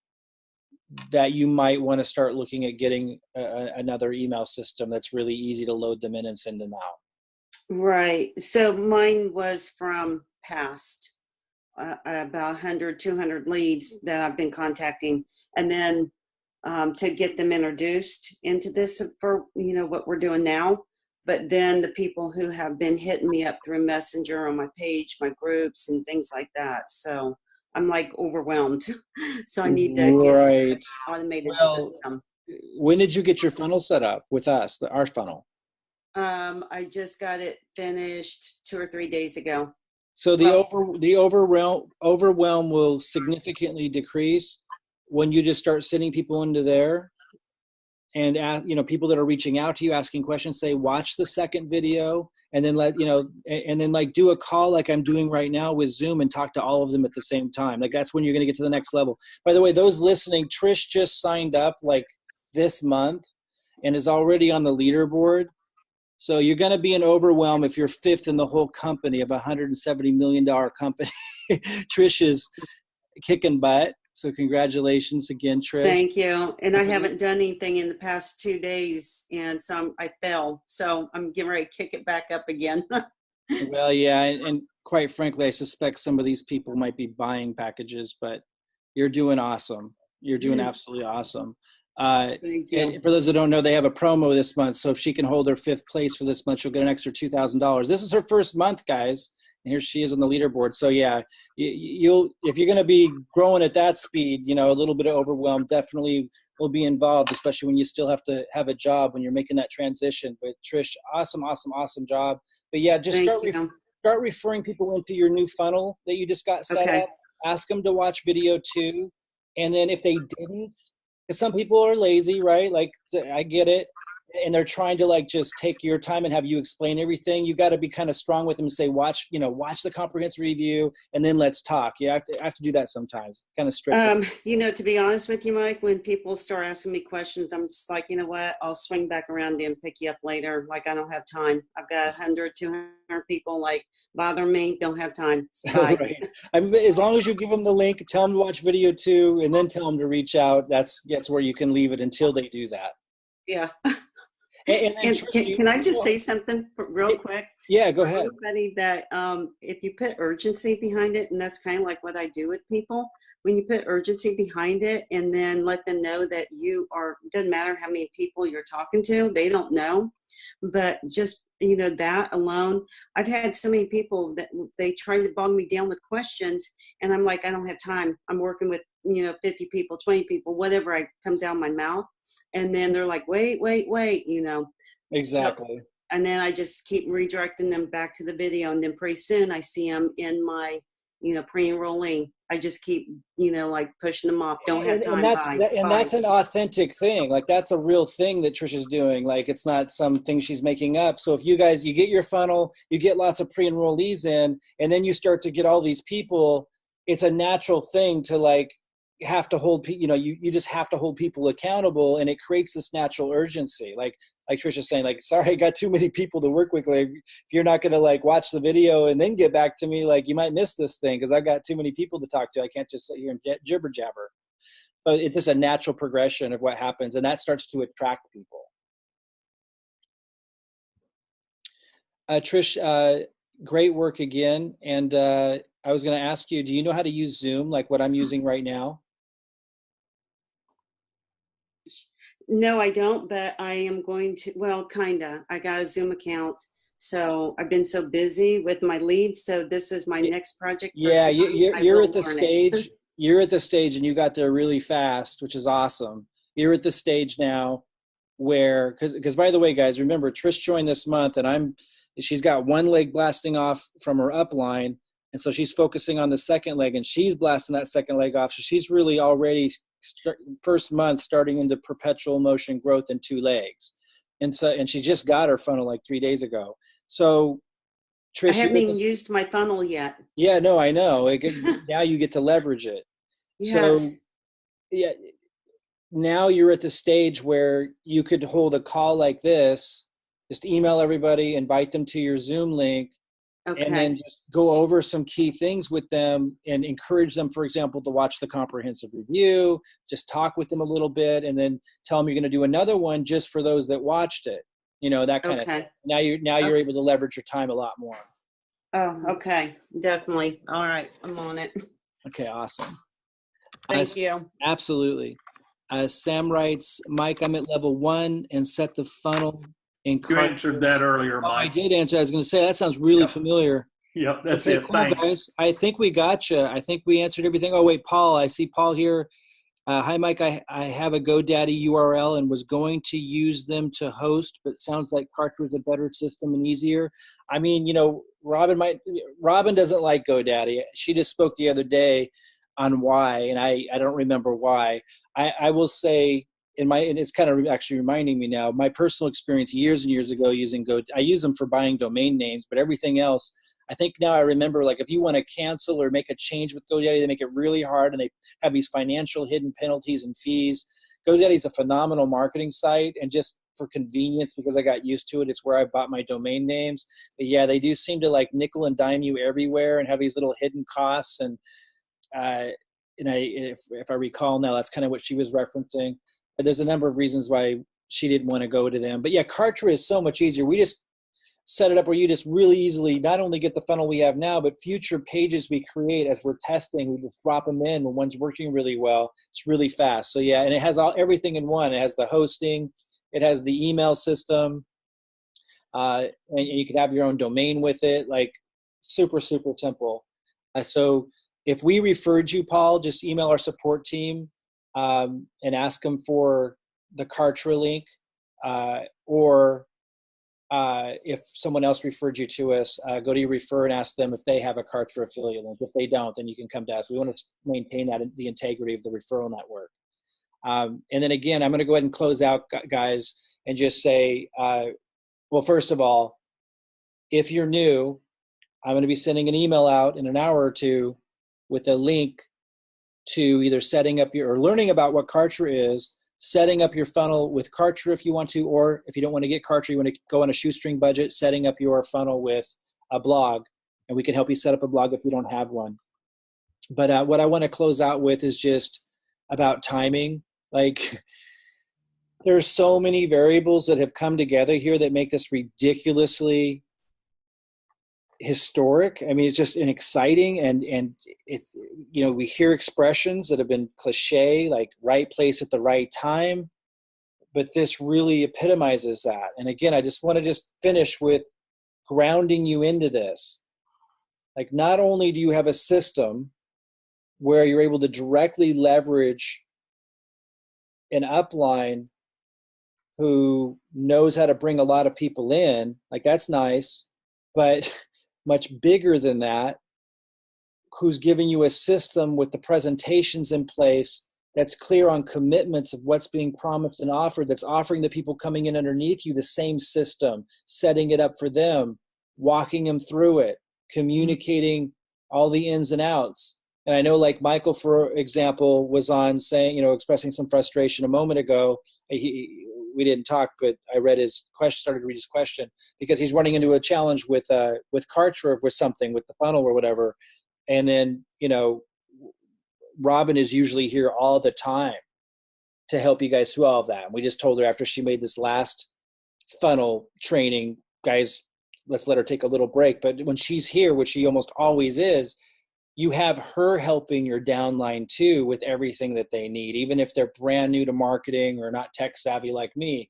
that you might want to start looking at getting another email system that's really easy to load them in and send them out. Right. So mine was from past about 100, 200 leads that I've been contacting. And then to get them introduced into this for, what we're doing now. But then the people who have been hitting me up through Messenger on my page, my groups and things like that. So I'm like overwhelmed. So I need to get an automated system. When did you get your funnel set up with us, our funnel? I just got it finished 2 or 3 days ago. So the overwhelm will significantly decrease when you just start sending people into there, and people that are reaching out to you asking questions, say watch the second video, and then do a call like I'm doing right now with Zoom and talk to all of them at the same time. Like that's when you're going to get to the next level. By the way, those listening, Trish just signed up like this month and is already on the leaderboard. So you're going to be an overwhelm if you're 5th in the whole company of a $170 million company. Trish is kicking butt. So congratulations again, Trish. Thank you. And I haven't done anything in the past 2 days, and so I fell. So I'm getting ready to kick it back up again. Well, yeah, and quite frankly, I suspect some of these people might be buying packages, but you're doing awesome. You're doing absolutely awesome. Thank you. And for those that don't know, they have a promo this month. So if she can hold her 5th place for this month, she'll get an extra $2,000. This is her first month, guys. And here she is on the leaderboard. So yeah, if you're going to be growing at that speed, a little bit of overwhelm definitely will be involved, especially when you still have to have a job when you're making that transition. But Trish, awesome job. But yeah, just start referring people into your new funnel that you just got set up. Ask them to watch video 2. And then if they didn't, because some people are lazy, right? Like, I get it. And they're trying to like just take your time and have you explain everything. You got to be kind of strong with them and say, watch the comprehensive review and then let's talk. You have to do that sometimes. Kind of strict. To be honest with you, Mike, when people start asking me questions, I'm just like, you know what? I'll swing back around and pick you up later. Like, I don't have time. I've got 100, 200 people like bother me. Don't have time. Right. As long as you give them the link, tell them to watch video 2, and then tell them to reach out. That's where you can leave it until they do that. Yeah. And can I just say something real quick? Yeah, go ahead. Everybody that if you put urgency behind it, and that's kind of like what I do with people, when you put urgency behind it and then let them know that doesn't matter how many people you're talking to, they don't know, but just, that alone, I've had so many people that they try to bog me down with questions, and I'm like, I don't have time. I'm working with, 50 people, 20 people, whatever comes out of my mouth. And then they're like, wait. Exactly. So, and then I just keep redirecting them back to the video. And then pretty soon I see them in my, pre-enrolling. I just keep, like pushing them off. Don't have time. That's an authentic thing. Like that's a real thing that Trisha's doing. Like it's not something she's making up. So if you get your funnel, you get lots of pre-enrollees in, and then you start to get all these people, it's a natural thing to like, have to hold you just have to hold people accountable, and it creates this natural urgency. Like Trisha's saying, like, sorry, I got too many people to work with. Like, if you're not going to like watch the video and then get back to me, like you might miss this thing because I've got too many people to talk to. I can't just sit here and jibber jabber. But it's just a natural progression of what happens, and that starts to attract people. Trish, great work again, and I was going to ask you, do you know how to use Zoom like what I'm using right now? No, I don't, but I am going to, well, kinda. I got a Zoom account. So I've been so busy with my leads. So this is my next project. Yeah, you're at the stage. It. You're at the stage, and you got there really fast, which is awesome. You're at the stage now where, because by the way, guys, remember Trish joined this month, and she's got one leg blasting off from her upline, and so she's focusing on the second leg, and she's blasting that second leg off. So she's really already first month starting into perpetual motion growth in 2 legs, and she just got her funnel like 3 days ago. So Trish, I haven't even used my funnel yet. Yeah, no, I know. Now you get to leverage it. Yes. So, yeah, now you're at the stage where you could hold a call like this, just email everybody, invite them to your Zoom link, and then just go over some key things with them and encourage them, for example, to watch the comprehensive review, just talk with them a little bit, and then tell them you're going to do another one just for those that watched it. That kind of thing. Now you're able to leverage your time a lot more. Oh, okay. Definitely. All right. I'm on it. Okay, awesome. Thank you. Absolutely. Sam writes, Mike, I'm at level 1 and set the funnel in Kartra. You answered that earlier, Mike. I did answer. I was going to say, that sounds really familiar. Yep, that's okay, it. Cool, thanks. Guys. I think we got you. I think we answered everything. Oh, wait, Paul. I see Paul here. Hi, Mike. I have a GoDaddy URL and was going to use them to host, but sounds like Kartra is a better system and easier. I mean, Robyn doesn't like GoDaddy. She just spoke the other day on why, and I don't remember why. I will say, and it's kind of actually reminding me now, my personal experience years and years ago using I use them for buying domain names, but everything else, I think now I remember, like if you want to cancel or make a change with GoDaddy, they make it really hard, and they have these financial hidden penalties and fees. GoDaddy is a phenomenal marketing site, and just for convenience, because I got used to it, it's where I bought my domain names. But yeah, they do seem to like nickel and dime you everywhere and have these little hidden costs. And if I recall now, that's kind of what she was referencing. But there's a number of reasons why she didn't want to go to them. But yeah, Kartra is so much easier. We just set it up where you just really easily not only get the funnel we have now, but future pages we create as we're testing, we just drop them in when one's working really well. It's really fast. So yeah, and it has everything in one. It has the hosting, it has the email system, and you can have your own domain with it. Like super, super simple. So if we referred you, Paul, just email our support team and ask them for the Kartra link, or if someone else referred you to us, go to your refer and ask them if they have a Kartra affiliate link. If they don't, then you can come to us. We want to maintain the integrity of the referral network. And then again, I'm going to go ahead and close out, guys, and just say, well, first of all, if you're new, I'm going to be sending an email out in an hour or two with a link to either setting up or learning about what Kartra is, setting up your funnel with Kartra if you want to, or if you don't want to get Kartra, you want to go on a shoestring budget, setting up your funnel with a blog, and we can help you set up a blog if you don't have one. But what I want to close out with is just about timing. Like, there's so many variables that have come together here that make this ridiculously historic. I mean, it's just an exciting, and it, we hear expressions that have been cliche, like right place at the right time, but this really epitomizes that. And again, I just want to finish with grounding you into this. Like, not only do you have a system where you're able to directly leverage an upline who knows how to bring a lot of people in, like that's nice, but much bigger than that, who's giving you a system with the presentations in place that's clear on commitments of what's being promised and offered, that's offering the people coming in underneath you the same system, setting it up for them, walking them through it, communicating all the ins and outs. And I know, like Michael, for example, was on saying, expressing some frustration a moment ago. We didn't talk, but I read started to read his question, because he's running into a challenge with Kartra, with something, with the funnel or whatever. And then, Robyn is usually here all the time to help you guys through all of that. And we just told her after she made this last funnel training, guys, let's let her take a little break. But when she's here, which she almost always is, you have her helping your downline too with everything that they need, even if they're brand new to marketing or not tech savvy like me.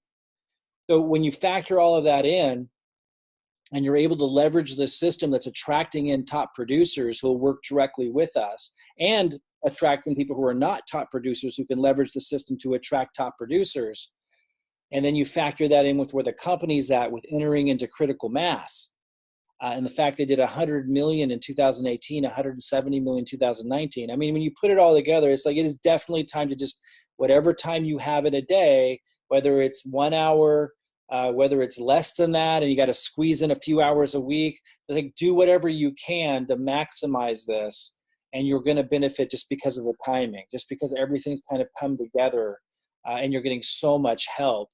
So when you factor all of that in, and you're able to leverage this system that's attracting in top producers who will work directly with us, and attracting people who are not top producers who can leverage the system to attract top producers. And then you factor that in with where the company's at with entering into critical mass. And the fact they did 100 million in 2018, 170 million in 2019. I mean, when you put it all together, it's like it is definitely time to just, whatever time you have in a day, whether it's 1 hour, whether it's less than that, and you got to squeeze in a few hours a week, like do whatever you can to maximize this. And you're going to benefit just because of the timing, just because everything's kind of come together, and you're getting so much help.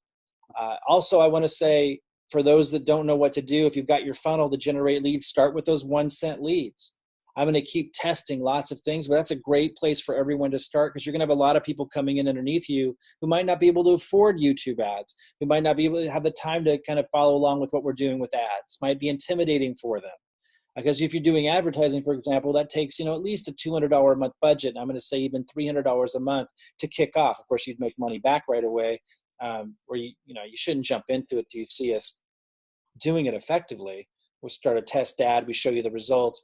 Also, I want to say, for those that don't know what to do, if you've got your funnel to generate leads, start with those 1 cent leads. I'm going to keep testing lots of things, but that's a great place for everyone to start, because you're going to have a lot of people coming in underneath you who might not be able to afford YouTube ads, who might not be able to have the time to kind of follow along with what we're doing with ads. Might be intimidating for them. Because if you're doing advertising, for example, that takes, at least a $200 a month budget. And I'm going to say even $300 a month to kick off. Of course, you'd make money back right away, or you shouldn't jump into it till you see us doing it effectively. We'll start a test ad. We show you the results.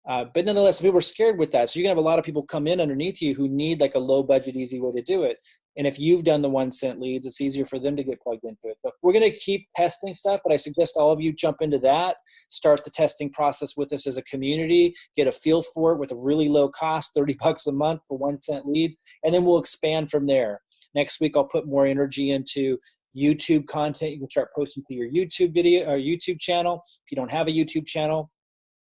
But nonetheless, people are scared with that. So you're going to have a lot of people come in underneath you who need like a low budget, easy way to do it. And if you've done the 1 cent leads, it's easier for them to get plugged into it. But we're going to keep testing stuff, but I suggest all of you jump into that, start the testing process with us as a community, get a feel for it with a really low cost, $30 a month for 1 cent lead, and then we'll expand from there. Next week, I'll put more energy into YouTube content. You can start posting to your YouTube video or YouTube channel. If you don't have a YouTube channel,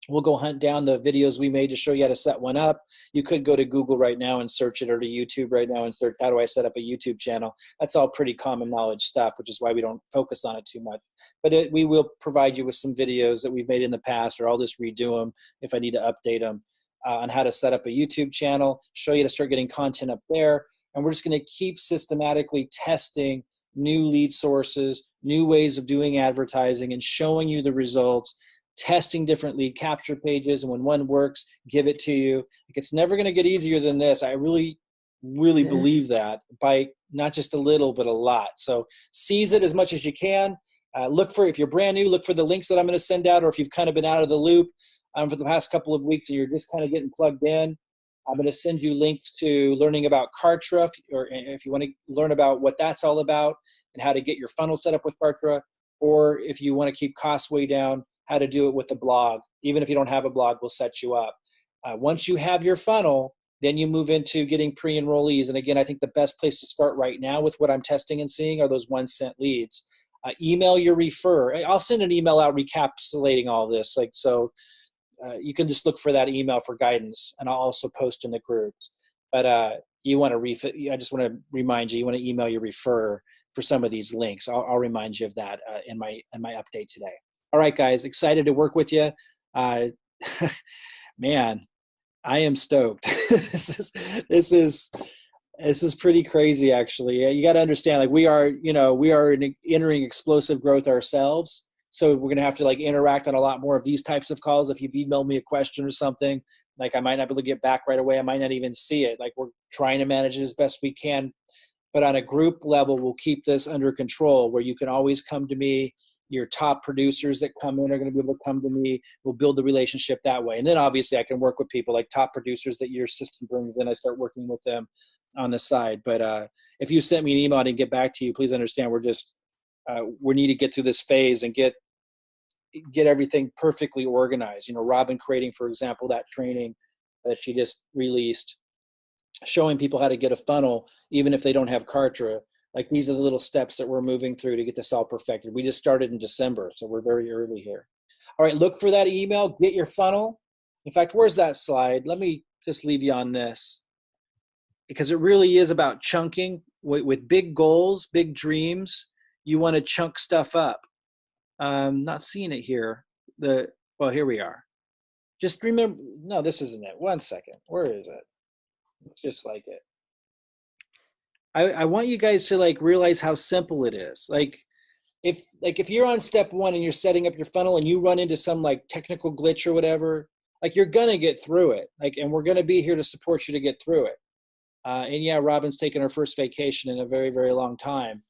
we'll go hunt down the videos we made to show you how to set one up. You could go to Google right now and search it, or to YouTube right now and search, how do I set up a YouTube channel? That's all pretty common knowledge stuff, which is why we don't focus on it too much. But we will provide you with some videos that we've made in the past, or I'll just redo them if I need to update them, on how to set up a YouTube channel, show you to start getting content up there. And we're just going to keep systematically testing new lead sources, new ways of doing advertising, and showing you the results, testing different lead capture pages, and when one works, give it to you. Like, it's never going to get easier than this. I really, really believe that, by not just a little, but a lot. So seize it as much as you can. If you're brand new, look for the links that I'm going to send out, or if you've kind of been out of the loop for the past couple of weeks and you're just kind of getting plugged in, I'm going to send you links to learning about Kartra, or if you want to learn about what that's all about and how to get your funnel set up with Kartra, or if you want to keep costs way down, how to do it with the blog. Even if you don't have a blog, we'll set you up. Once you have your funnel, then you move into getting pre-enrollees. And again, I think the best place to start right now with what I'm testing and seeing are those 1 cent leads. Email your refer. I'll send an email out recapitulating all this. You can just look for that email for guidance, and I'll also post in the groups. But I just want to remind you, you want to email your refer for some of these links. I'll remind you of that in my update today. All right, guys, excited to work with you. Man, I am stoked. This is pretty crazy, actually. You got to understand, we are entering explosive growth ourselves. So we're going to have to interact on a lot more of these types of calls. If you've emailed me a question or something, I might not be able to get back right away. I might not even see it. We're trying to manage it as best we can. But on a group level, we'll keep this under control, where you can always come to me. Your top producers that come in are going to be able to come to me. We'll build the relationship that way. And then obviously I can work with people like top producers that your system brings, then I start working with them on the side. But if you sent me an email and I didn't get back to you, please understand we need to get through this phase and get everything perfectly organized. Robyn creating, for example, that training that she just released, showing people how to get a funnel, even if they don't have Kartra. These are the little steps that we're moving through to get this all perfected. We just started in December, so we're very early here. All right, look for that email, get your funnel. In fact, where's that slide? Let me just leave you on this, because it really is about chunking. With big goals, big dreams, you want to chunk stuff up. Not seeing it here. Here we are. Just remember, no, this isn't it. 1 second. Where is it? It's just like it. I want you guys to realize how simple it is. If you're on step 1 and you're setting up your funnel and you run into some technical glitch or whatever, like you're going to get through it. Like, and we're going to be here to support you to get through it. And yeah, Robyn's taken her first vacation in a very, very long time.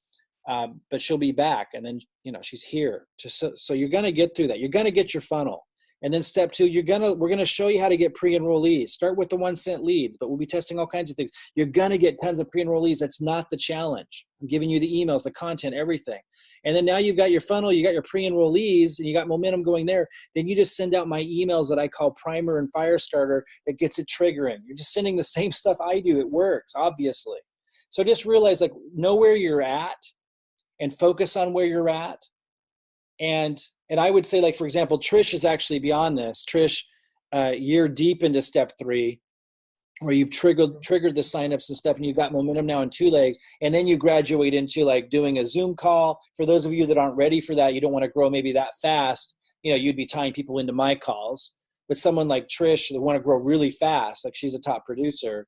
But she'll be back, and then, you know, she's here. So you're going to get through that. You're going to get your funnel. And then step 2, we're going to show you how to get pre-enrollees. Start with the 1-cent leads, but we'll be testing all kinds of things. You're going to get tons of pre-enrollees. That's not the challenge. I'm giving you the emails, the content, everything. And then now you've got your funnel, you got your pre-enrollees, and you got momentum going there. Then you just send out my emails that I call primer and fire starter that gets it triggering. You're just sending the same stuff I do. It works, obviously. So just realize, like, know where you're at and focus on where you're at. And I would say, like, for example, Trish is actually beyond this. Trish, you're deep into step 3, where you've triggered the signups and stuff, and you've got momentum now in 2 legs. And then you graduate into, like, doing a Zoom call. For those of you that aren't ready for that, you don't want to grow maybe that fast, you know, you'd be tying people into my calls. But someone like Trish that want to grow really fast, like she's a top producer,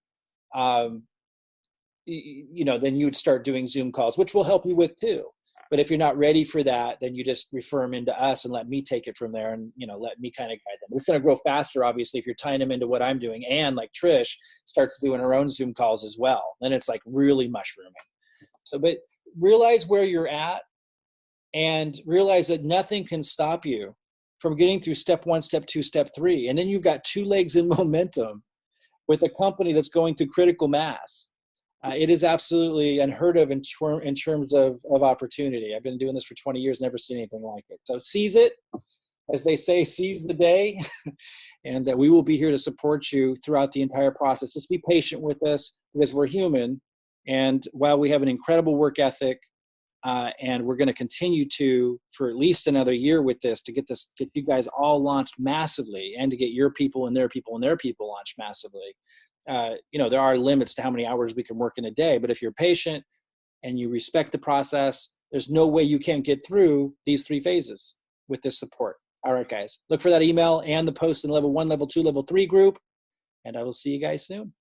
you know, then you would start doing Zoom calls, which we'll help you with too. But if you're not ready for that, then you just refer them into us and let me take it from there, and, you know, let me kind of guide them. It's going to grow faster, obviously, if you're tying them into what I'm doing, and like Trish starts doing her own Zoom calls as well. Then it's like really mushrooming. So, but realize where you're at, and realize that nothing can stop you from getting through step 1, step 2, step 3. And then you've got 2 legs in momentum with a company that's going through critical mass. It is absolutely unheard of in terms of opportunity. I've been doing this for 20 years, never seen anything like it. So seize it, as they say, seize the day, and we will be here to support you throughout the entire process. Just be patient with us, because we're human, and while we have an incredible work ethic, and we're going to continue to for at least another year with this to get you guys all launched massively, and to get your people and their people and their people launched massively. You know, there are limits to how many hours we can work in a day, but if you're patient and you respect the process, there's no way you can't get through these 3 phases with this support. All right, guys, look for that email and the post in level 1, level 2, level 3 group, and I will see you guys soon.